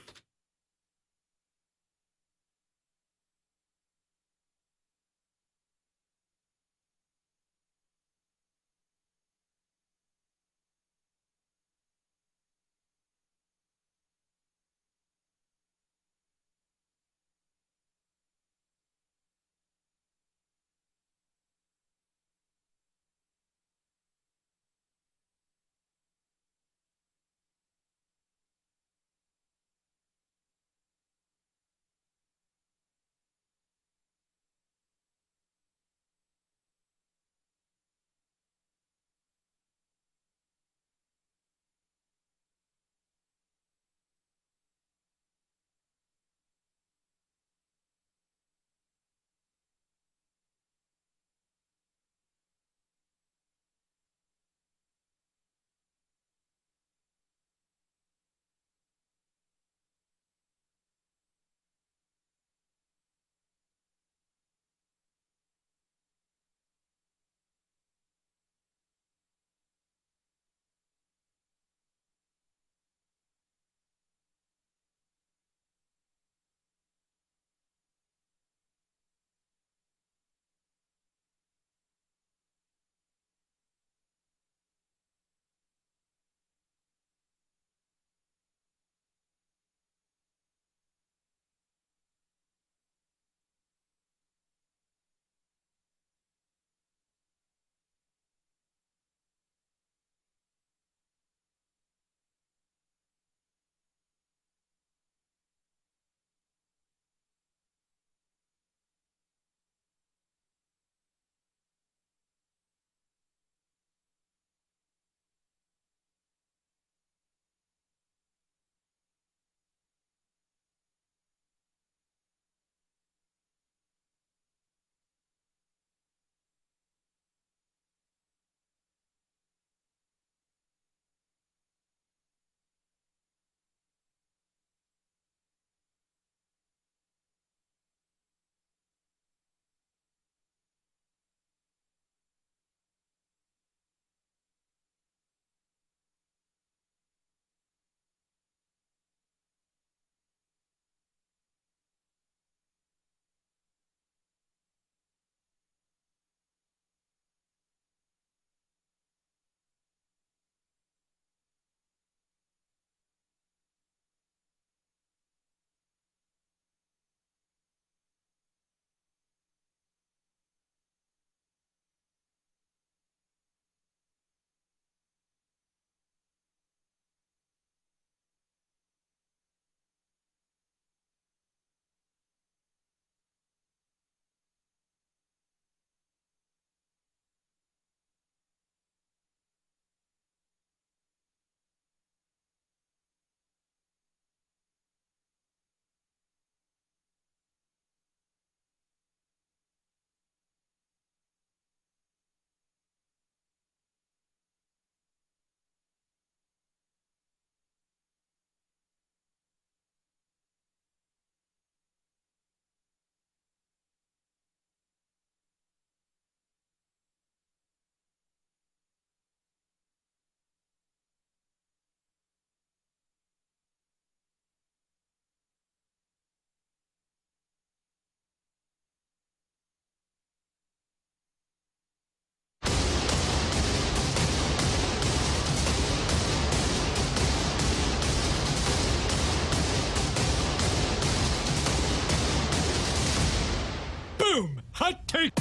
Boom! Hot take.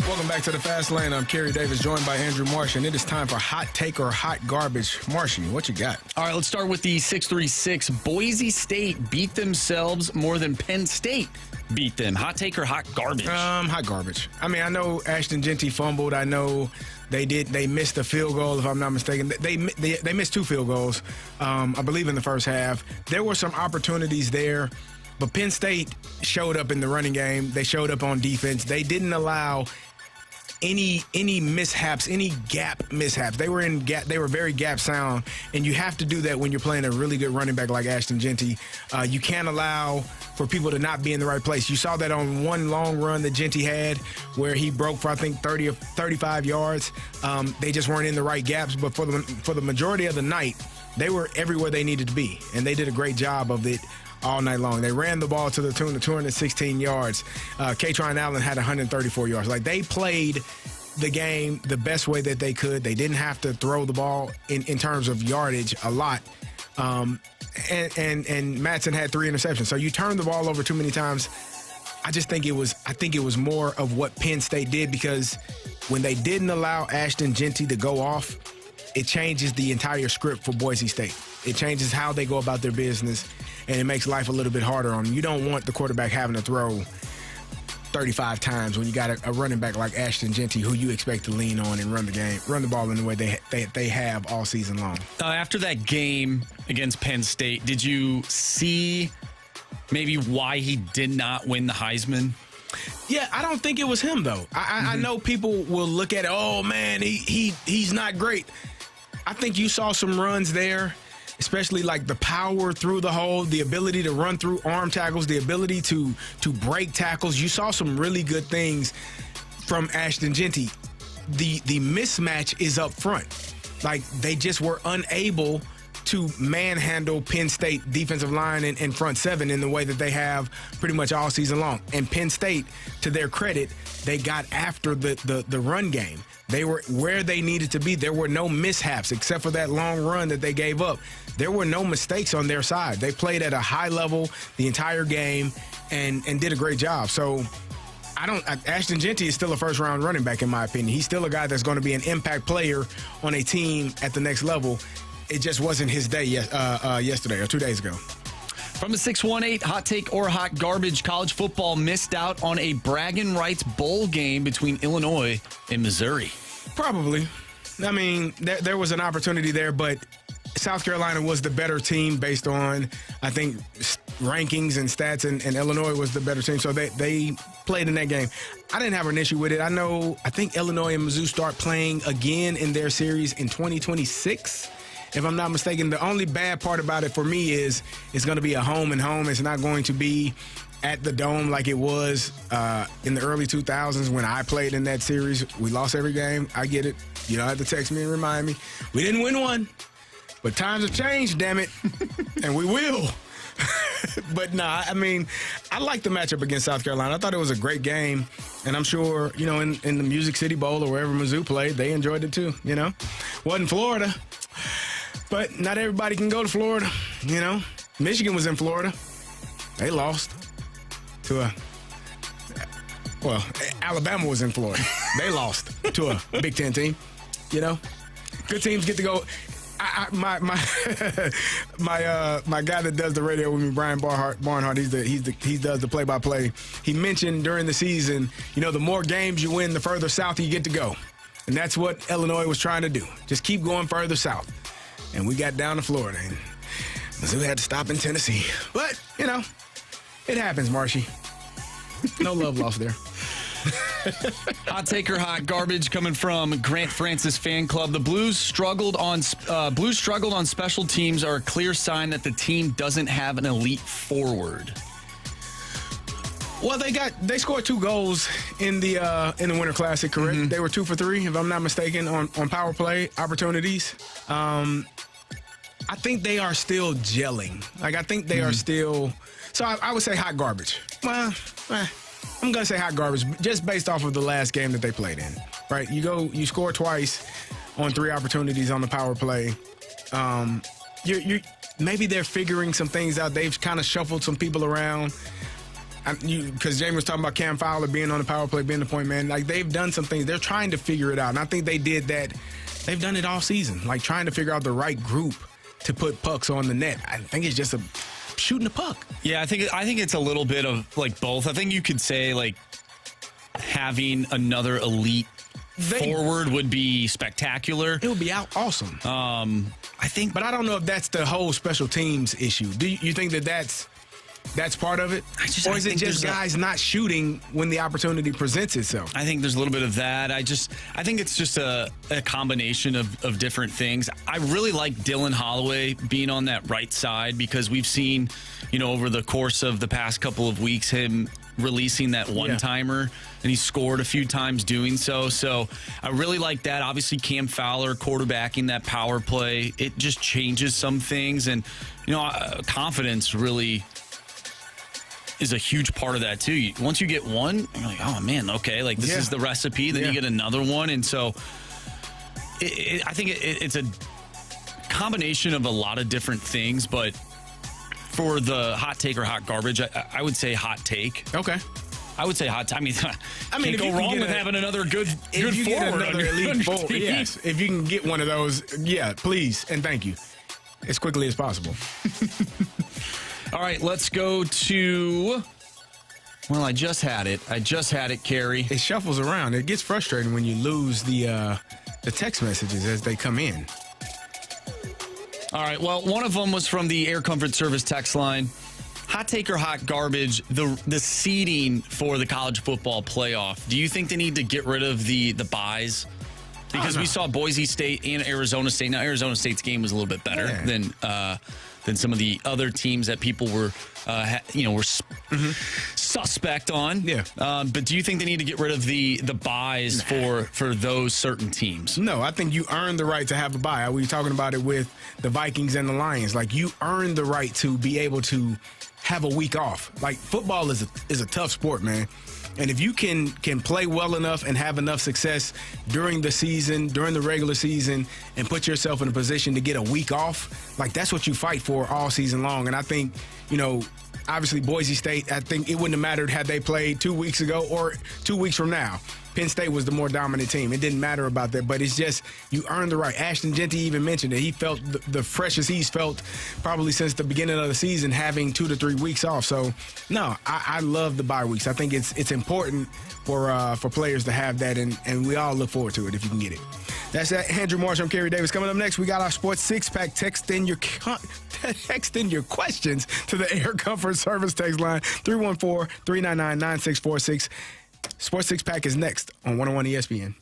Welcome back to the Fast Lane. I'm Carey Davis, joined by Andrew Marshy, and it is time for Hot Take or Hot Garbage. Marshy, what you got? All right, let's start with the 636. Boise State beat themselves more than Penn State beat them. Hot take or hot garbage? Hot garbage. I mean, I know Ashton Genty fumbled. I know they missed a field goal, if I'm not mistaken. They missed 2 field goals, I believe, in the first half. There were some opportunities there, but Penn State showed up in the running game. They showed up on defense. They didn't allow any mishaps, any gap mishaps. They were very gap sound, and you have to do that when you're playing a really good running back like Ashton Genty. You can't allow for people to not be in the right place. You saw that on one long run that Genty had where he broke for, I think, 30 or 35 yards. They just weren't in the right gaps, but for the majority of the night, they were everywhere they needed to be, and they did a great job of it all night long. They ran the ball to the tune of 216 yards. Katron Allen had 134 yards. Like, they played the game the best way that they could. They didn't have to throw the ball in terms of yardage a lot. And Matson had 3 interceptions. So you turn the ball over too many times. I think it was more of what Penn State did, because when they didn't allow Ashton Genty to go off, it changes the entire script for Boise State. It changes how they go about their business, and it makes life a little bit harder on them. You don't want the quarterback having to throw 35 times when you got a running back like Ashton Genty, who you expect to lean on and run the ball in the way they have all season long. After that game against Penn State, did you see maybe why he did not win the Heisman? Yeah, I don't think it was him, though. I know people will look at it, oh, man, he's not great. I think you saw some runs there, especially like the power through the hole, the ability to run through arm tackles, the ability to break tackles. You saw some really good things from Ashton Genty. The mismatch is up front. Like, they just were unable to manhandle Penn State defensive line and front seven in the way that they have pretty much all season long. And Penn State, to their credit, they got after the run game. They were where they needed to be. There were no mishaps except for that long run that they gave up. There were no mistakes on their side. They played at a high level the entire game and did a great job. So Ashton Genty is still a first-round running back, in my opinion. He's still a guy that's going to be an impact player on a team at the next level. It just wasn't his day yesterday or 2 days ago. From the 618, hot take or hot garbage, college football missed out on a bragging rights bowl game between Illinois and Missouri. Probably. I mean, there was an opportunity there, but South Carolina was the better team based on, I think, rankings and stats, and Illinois was the better team, so they played in that game. I didn't have an issue with it. I think Illinois and Mizzou start playing again in their series in 2026. If I'm not mistaken. The only bad part about it for me is it's going to be a home and home. It's not going to be at the Dome like it was in the early 2000s when I played in that series. We lost every game. I get it. You don't have to text me and remind me. We didn't win one, but times have changed, damn it, and we will. But nah, I mean, I like the matchup against South Carolina. I thought it was a great game, and I'm sure, in the Music City Bowl or wherever Mizzou played, they enjoyed it too, Wasn't Florida. But not everybody can go to Florida, Michigan was in Florida. They lost to Alabama was in Florida. They lost to a Big Ten team, Good teams get to go. My guy that does the radio with me, Brian Barnhart, he does the play-by-play. He mentioned during the season, the more games you win, the further south you get to go. And that's what Illinois was trying to do. Just keep going further south. And we got down to Florida, and Mizzou had to stop in Tennessee. But, it happens, Marshy. No love lost there. Hot take or hot garbage coming from Grant Francis fan club. The Blues struggled on special teams are a clear sign that the team doesn't have an elite forward. Well, they scored 2 goals in the Winter Classic, correct? Mm-hmm. They were 2 for 3, if I'm not mistaken, on power play opportunities. I think they are still gelling. Like, I think they are still. So I would say hot garbage. Well, I'm going to say hot garbage just based off of the last game that they played in, right? You score twice on 3 opportunities on the power play. Maybe they're figuring some things out. They've kind of shuffled some people around. because Jamie was talking about Cam Fowler being on the power play, being the point man. Like, they've done some things. They're trying to figure it out. And I think they did that. They've done it all season, like trying to figure out the right group to put pucks on the net. I think it's just shooting the puck. Yeah, I think it's a little bit of like both. I think you could say like having another elite forward would be spectacular. It would be awesome. I think, but I don't know if that's the whole special teams issue. Do you think that's part of it? Or is it just guys not shooting when the opportunity presents itself? I think there's a little bit of that. I think it's just a combination of different things. I really like Dylan Holloway being on that right side because we've seen, over the course of the past couple of weeks, him releasing that one-timer, and he scored a few times doing so. So I really like that. Obviously, Cam Fowler quarterbacking that power play, it just changes some things. And, confidence really is a huge part of that too. Once you get one, you're like, oh man, okay, like this is the recipe. Then you get another one, and so I think it's a combination of a lot of different things. But for the hot take or hot garbage, I would say hot take. Okay. I would say hot. I mean, can't go wrong with having another good forward on your elite forward. team. Yes, if you can get one of those, please and thank you, as quickly as possible. All right, let's go to. Well, I just had it, Carey. It shuffles around. It gets frustrating when you lose the text messages as they come in. All right. Well, one of them was from the Air Comfort Service text line. Hot take or hot garbage, the seeding for the college football playoff. Do you think they need to get rid of the byes? Because we saw Boise State and Arizona State. Now, Arizona State's game was a little bit better than some of the other teams that people were, suspect on. Yeah. But do you think they need to get rid of the byes for those certain teams? No, I think you earn the right to have a bye. We were talking about it with the Vikings and the Lions. Like, you earn the right to be able to have a week off. Like, football is a tough sport, man. And if you can play well enough and have enough success during the season, during the regular season, and put yourself in a position to get a week off, like, that's what you fight for all season long. And I think, obviously Boise State, I think it wouldn't have mattered had they played 2 weeks ago or 2 weeks from now. Penn State was the more dominant team. It didn't matter about that, but it's just you earn the right. Ashton Jeanty even mentioned it. He felt the freshest he's felt probably since the beginning of the season, having 2 to 3 weeks off. So, no, I love the bye weeks. I think it's important for players to have that, and we all look forward to it if you can get it. That's Andrew Marsh. I'm Kerry Davis. Coming up next, we got our Sports Six-Pack. Text in your questions to the Air Comfort Service text line, 314-399-9646. Sports Six-Pack is next on 101 ESPN.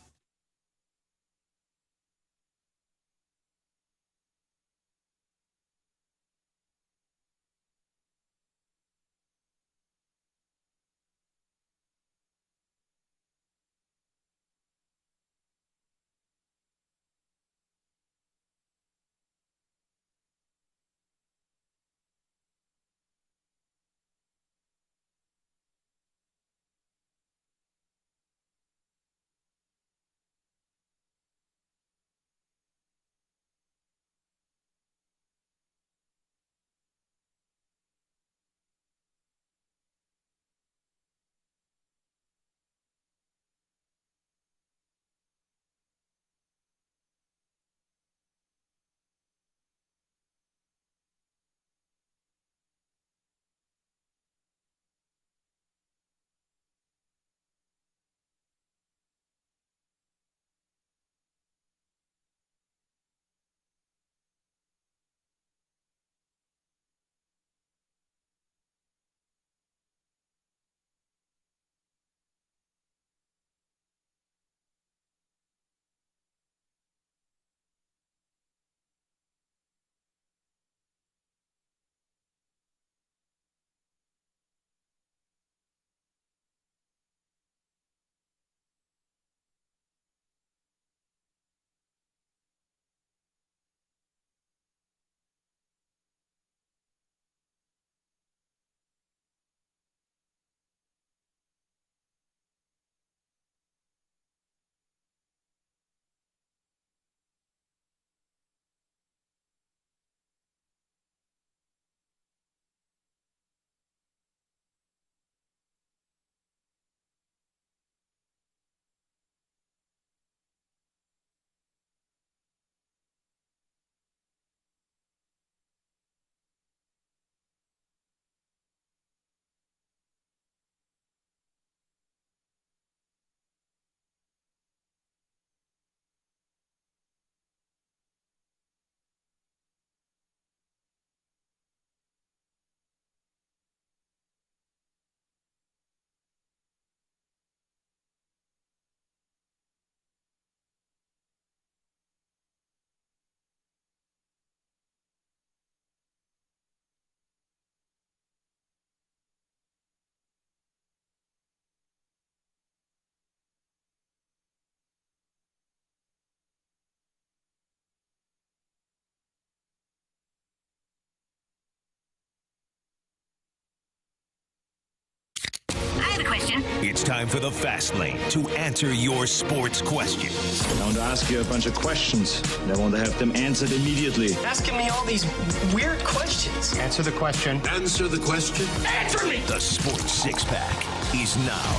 time for the Fast Lane to answer your sports questions. I want to ask you a bunch of questions. I want to have them answered immediately. Asking me all these weird questions. Answer the question. Answer the question. Answer me! The Sports Six-Pack is now.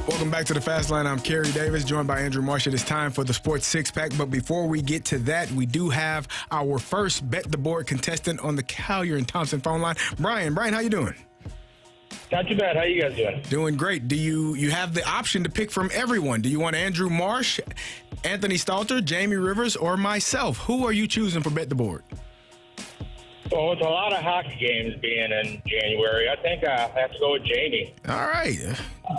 Welcome back to the Fast Line. I'm Carey Davis, joined by Andrew Marshy. It's time for the Sports Six-Pack. But before we get to that, we do have our first Bet the Board contestant on the Collier and Thompson phone line. Brian, how you doing? Not too bad. How you guys doing? Doing great. Do you have the option to pick from everyone? Do you want Andrew Marsh, Anthony Stalter, Jamie Rivers, or myself? Who are you choosing for Bet the Board? Well, it's a lot of hockey games being in January. I think I have to go with Jamie. All right.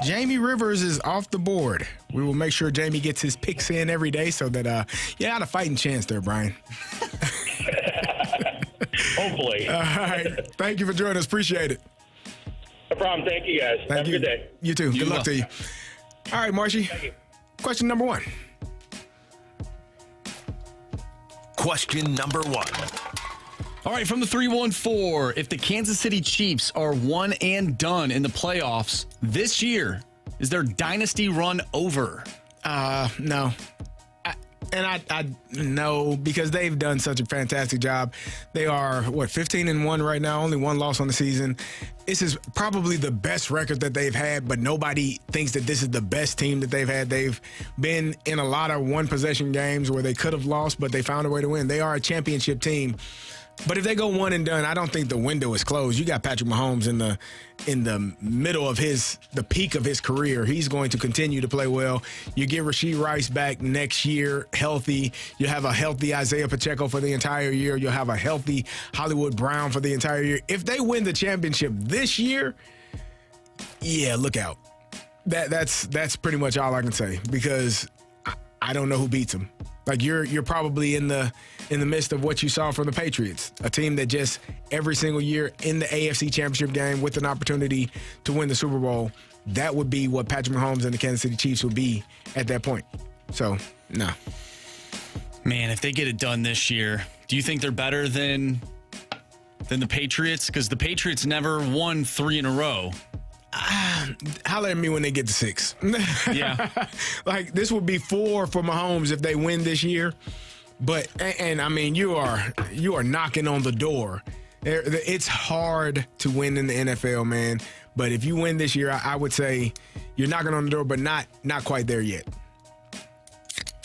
Jamie Rivers is off the board. We will make sure Jamie gets his picks in every day so that you had a fighting chance there, Brian. Hopefully. All right. Thank you for joining us. Appreciate it. No problem. Thank you, guys. Have a good day. You too. Good luck to you. All right, Marshy. Question number one. Question number one. All right, from the 314, if the Kansas City Chiefs are one and done in the playoffs this year, is their dynasty run over? No. I know, because they've done such a fantastic job. They are, 15-1 right now, only one loss on the season. This is probably the best record that they've had, but nobody thinks that this is the best team that they've had. They've been in a lot of one-possession games where they could have lost, but they found a way to win. They are a championship team. But if they go one and done, I don't think the window is closed. You got Patrick Mahomes in the middle of the peak of his career. He's going to continue to play well. You get Rashee Rice back next year, healthy. You have a healthy Isaiah Pacheco for the entire year. You'll have a healthy Hollywood Brown for the entire year. If they win the championship this year, yeah, look out. That's pretty much all I can say, because I don't know who beats them. Like, you're probably in the midst of what you saw from the Patriots, a team that just every single year in the AFC Championship game with an opportunity to win the Super Bowl. That would be what Patrick Mahomes and the Kansas City Chiefs would be at that point. So, no. Man, if they get it done this year, do you think they're better than the Patriots? Because the Patriots never won 3 in a row. Holler at me when they get to 6. Yeah. Like, this would be 4 for Mahomes if they win this year. But, and I mean, you are knocking on the door. It's hard to win in the NFL, man. But if you win this year, I would say you're knocking on the door, but not quite there yet.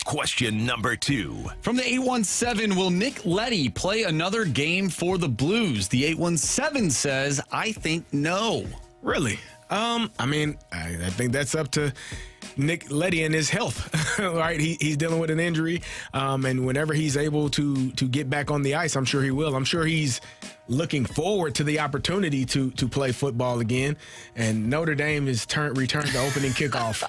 Question number 2. From the 817, will Nick Leddy play another game for the Blues? The 817 says, I think no. Really? I mean, I think that's up to Nick Leddy and his health, right? He's dealing with an injury, and whenever he's able to get back on the ice, I'm sure he will. I'm sure he's looking forward to the opportunity to play football again. And Notre Dame is returned the opening kickoff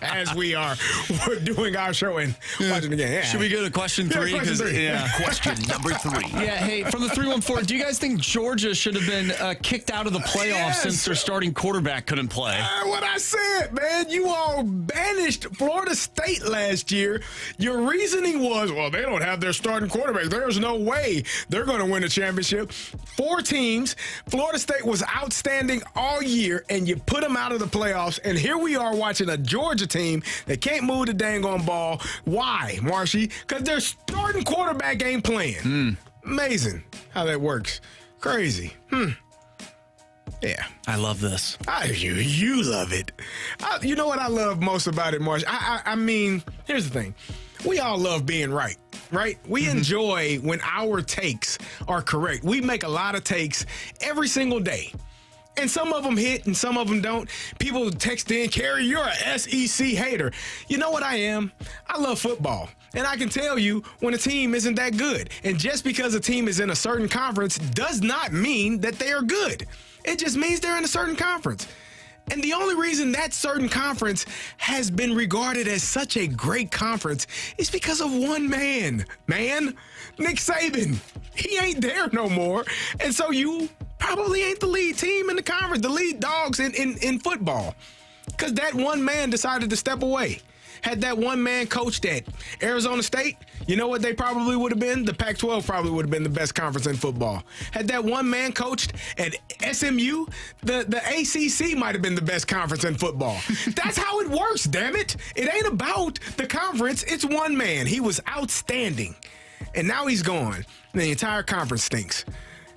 as we're doing our show and watching the game. Yeah. Should we go to question 3? Question 3. Yeah. Question number 3. Yeah, hey, from the 314, do you guys think Georgia should have been kicked out of the playoffs since their starting quarterback couldn't play? What I said, man. You all banished Florida State last year. Your reasoning was, well, they don't have their starting quarterback. There's no way they're going to win the championship. 4 teams. Florida State was outstanding all year, and you put them out of the playoffs. And here we are watching a Georgia team that can't move the dang on ball. Why, Marshy? Because their starting quarterback ain't playing. Amazing how that works. Crazy. Yeah. I love this. You love it. You know what I love most about it, Marshy? I mean, here's the thing. We all love being right? We enjoy when our takes are correct. We make a lot of takes every single day. And some of them hit and some of them don't. People text in, Carey, you're a SEC hater. You know what I am? I love football. And I can tell you when a team isn't that good. And just because a team is in a certain conference does not mean that they are good. It just means they're in a certain conference. And the only reason that certain conference has been regarded as such a great conference is because of one man, Nick Saban. He ain't there no more. And so you probably ain't the lead team in the conference, the lead dogs in football, because that one man decided to step away. Had that one man coached at Arizona State, you know what they probably would have been? The Pac-12 probably would have been the best conference in football. Had that one man coached at SMU, the ACC might have been the best conference in football. That's how it works, damn it. It ain't about the conference. It's one man. He was outstanding. And now he's gone. The entire conference stinks.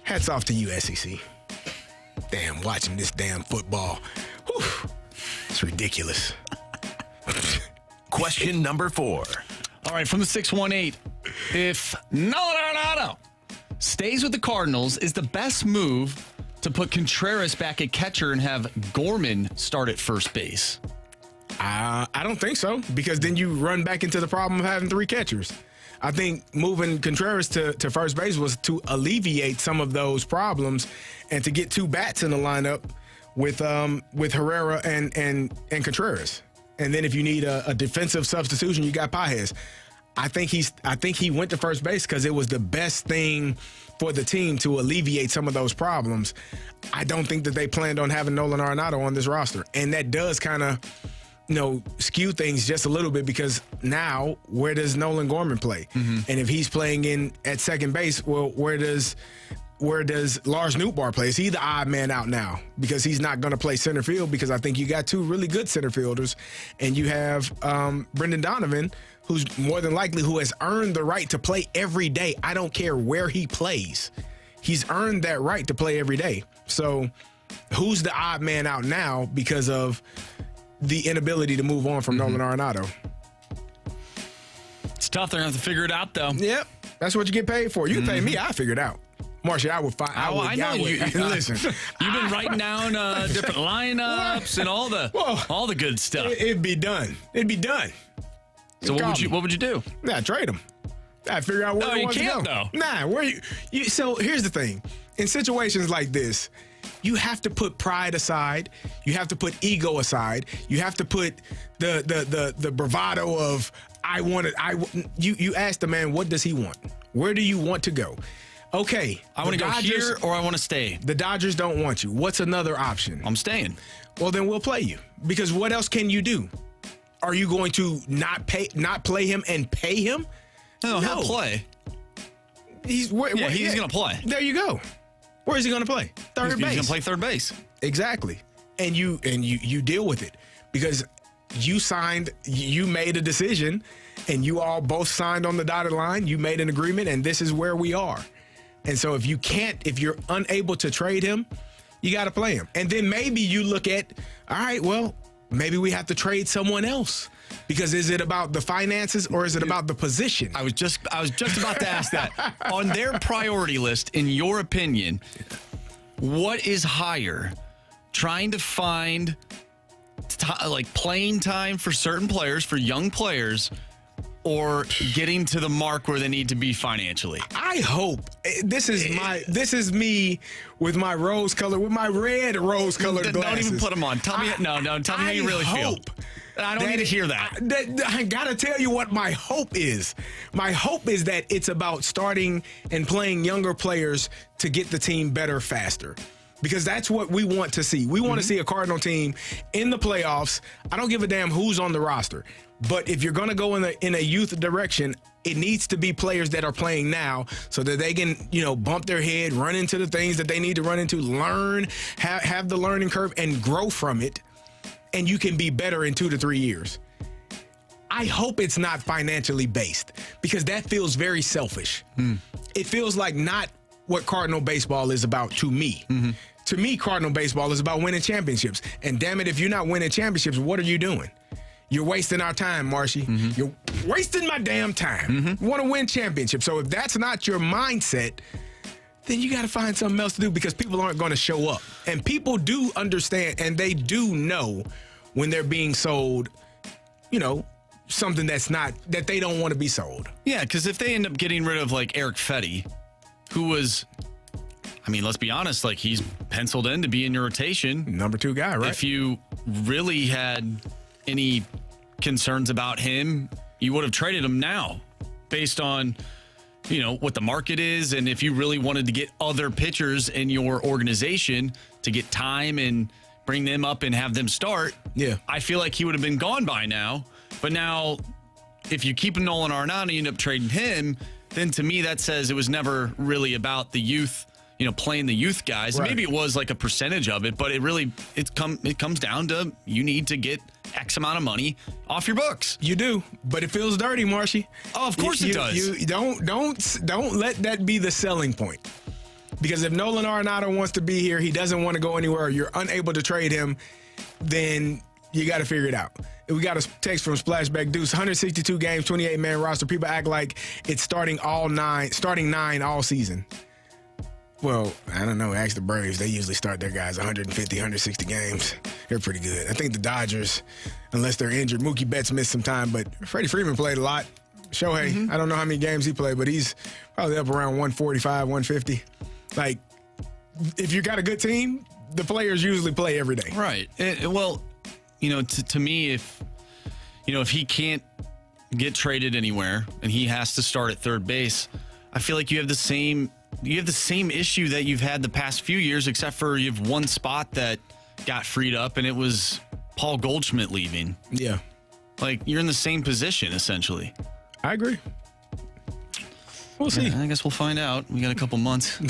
Hats off to you, SEC. Damn, watching this damn football. Whew, it's ridiculous. Question number 4. All right, from the 618, if Nolan Arenado stays with the Cardinals, is the best move to put Contreras back at catcher and have Gorman start at first base? I don't think so, because then you run back into the problem of having 3 catchers. I think moving Contreras to first base was to alleviate some of those problems and to get 2 bats in the lineup with Herrera and Contreras. And then if you need a defensive substitution, you got Pages. I think he went to first base because it was the best thing for the team to alleviate some of those problems. I don't think that they planned on having Nolan Arenado on this roster, and that does kind of skew things just a little bit, because now where does Nolan Gorman play? Mm-hmm. And if he's playing at second base, well, where does Lars Nootbaar play? Is he the odd man out now? Because he's not going to play center field, because I think you got 2 really good center fielders, and you have Brendan Donovan, who's more than likely who has earned the right to play every day. I don't care where he plays. He's earned that right to play every day. So who's the odd man out now because of the inability to move on from Nolan Arenado? It's tough. They're going to have to figure it out, though. Yep. That's what you get paid for. You pay me, I figure it out. Marshy, I would find. I know you. Listen, you've been writing down different lineups and all the good stuff. It'd be done. It'd be done. So what would you do? Nah, trade him. I figure out where he wants to go. Though. Nah, where you. So here's the thing: in situations like this, you have to put pride aside. You have to put ego aside. You have to put the bravado of you ask the man, what does he want? Where do you want to go? Okay, I want to go here or I want to stay. The Dodgers don't want you. What's another option? I'm staying. Well, then we'll play you, because what else can you do? Are you going to not play him and pay him? No, he'll play. He's going to play. There you go. Where is he going to play? Third base. He's going to play third base. Exactly. And you deal with it, because you made a decision, and you all both signed on the dotted line. You made an agreement, and this is where we are. And so if you're unable to trade him, you got to play him. And then maybe you look at, all right, well, maybe we have to trade someone else, because is it about the finances or is it about the position? I was just about to ask that. On their priority list, in your opinion, what is higher? Trying to find playing time for certain players, for young players, or getting to the mark where they need to be financially? I hope this is me with my red rose-colored glasses. Don't even put them on. Tell me how you really feel. I don't need to hear that. I got to tell you what my hope is. My hope is that it's about starting and playing younger players to get the team better faster, because that's what we want to see. We want to see a Cardinal team in the playoffs. I don't give a damn who's on the roster. But if you're going to go in a youth direction, it needs to be players that are playing now, so that they can, bump their head, run into the things that they need to run into, learn, have the learning curve, and grow from it. And you can be better in 2 to 3 years. I hope it's not financially based, because that feels very selfish. It feels like not what Cardinal baseball is about to me. Mm-hmm. To me, Cardinal baseball is about winning championships. And damn it, if you're not winning championships, what are you doing? You're wasting our time, Marshy. Mm-hmm. You're wasting my damn time. Mm-hmm. You want to win championships. So if that's not your mindset, then you got to find something else to do, because people aren't going to show up. And people do understand, and they do know when they're being sold, something that they don't want to be sold. Yeah, because if they end up getting rid of Eric Fetty, who was, let's be honest, he's penciled in to be in your rotation. Number 2 guy, right? If you really had any concerns about him, you would have traded him now, based on what the market is, and if you really wanted to get other pitchers in your organization to get time and bring them up and have them start. Yeah, I feel like he would have been gone by now. But now, if you keep Nolan Arenado, you end up trading him, then to me that says it was never really about the youth, playing the youth guys. Right. Maybe it was like a percentage of it, but it comes down to you need to get X amount of money off your books. You do, but it feels dirty, Marshy. Oh, of course it does. You don't let that be the selling point. Because if Nolan Arenado wants to be here, he doesn't want to go anywhere, or you're unable to trade him, then you got to figure it out. We got a text from Splashback Deuce, 162 games, 28-man roster. People act like it's starting nine all season. Well, I don't know. Ask the Braves. They usually start their guys 150, 160 games. They're pretty good. I think the Dodgers, unless they're injured, Mookie Betts missed some time, but Freddie Freeman played a lot. Shohei, I don't know how many games he played, but he's probably up around 145, 150. Like, if you got a good team, the players usually play every day. Right. To me, if he can't get traded anywhere and he has to start at third base, I feel like you have the same issue that you've had the past few years, except for you have one spot that got freed up, and it was Paul Goldschmidt leaving. Yeah. Like, you're in the same position, essentially. I agree. We'll see. I guess we'll find out. We got a couple months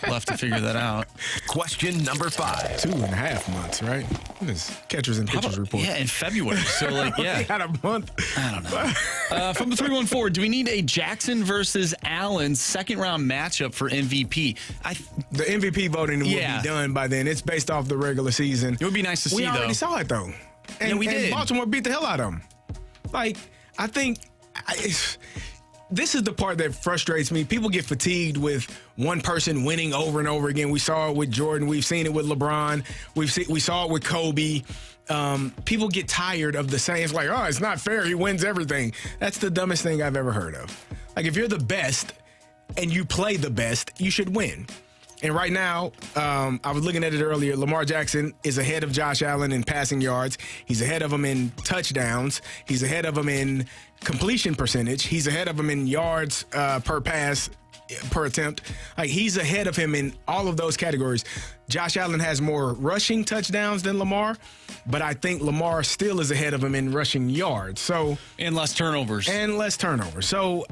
left to figure that out. Question number 5. 2.5 months, right? This catchers and pitchers report. Yeah, in February. So, We had a month. I don't know. From the 314, do we need a Jackson versus Allen second-round matchup for MVP? The MVP voting will be done by then. It's based off the regular season. It would be nice to see, though. We already saw it, though. And we did. Baltimore beat the hell out of them. Like, I think... This is the part that frustrates me. People get fatigued with one person winning over and over again. We saw it with Jordan. We've seen it with LeBron. We saw it with Kobe. People get tired of the same. It's like, oh, it's not fair. He wins everything. That's the dumbest thing I've ever heard of. Like, if you're the best and you play the best, you should win. And right now, I was looking at it earlier, Lamar Jackson is ahead of Josh Allen in passing yards. He's ahead of him in touchdowns. He's ahead of him in completion percentage. He's ahead of him in yards per pass, per attempt. Like, he's ahead of him in all of those categories. Josh Allen has more rushing touchdowns than Lamar, but I think Lamar still is ahead of him in rushing yards. And less turnovers. So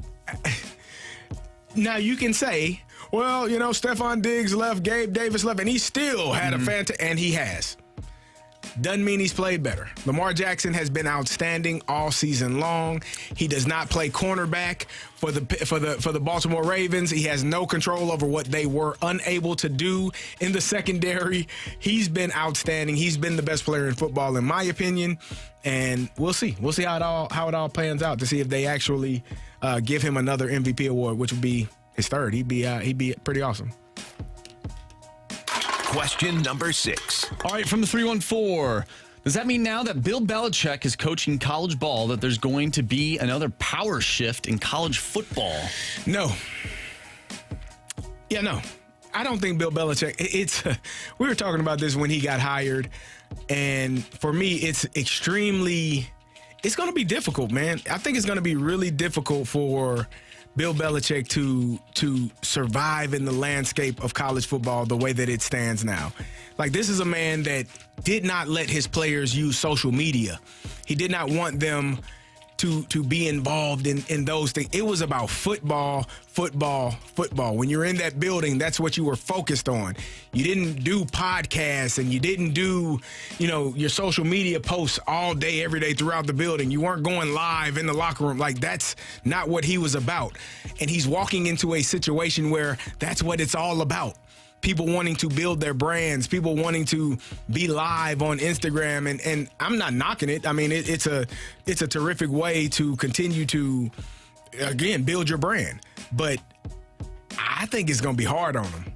now you can say, well, Stephon Diggs left, Gabe Davis left, and he still had a fantastic, and he has. Doesn't mean he's played better. Lamar Jackson has been outstanding all season long. He does not play cornerback for the Baltimore Ravens. He has no control over what they were unable to do in the secondary. He's been outstanding. He's been the best player in football, in my opinion. And we'll see. We'll see how it all pans out to see if they actually give him another MVP award, which would be his third. He'd be pretty awesome. Question number 6. All right, from the 314. Does that mean now that Bill Belichick is coaching college ball that there's going to be another power shift in college football? No. Yeah, no. I don't think Bill Belichick, we were talking about this when he got hired, and for me, it's going to be difficult, man. I think it's going to be really difficult for Bill Belichick to survive in the landscape of college football the way that it stands now. Like, this is a man that did not let his players use social media. He did not want them to be involved in those things. It was about football. When you're in that building, that's what you were focused on. You didn't do podcasts, and you didn't do, your social media posts all day, every day throughout the building. You weren't going live in the locker room. Like, that's not what he was about. And he's walking into a situation where that's what it's all about. People wanting to build their brands, people wanting to be live on Instagram, and I'm not knocking it. I mean, it's a terrific way to continue to, again, build your brand. But I think it's going to be hard on him.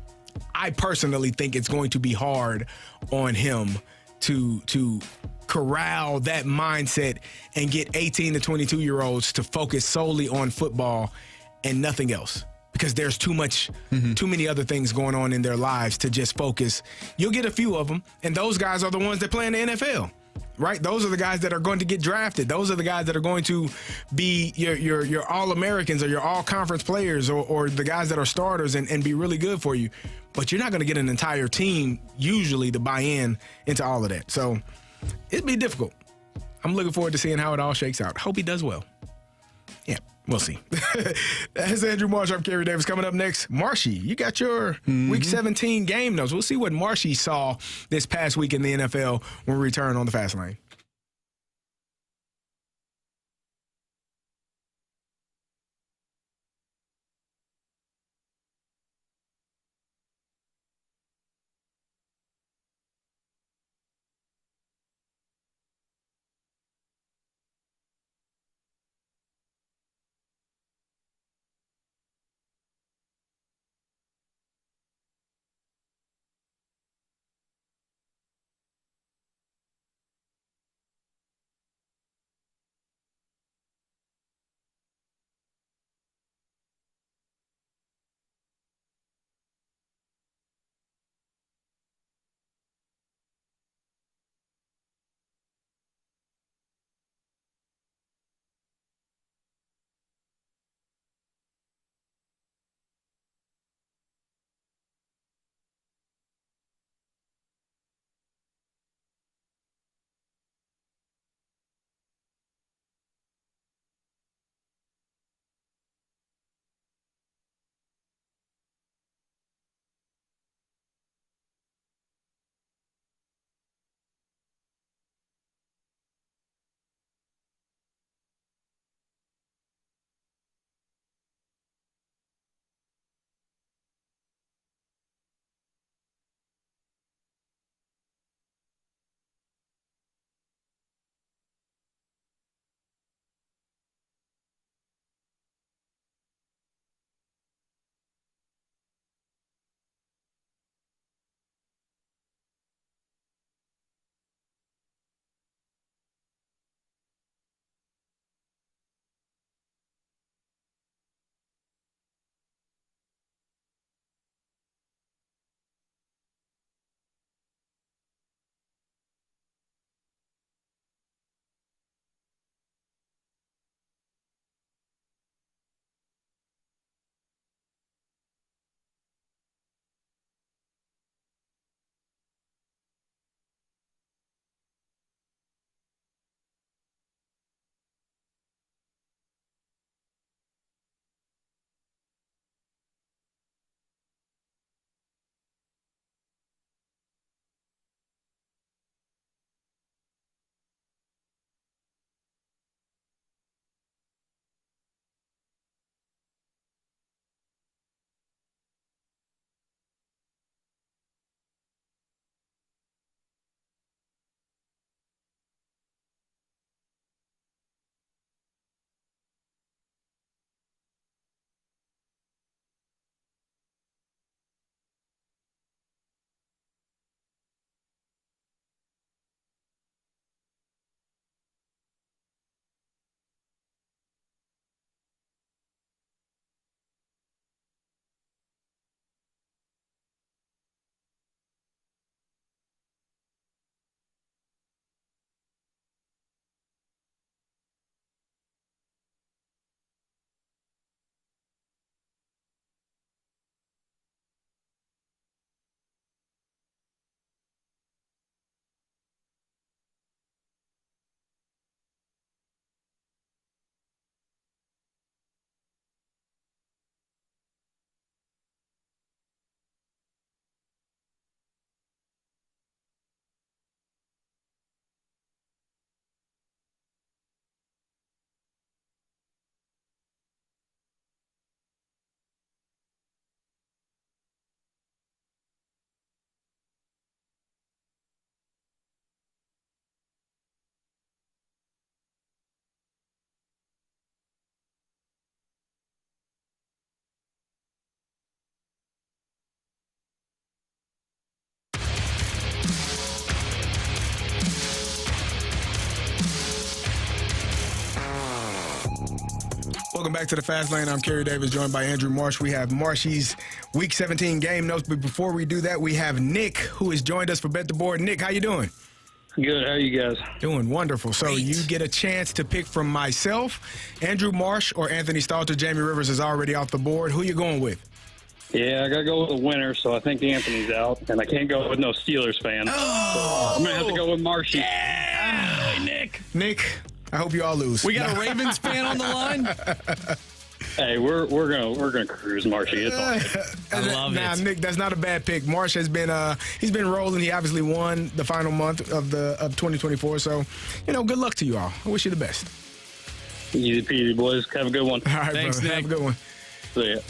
I personally think it's going to be hard on him to corral that mindset and get 18 to 22-year-olds to focus solely on football and nothing else. Because there's too many other things going on in their lives to just focus. You'll get a few of them, and those guys are the ones that play in the NFL, right? Those are the guys that are going to get drafted. Those are the guys that are going to be your All-Americans or your All-Conference players or the guys that are starters and be really good for you. But you're not going to get an entire team usually to buy into all of that. So it'd be difficult. I'm looking forward to seeing how it all shakes out. Hope he does well. Yeah, we'll see. That's Andrew Marsh. I'm Kerry Davis. Coming up next, Marshy, you got your Week 17 game notes. We'll see what Marshy saw this past week in the NFL when we return on the Fast Lane. Welcome back to the Fast Lane. I'm Kerry Davis, joined by Andrew Marsh. We have Marshy's Week 17 game notes, but before we do that, we have Nick, who has joined us for Bet the Board. Nick, how you doing? Good. How are you guys? Doing wonderful. So you get a chance to pick from myself, Andrew Marsh, or Anthony Stalter. Jamie Rivers is already off the board. Who you going with? Yeah, I got to go with the winner, so I think Anthony's out, and I can't go with no Steelers fan. Oh. So I'm going to have to go with Marshy. Yeah. Nick. Nick, I hope you all lose. We got a Ravens fan on the line. Hey, we're gonna cruise Marshy. It's all good. I love it. Nick, that's not a bad pick. Marsh has been he's been rolling. He obviously won the final month of 2024. So, good luck to you all. I wish you the best. Easy peasy, boys. Have a good one. All right, Thanks, brother. Nick. Have a good one. See ya.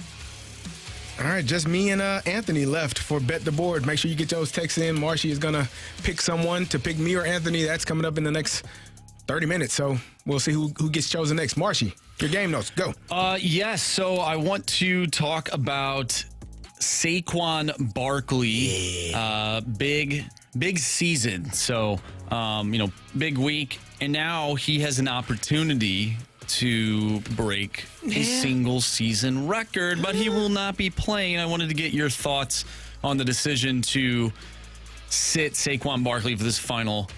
All right, just me and Anthony left for Bet the Board. Make sure you get those texts in. Marshy is going to pick someone to pick me or Anthony. That's coming up in the next 30 minutes. So we'll see who gets chosen next. Marshy, your game notes, go. Yes, so I want to talk about Saquon Barkley. Big season. So, big week. And now he has an opportunity to break a single season record, but he will not be playing. I wanted to get your thoughts on the decision to sit Saquon Barkley for this final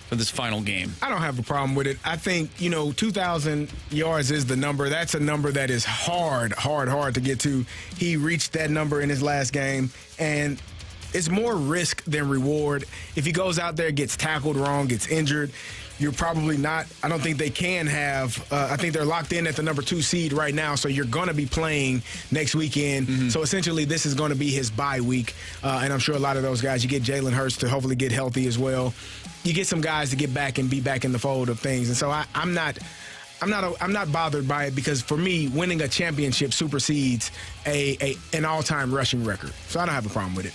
game. I don't have a problem with it. I think, 2,000 yards is the number. That's a number that is hard to get to. He reached that number in his last game, and it's more risk than reward. If he goes out there, gets tackled wrong, gets injured, you're probably not. I don't think they can have. I think they're locked in at the number 2 seed right now, so you're going to be playing next weekend. Mm-hmm. So essentially, this is going to be his bye week, and I'm sure a lot of those guys. You get Jalen Hurts to hopefully get healthy as well. You get some guys to get back and be back in the fold of things, and so I'm not bothered by it because for me, winning a championship supersedes an all-time rushing record. So I don't have a problem with it.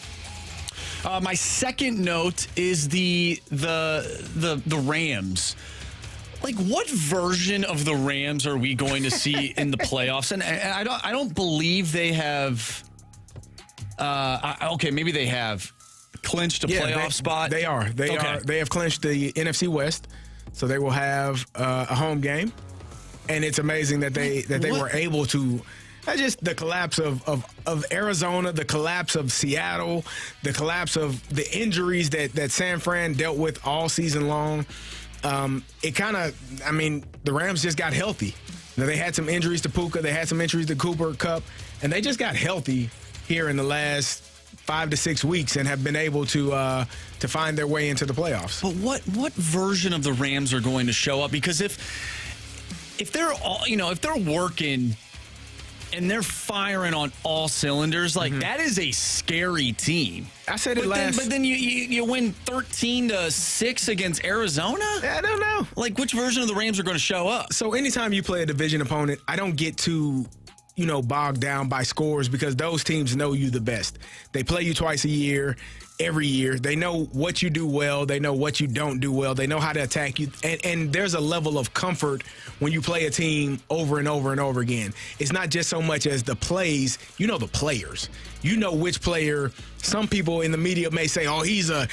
My second note is the Rams. Like, what version of the Rams are we going to see in the playoffs? And I don't believe they have. Maybe they have clinched a playoff spot. They are. They have clinched the NFC West, so they will have a home game. And it's amazing that they were able to. Just the collapse of Arizona, the collapse of Seattle, the collapse of the injuries that San Fran dealt with all season long. The Rams just got healthy. They had some injuries to Puka, they had some injuries to Cooper Kupp, and they just got healthy here in the last 5 to 6 weeks and have been able to find their way into the playoffs. But what version of the Rams are going to show up? Because if they're all, if they're working and they're firing on all cylinders, that is a scary team. I said it last. But then you win 13-6 against Arizona? I don't know. Which version of the Rams are going to show up? So anytime you play a division opponent, I don't get too, bogged down by scores because those teams know you the best. They play you twice a year, every year. They know what you do well. They know what you don't do well. They know how to attack you. And there's a level of comfort when you play a team over and over and over again. It's not just so much as the plays. You know the players. You know which player. Some people in the media may say, oh, he's a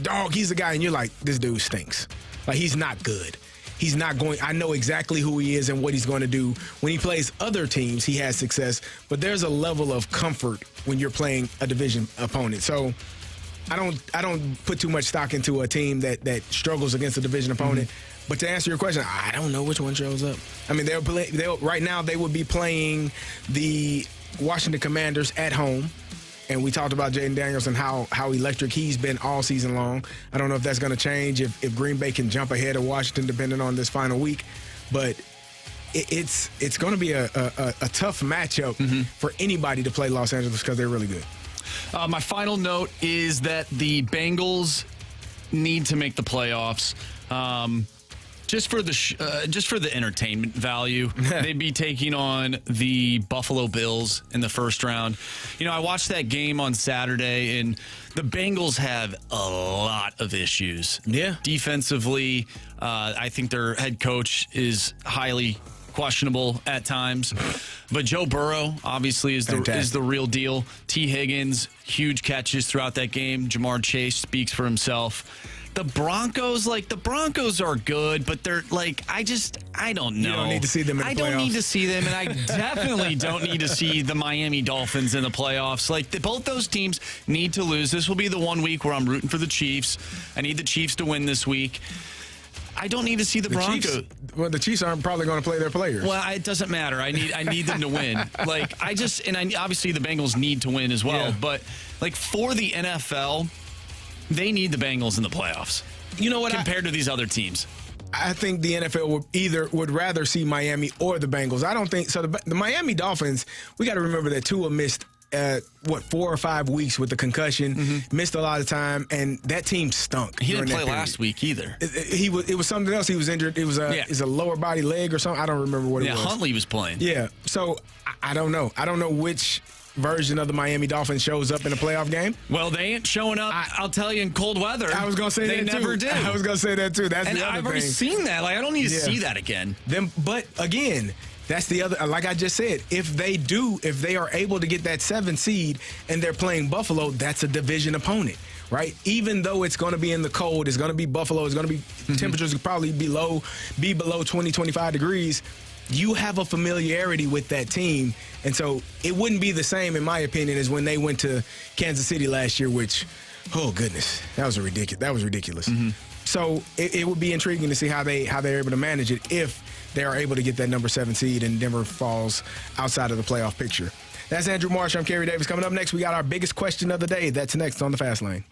dog, he's a guy. And you're like, this dude stinks. He's not good. He's not going. I know exactly who he is and what he's going to do. When he plays other teams, he has success. But there's a level of comfort when you're playing a division opponent. So I don't put too much stock into a team that struggles against a division opponent. Mm-hmm. But to answer your question, I don't know which one shows up. I mean, right now they would be playing the Washington Commanders at home. And we talked about Jaden Daniels and how electric he's been all season long. I don't know if that's going to change if Green Bay can jump ahead of Washington depending on this final week. But it's going to be a tough matchup for anybody to play Los Angeles because they're really good. My final note is that the Bengals need to make the playoffs. Just for the entertainment value, they'd be taking on the Buffalo Bills in the first round. I watched that game on Saturday, and the Bengals have a lot of issues. Yeah. Defensively, I think their head coach is highly questionable at times. But Joe Burrow, obviously, is the real deal. T. Higgins, huge catches throughout that game. Jamar Chase speaks for himself. The Broncos are good, but they're I don't know. You don't need to see them in the playoffs. I don't need to see them, and I definitely don't need to see the Miami Dolphins in the playoffs. Both those teams need to lose. This will be the 1 week where I'm rooting for the Chiefs. I need the Chiefs to win this week. I don't need to see the Broncos. The Chiefs aren't probably going to play their players. Well, it doesn't matter. I need them to win. Obviously the Bengals need to win as well. Yeah. But for the NFL, they need the Bengals in the playoffs. You know what? Compared to these other teams. I think the NFL would rather see Miami or the Bengals. I don't think so. The Miami Dolphins, we got to remember that Tua missed 4 or 5 weeks with the concussion, missed a lot of time, and that team stunk. He didn't play last week either. It was something else. He was injured. It was a lower body leg or something. I don't remember what it was. Yeah, Huntley was playing. Yeah. So I don't know. I don't know which version of the Miami Dolphins shows up in a playoff game. Well, they ain't showing up, I'll tell you, in cold weather. I was going to say that too. They never do. I was going to say that too. That's the other thing. I've already seen that. Like, I don't need to see that again. But again, that's the other, like I just said, if they are able to get that 7 seed and they're playing Buffalo, that's a division opponent, right? Even though it's going to be in the cold, it's going to be Buffalo, it's going to be temperatures will probably be below 20, 25 degrees. You have a familiarity with that team. And so it wouldn't be the same, in my opinion, as when they went to Kansas City last year, which, oh goodness, that was ridiculous. So it would be intriguing to see how they're able to manage it if they are able to get that number 7 seed and Denver falls outside of the playoff picture. That's Andrew Marsh. I'm Carey Davis. Coming up next, we got our biggest question of the day. That's next on the Fast Lane.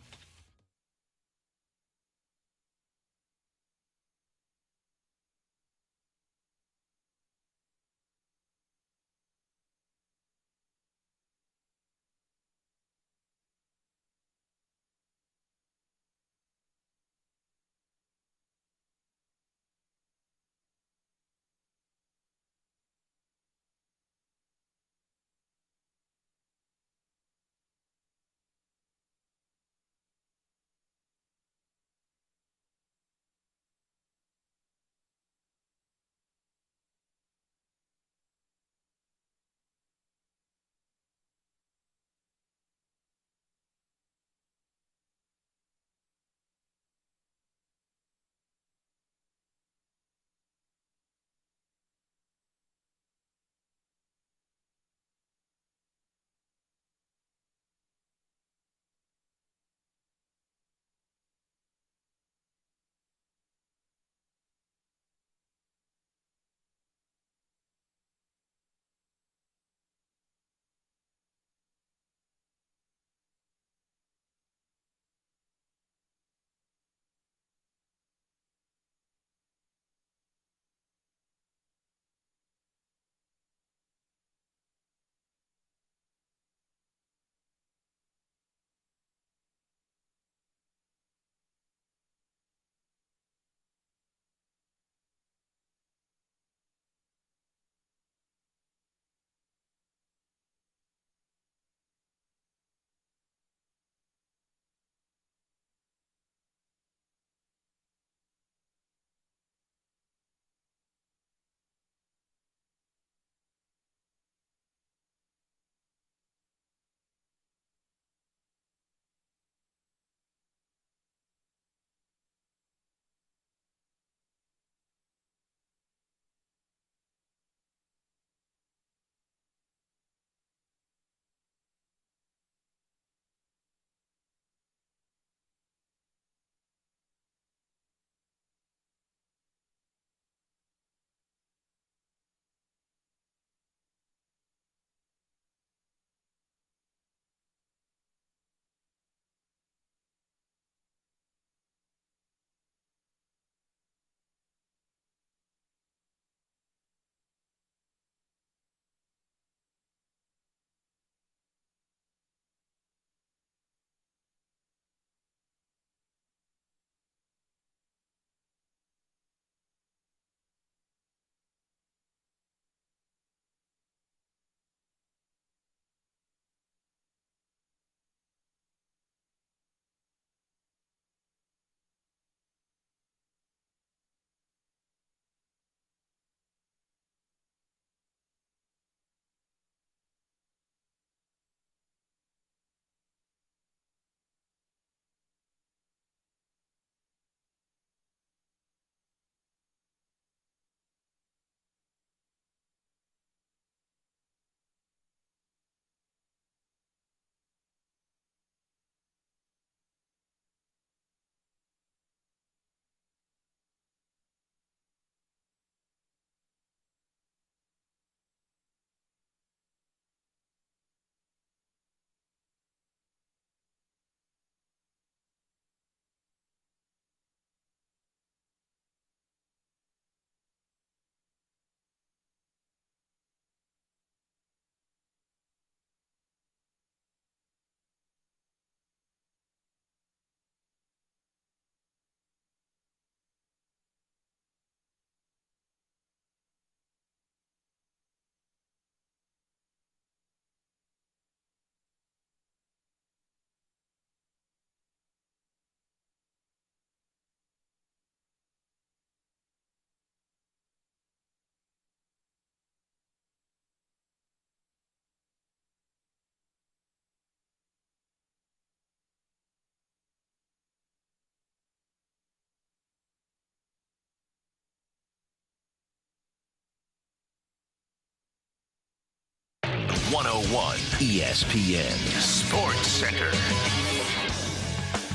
101 ESPN Sports Center.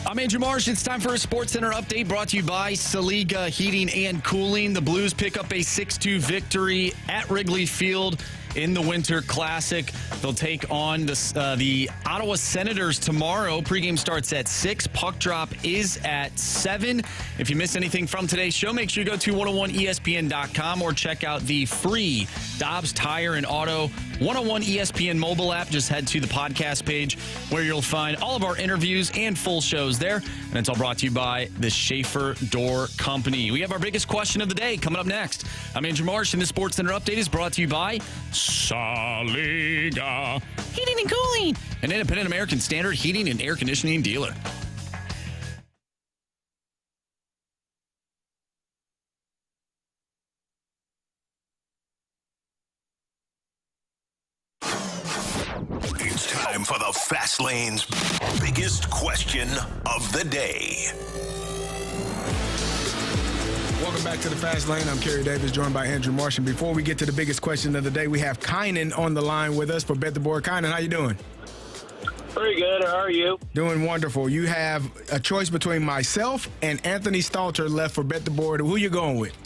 I'm Andrew Marsh. It's time for a Sports Center update brought to you by Saliga Heating and Cooling. The Blues pick up a 6-2 victory at Wrigley Field in the Winter Classic. They'll take on the Ottawa Senators tomorrow. Pregame starts at 6. Puck drop is at 7. If you missed anything from today's show, make sure you go to 101ESPN.com or check out the free Dobbs Tire and Auto 101 ESPN mobile app. Just head to the podcast page where you'll find all of our interviews and full shows there. And it's all brought to you by the Schaefer Door Company. We have our biggest question of the day coming up next. I'm Andrew Marsh, and this Sports Center update is brought to you by Saliga Heating and Cooling, an independent American Standard heating and air conditioning dealer. It's time for the Fast Lane's biggest question of the day. Welcome back to the Fast Lane. I'm Carey Davis, joined by Andrew Marsh. And before we get to the biggest question of the day, we have Kynan on the line with us for Bet the Board. Kynan, how you doing? Pretty good. How are you? Doing wonderful. You have a choice between myself and Anthony Stalter left for Bet the Board. Who you going with?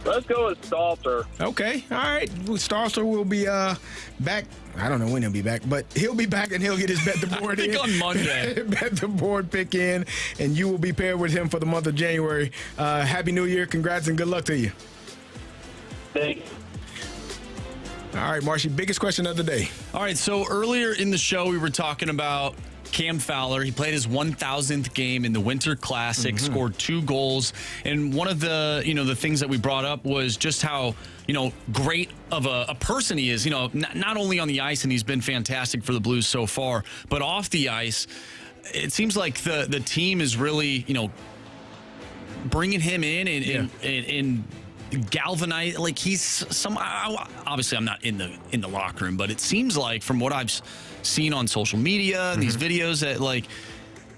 Let's go with Stalter. Okay. All right. Stalter will be back. I don't know when he'll be back, but he'll be back and he'll get his Bet the Board I think on Monday. Bet the Board pick in, and you will be paired with him for the month of January. Happy New Year. Congrats and good luck to you. Thanks. All right, Marshy, biggest question of the day. All right, so earlier in the show, we were talking about Cam Fowler. He played his 1,000th game in the Winter Classic, scored 2 goals. And one of the, the things that we brought up was just how, great of a person he is, not only on the ice, and he's been fantastic for the Blues so far, but off the ice. It seems like the team is really, bringing him in and galvanize, like he's obviously I'm not in the locker room, but it seems like from what I've seen on social media and these videos that like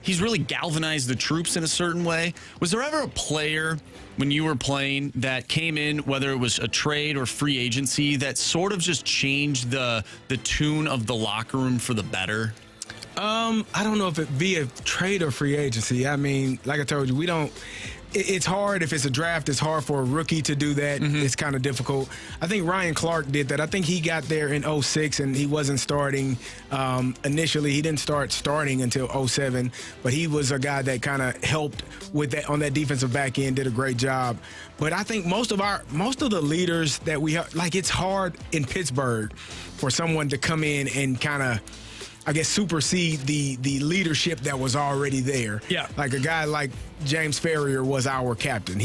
he's really galvanized the troops in a certain way. Was there ever a player when you were playing that came in, whether it was a trade or free agency, that sort of just changed the tune of the locker room for the better? I don't know if it be a trade or free agency. I mean, like I told you, we don't. It's hard if it's a draft. It's hard for a rookie to do that. It's kind of difficult. I think Ryan Clark did that. I think he got there in 06 and he wasn't starting initially. He didn't start starting until 07, but he was a guy that kind of helped with that on that defensive back end, did a great job. But I think most of the leaders that we have, like it's hard in Pittsburgh for someone to come in and kind of, I guess, supersede the leadership that was already there. Yeah. Like a guy like James Ferrier was our captain.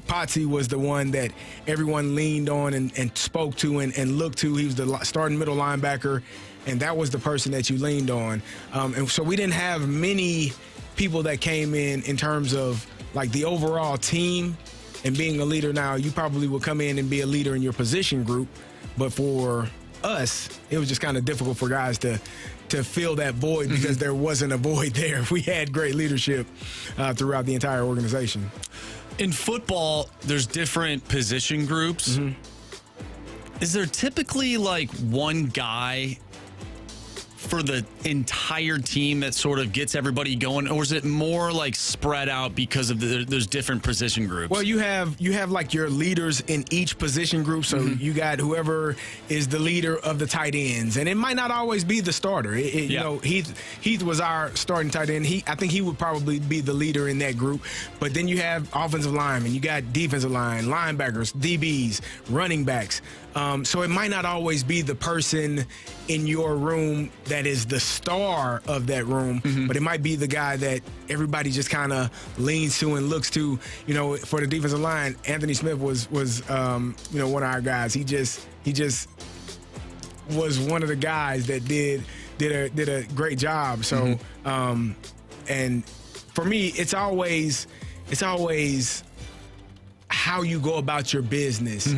Potsy was the one that everyone leaned on and spoke to and looked to. He was the starting middle linebacker, and that was the person that you leaned on. And so we didn't have many people that came in terms of like the overall team and being a leader. Now, you probably would come in and be a leader in your position group, but for us, it was just kind of difficult for guys to fill that void because there wasn't a void there. We had great leadership throughout the entire organization. In football, there's different position groups. Is there typically like one guy for the entire team that sort of gets everybody going, or is it more like spread out because of there's different position groups? Well, you have like your leaders in each position group. So you got whoever is the leader of the tight ends, and it might not always be the starter. You know, Heath was our starting tight end. I think he would probably be the leader in that group. But then you have offensive linemen, you got defensive line, linebackers, DBs, running backs. So it might not always be the person in your room that is the star of that room, but it might be the guy that everybody just kind of leans to and looks to. You know, for the defensive line, Anthony Smith was one of our guys. He just was one of the guys that did a great job. So and for me, it's always how you go about your business.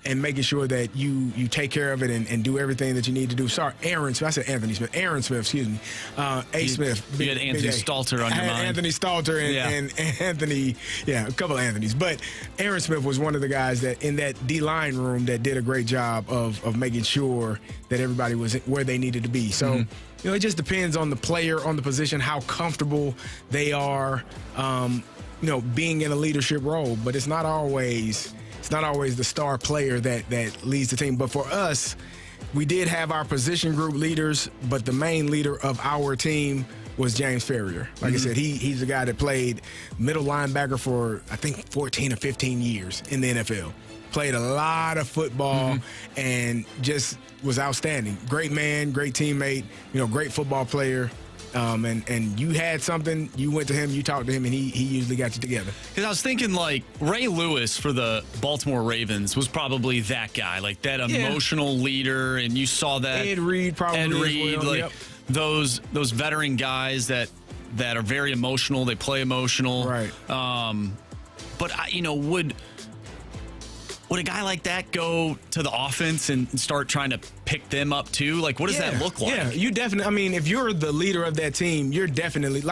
and making sure that you take care of it and do everything that you need to do. Sorry, Aaron Smith. I said Anthony Smith. Aaron Smith, excuse me. Smith. You had Anthony Stalter on your mind. Anthony Stalter and Anthony, a couple of Anthonys. But Aaron Smith was one of the guys that in that D-line room that did a great job of making sure that everybody was where they needed to be. So, it just depends on the player, on the position, how comfortable they are, being in a leadership role. But it's not always the star player that leads the team. But for us, we did have our position group leaders, but the main leader of our team was James Ferrier. Like I said, he's the guy that played middle linebacker for, I think, 14 or 15 years in the NFL. Played a lot of football and just was outstanding. Great man, great teammate, great football player. And you had something, you went to him, you talked to him, and he usually got you together. Because I was thinking, like, Ray Lewis for the Baltimore Ravens was probably that guy, like that emotional leader, and you saw that. Ed Reed probably Ed as Reed, well. like those veteran guys that are very emotional, they play emotional. Right. But, would a guy like that go to the offense and start trying to pick them up too? Like, what does that look like? Yeah, you definitely, if you're the leader of that team, you're definitely,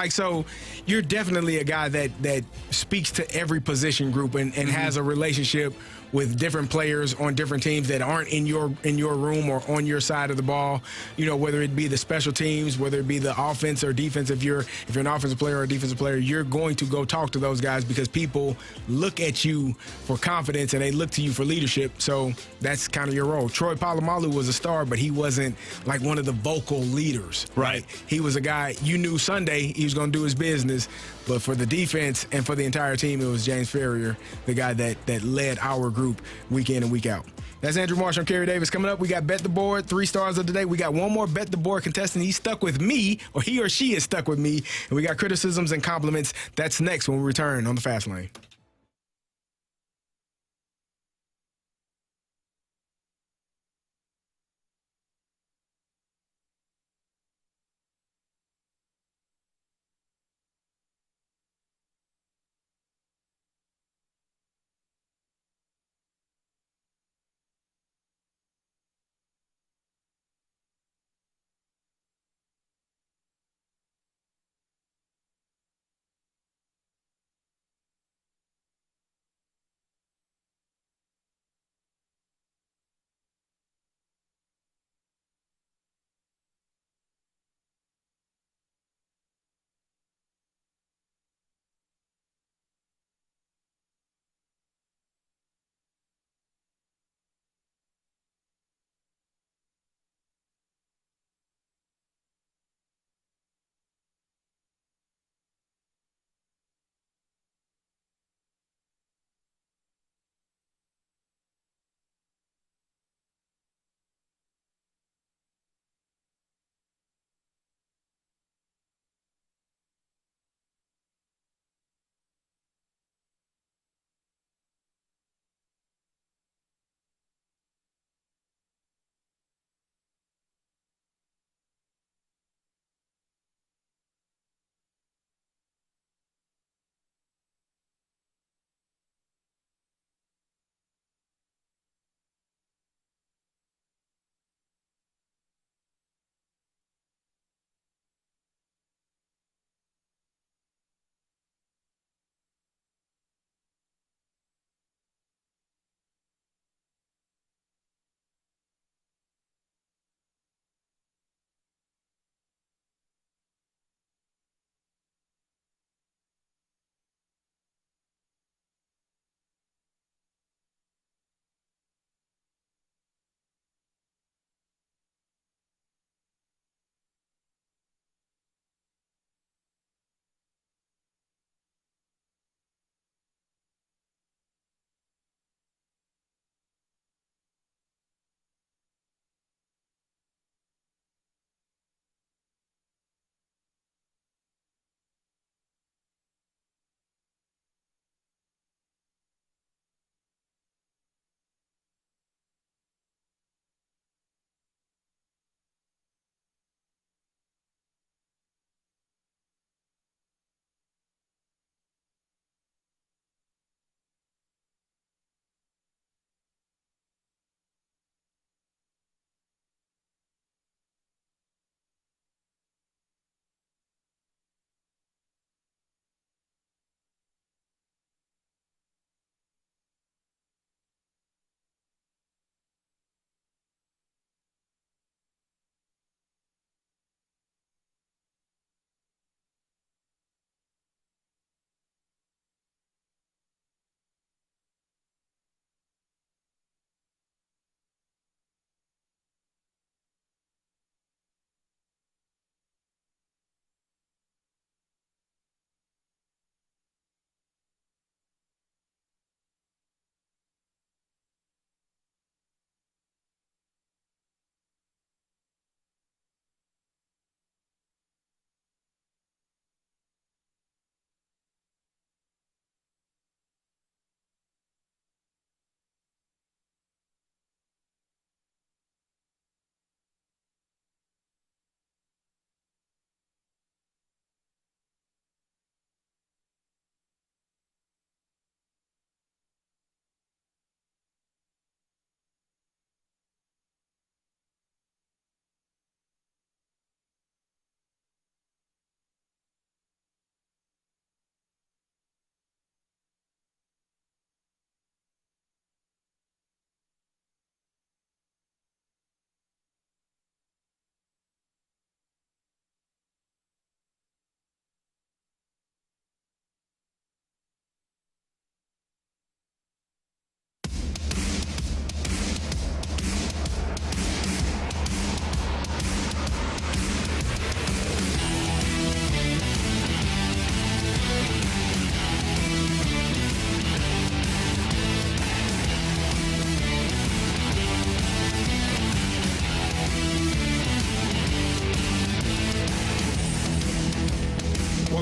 you're definitely a guy that speaks to every position group and has a relationship with different players on different teams that aren't in your room or on your side of the ball, whether it be the special teams, whether it be the offense or defense. If you're an offensive player or a defensive player, you're going to go talk to those guys because people look at you for confidence and they look to you for leadership. So that's kind of your role. Troy Polamalu was a star, but he wasn't like one of the vocal leaders. Right. He was a guy, you knew Sunday he was going to do his business, but for the defense and for the entire team, it was James Ferrier, the guy that led our group week in and week out. That's Andrew Marsh. I'm Kerry Davis. Coming up, we got Bet the Board, 3 stars of the day. We got one more Bet the Board contestant. He's stuck with me, or he or she is stuck with me. And we got criticisms and compliments. That's next when we return on the Fast Lane.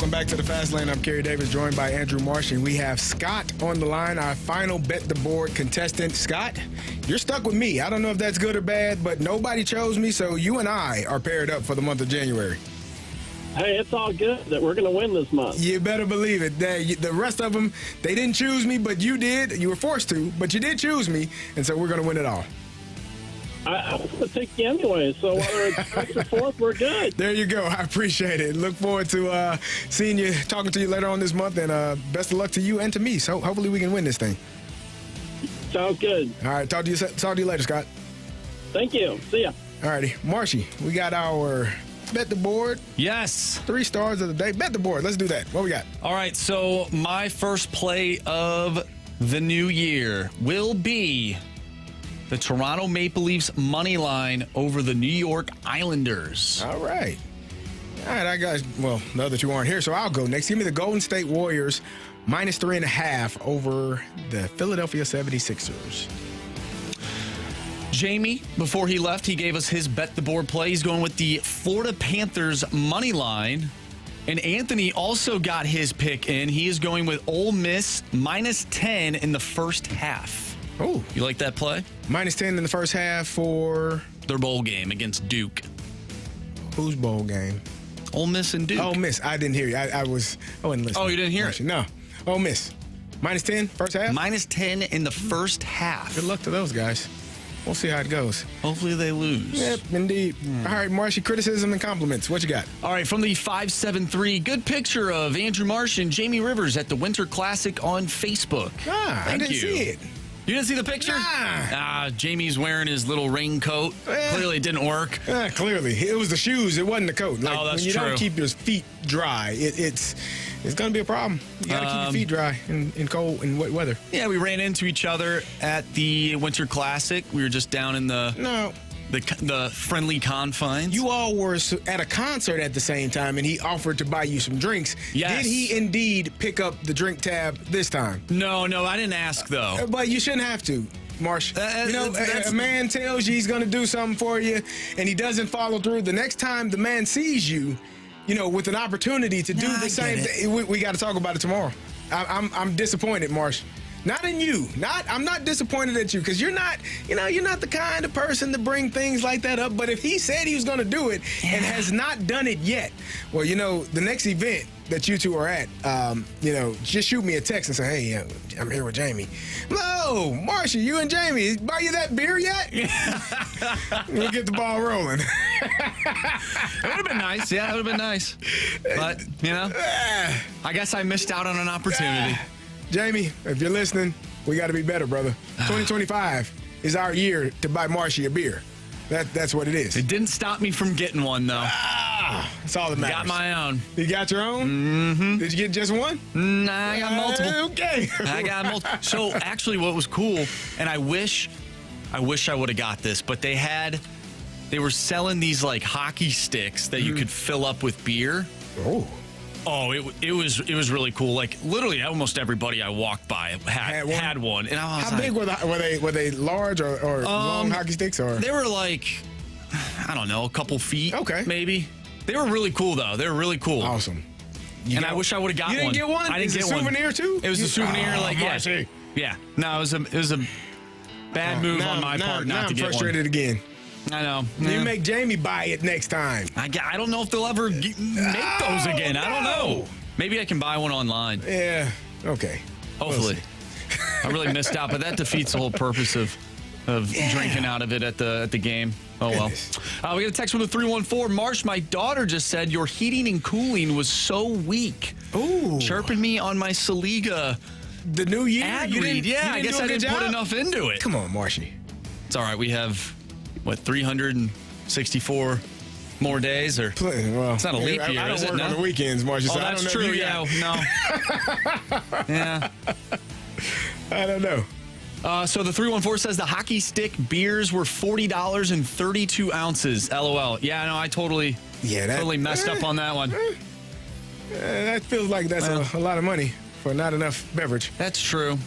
Welcome back to the Fast Lane. I'm Kerry Davis, joined by Andrew Marshy. We have Scott on the line, our final Bet the Board contestant. Scott, you're stuck with me. I don't know if that's good or bad, but nobody chose me, so you and I are paired up for the month of January. Hey, it's all good that we're going to win this month. You better believe it. The rest of them, they didn't choose me, but you did. You were forced to, but you did choose me, and so we're going to win it all. I was going to take you anyway, so whether it's first or fourth, we're good. There you go. I appreciate it. Look forward to seeing you, talking to you later on this month, and best of luck to you and to me. So hopefully we can win this thing. Sounds good. All right. Talk to you later, Scott. Thank you. See ya. All righty. Marshy, we got our Bet the Board. Yes. 3 stars of the day. Bet the Board. Let's do that. What we got? All right, so my first play of the new year will be the Toronto Maple Leafs money line over the New York Islanders. All right. I got, well, the other two aren't here, so I'll go next. Give me the Golden State Warriors -3.5 over the Philadelphia 76ers. Jamie, before he left, he gave us his Bet the Board play. He's going with the Florida Panthers money line. And Anthony also got his pick in. He is going with Ole Miss -10 in the first half. Oh. You like that play? -10 in the first half for their bowl game against Duke. Whose bowl game? Ole Miss and Duke. Ole Miss. I didn't hear you. I wasn't listening. Oh, you didn't hear it? No. Ole Miss. -10 first half? -10 in the first half. Good luck to those guys. We'll see how it goes. Hopefully they lose. Yep, indeed. All right, Marshy, criticism and compliments. What you got? All right, from the 573, good picture of Andrew Marsh and Jamie Rivers at the Winter Classic on Facebook. I didn't see it. You didn't see the picture? Jamie's wearing his little raincoat. Clearly it didn't work. Clearly. It was the shoes. It wasn't the coat. Like, that's when you true. don't keep your feet dry, it's going to be a problem. You got to keep your feet dry in cold and wet weather. Yeah, we ran into each other at the Winter Classic. We were just down in the friendly confines. You all were at a concert at the same time, and he offered to buy you some drinks. Yes. Did he indeed pick up the drink tab this time? No, I didn't ask, though. But you shouldn't have to, Marsh. A man tells you he's going to do something for you, and he doesn't follow through. The next time the man sees you, with an opportunity to do the same thing, we got to talk about it tomorrow. I'm disappointed, Marsh. Not in you. I'm not disappointed at you because you're not the kind of person to bring things like that up. But if he said he was going to do it and has not done it yet, well, the next event that you two are at, just shoot me a text and say, hey, I'm here with Jamie. No, Marshy, you and Jamie, buy you that beer yet? We'll get the ball rolling. It would have been nice. Yeah, it would have been nice. But, I guess I missed out on an opportunity. Jamie, if you're listening, we got to be better, brother. 2025 is our year to buy Marshy a beer. That's what it is. It didn't stop me from getting one, though. That's all that matters. Got my own. You got your own? Mm-hmm. Did you get just one? Nah, I got multiple. Okay. I got multiple. So, actually, what was cool, and I wish I would have got this, but they were selling these, like, hockey sticks that you could fill up with beer. Oh, it was really cool. Like, literally almost everybody I walked by had one. And I was How big were they large or long hockey sticks? Or they were like, I don't know, a couple feet. Okay. Maybe. They were really cool, though. They were really cool. Awesome. I wish I would have got one. You didn't get one? I didn't get one. Souvenir, too? It was a souvenir. Marshy. Yeah. No, it was a bad move on my part not to get one. I'm frustrated again. I know. You make Jamie buy it next time. I don't know if they'll ever make those again. I don't know. Maybe I can buy one online. Yeah. Okay. Hopefully. I really missed out, but that defeats the whole purpose of drinking out of it at the game. Oh, well. We got a text from the 314. Marsh, my daughter just said your heating and cooling was so weak. Ooh. Chirping me on my Saliga. The new year? Ad read. Yeah, I guess I didn't put enough into it. Come on, Marshy. It's all right. We have, 364 more days? Or it's not a leap year, I don't is it? work on the weekends, Marshy. Oh, that's true. Yeah, no. Yeah. I don't know. So the 314 says the hockey stick beers were $40 and 32 ounces. LOL. Yeah, no, I totally messed up on that one. That feels like that's a lot of money for not enough beverage. That's true.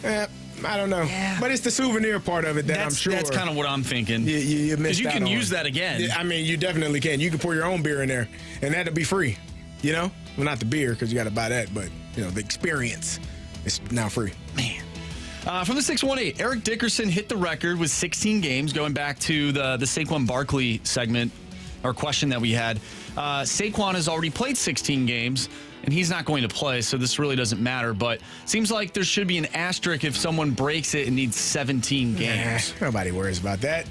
I don't know. Yeah. But it's the souvenir part of it I'm sure. That's kind of what I'm thinking. You missed out on. Because you can use that again. I mean, you definitely can. You can pour your own beer in there, and that'll be free. You know? Well, not the beer, because you got to buy that, but, the experience is now free. Man. From the 618, Eric Dickerson hit the record with 16 games, going back to the Saquon Barkley segment or question that we had. Saquon has already played 16 games, and he's not going to play, so this really doesn't matter. But seems like there should be an asterisk if someone breaks it and needs 17 games. Nobody worries about that.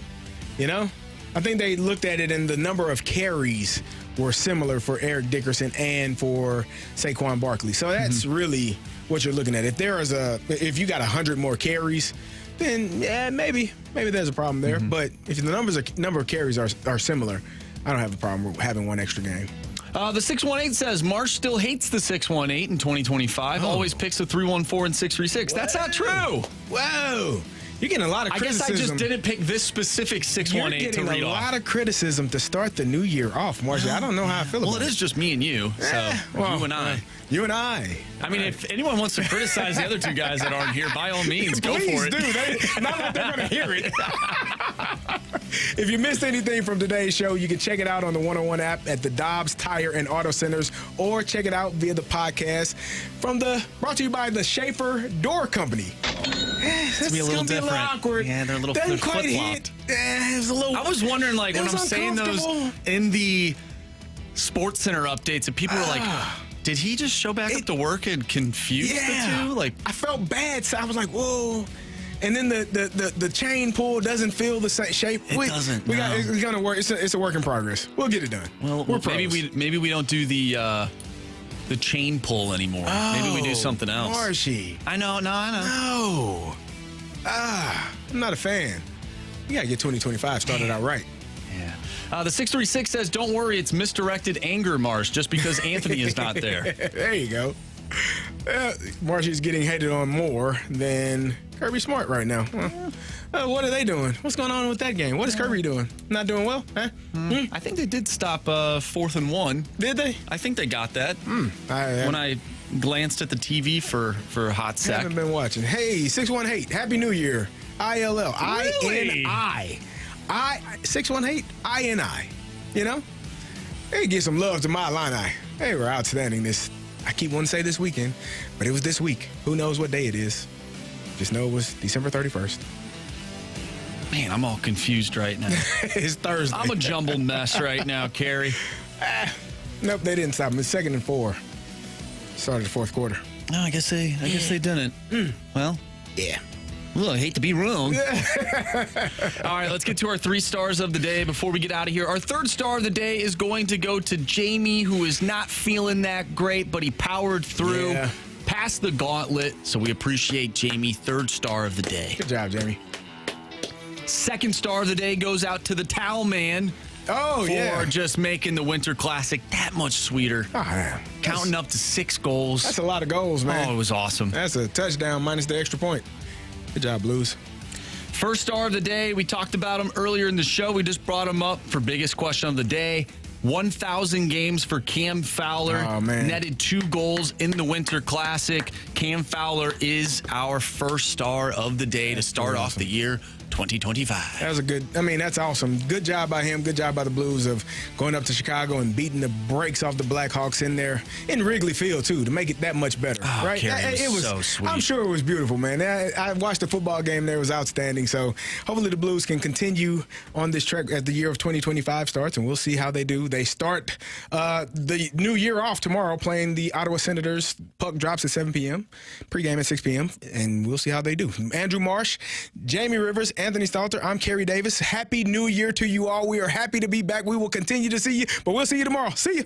I think they looked at it, and the number of carries were similar for Eric Dickerson and for Saquon Barkley. So that's really what you're looking at. If you got 100 more carries, then maybe there's a problem there. But if the number of carries are similar, I don't have a problem with having one extra game. The 618 says Marsh still hates the 618 in 2025. Always picks the 314 and 636. That's not true. Whoa. You're getting a lot of criticism. I guess I just didn't pick this specific 618 to read off. You're getting a lot of criticism to start the new year off, Marshy. I don't know how I feel about it. Well, it is just me and you, so you and I. You and I. I mean, if anyone wants to criticize the other two guys that aren't here, by all means, go for it. Please do. Not like they're going to hear it. If you missed anything from today's show, you can check it out on the 101 app at the Dobbs Tire and Auto Centers, or check it out via the podcast brought to you by the Schaefer Door Company. It's be a little different. Awkward. Yeah, they're a little Doesn't quite flip-flopped. It was a little. I was wondering, when I'm saying those in the Sports Center updates, and people were like, did he just show back up to work and confuse the two? I felt bad, so I was like, whoa. And then the chain pull doesn't feel the same shape. It doesn't. It's gonna work. It's a work in progress. We'll get it done. Well, maybe we don't do the chain pull anymore. Maybe we do something else. Marshy. I know. No. I'm not a fan. You gotta get 2025 started out right. Yeah. The 636 says, don't worry, it's misdirected anger, Marsh, just because Anthony is not there. There you go. Marshy's getting hated on more than Kirby Smart right now. What are they doing? What's going on with that game? What is Kirby doing? Not doing well? Huh? I think they did stop 4th and 1. Did they? I think they got that. When I glanced at the TV for a hot sec. Haven't been watching. Hey, 618, Happy New Year. ILL. Really? I-N-I. 618, I-N-I. Hey, give some love to my Illini. They were outstanding I keep wanting to say this weekend, but it was this week. Who knows what day it is? Just know it was December 31st. Man, I'm all confused right now. It's Thursday. I'm a jumbled mess right now, Carey. Nope, they didn't stop them. It's 2nd and 4. Started the fourth quarter. No, I guess they didn't. Well, yeah. Well, I hate to be wrong. All right, let's get to our 3 stars of the day before we get out of here. Our 3rd star of the day is going to go to Jamie, who is not feeling that great, but he powered through, passed the gauntlet. So we appreciate Jamie. 3rd star of the day. Good job, Jamie. 2nd star of the day goes out to the Towel Man. For just making the Winter Classic that much sweeter. Oh, man. Counting up to 6 goals. That's a lot of goals, man. Oh, it was awesome. That's a touchdown minus the extra point. Good job, Blues. 1st star of the day, we talked about him earlier in the show. We just brought him up for biggest question of the day. 1,000 games for Cam Fowler. Oh, man. Netted 2 goals in the Winter Classic. Cam Fowler is our 1st star of the day to start off the year 2025. That was that's awesome. Good job by him. Good job by the Blues of going up to Chicago and beating the brakes off the Blackhawks in there in Wrigley Field, too, to make it that much better. Oh, right? Carey, it was so sweet. I'm sure it was beautiful, man. I watched the football game there. It was outstanding. So hopefully the Blues can continue on this trek as the year of 2025 starts, and we'll see how they do. They start the new year off tomorrow playing the Ottawa Senators. Puck drops at 7 p.m., pregame at 6 p.m., and we'll see how they do. Andrew Marsh, Jamie Rivers, Anthony Stalter, I'm Carey Davis. Happy New Year to you all. We are happy to be back. We will continue to see you, but we'll see you tomorrow. See you.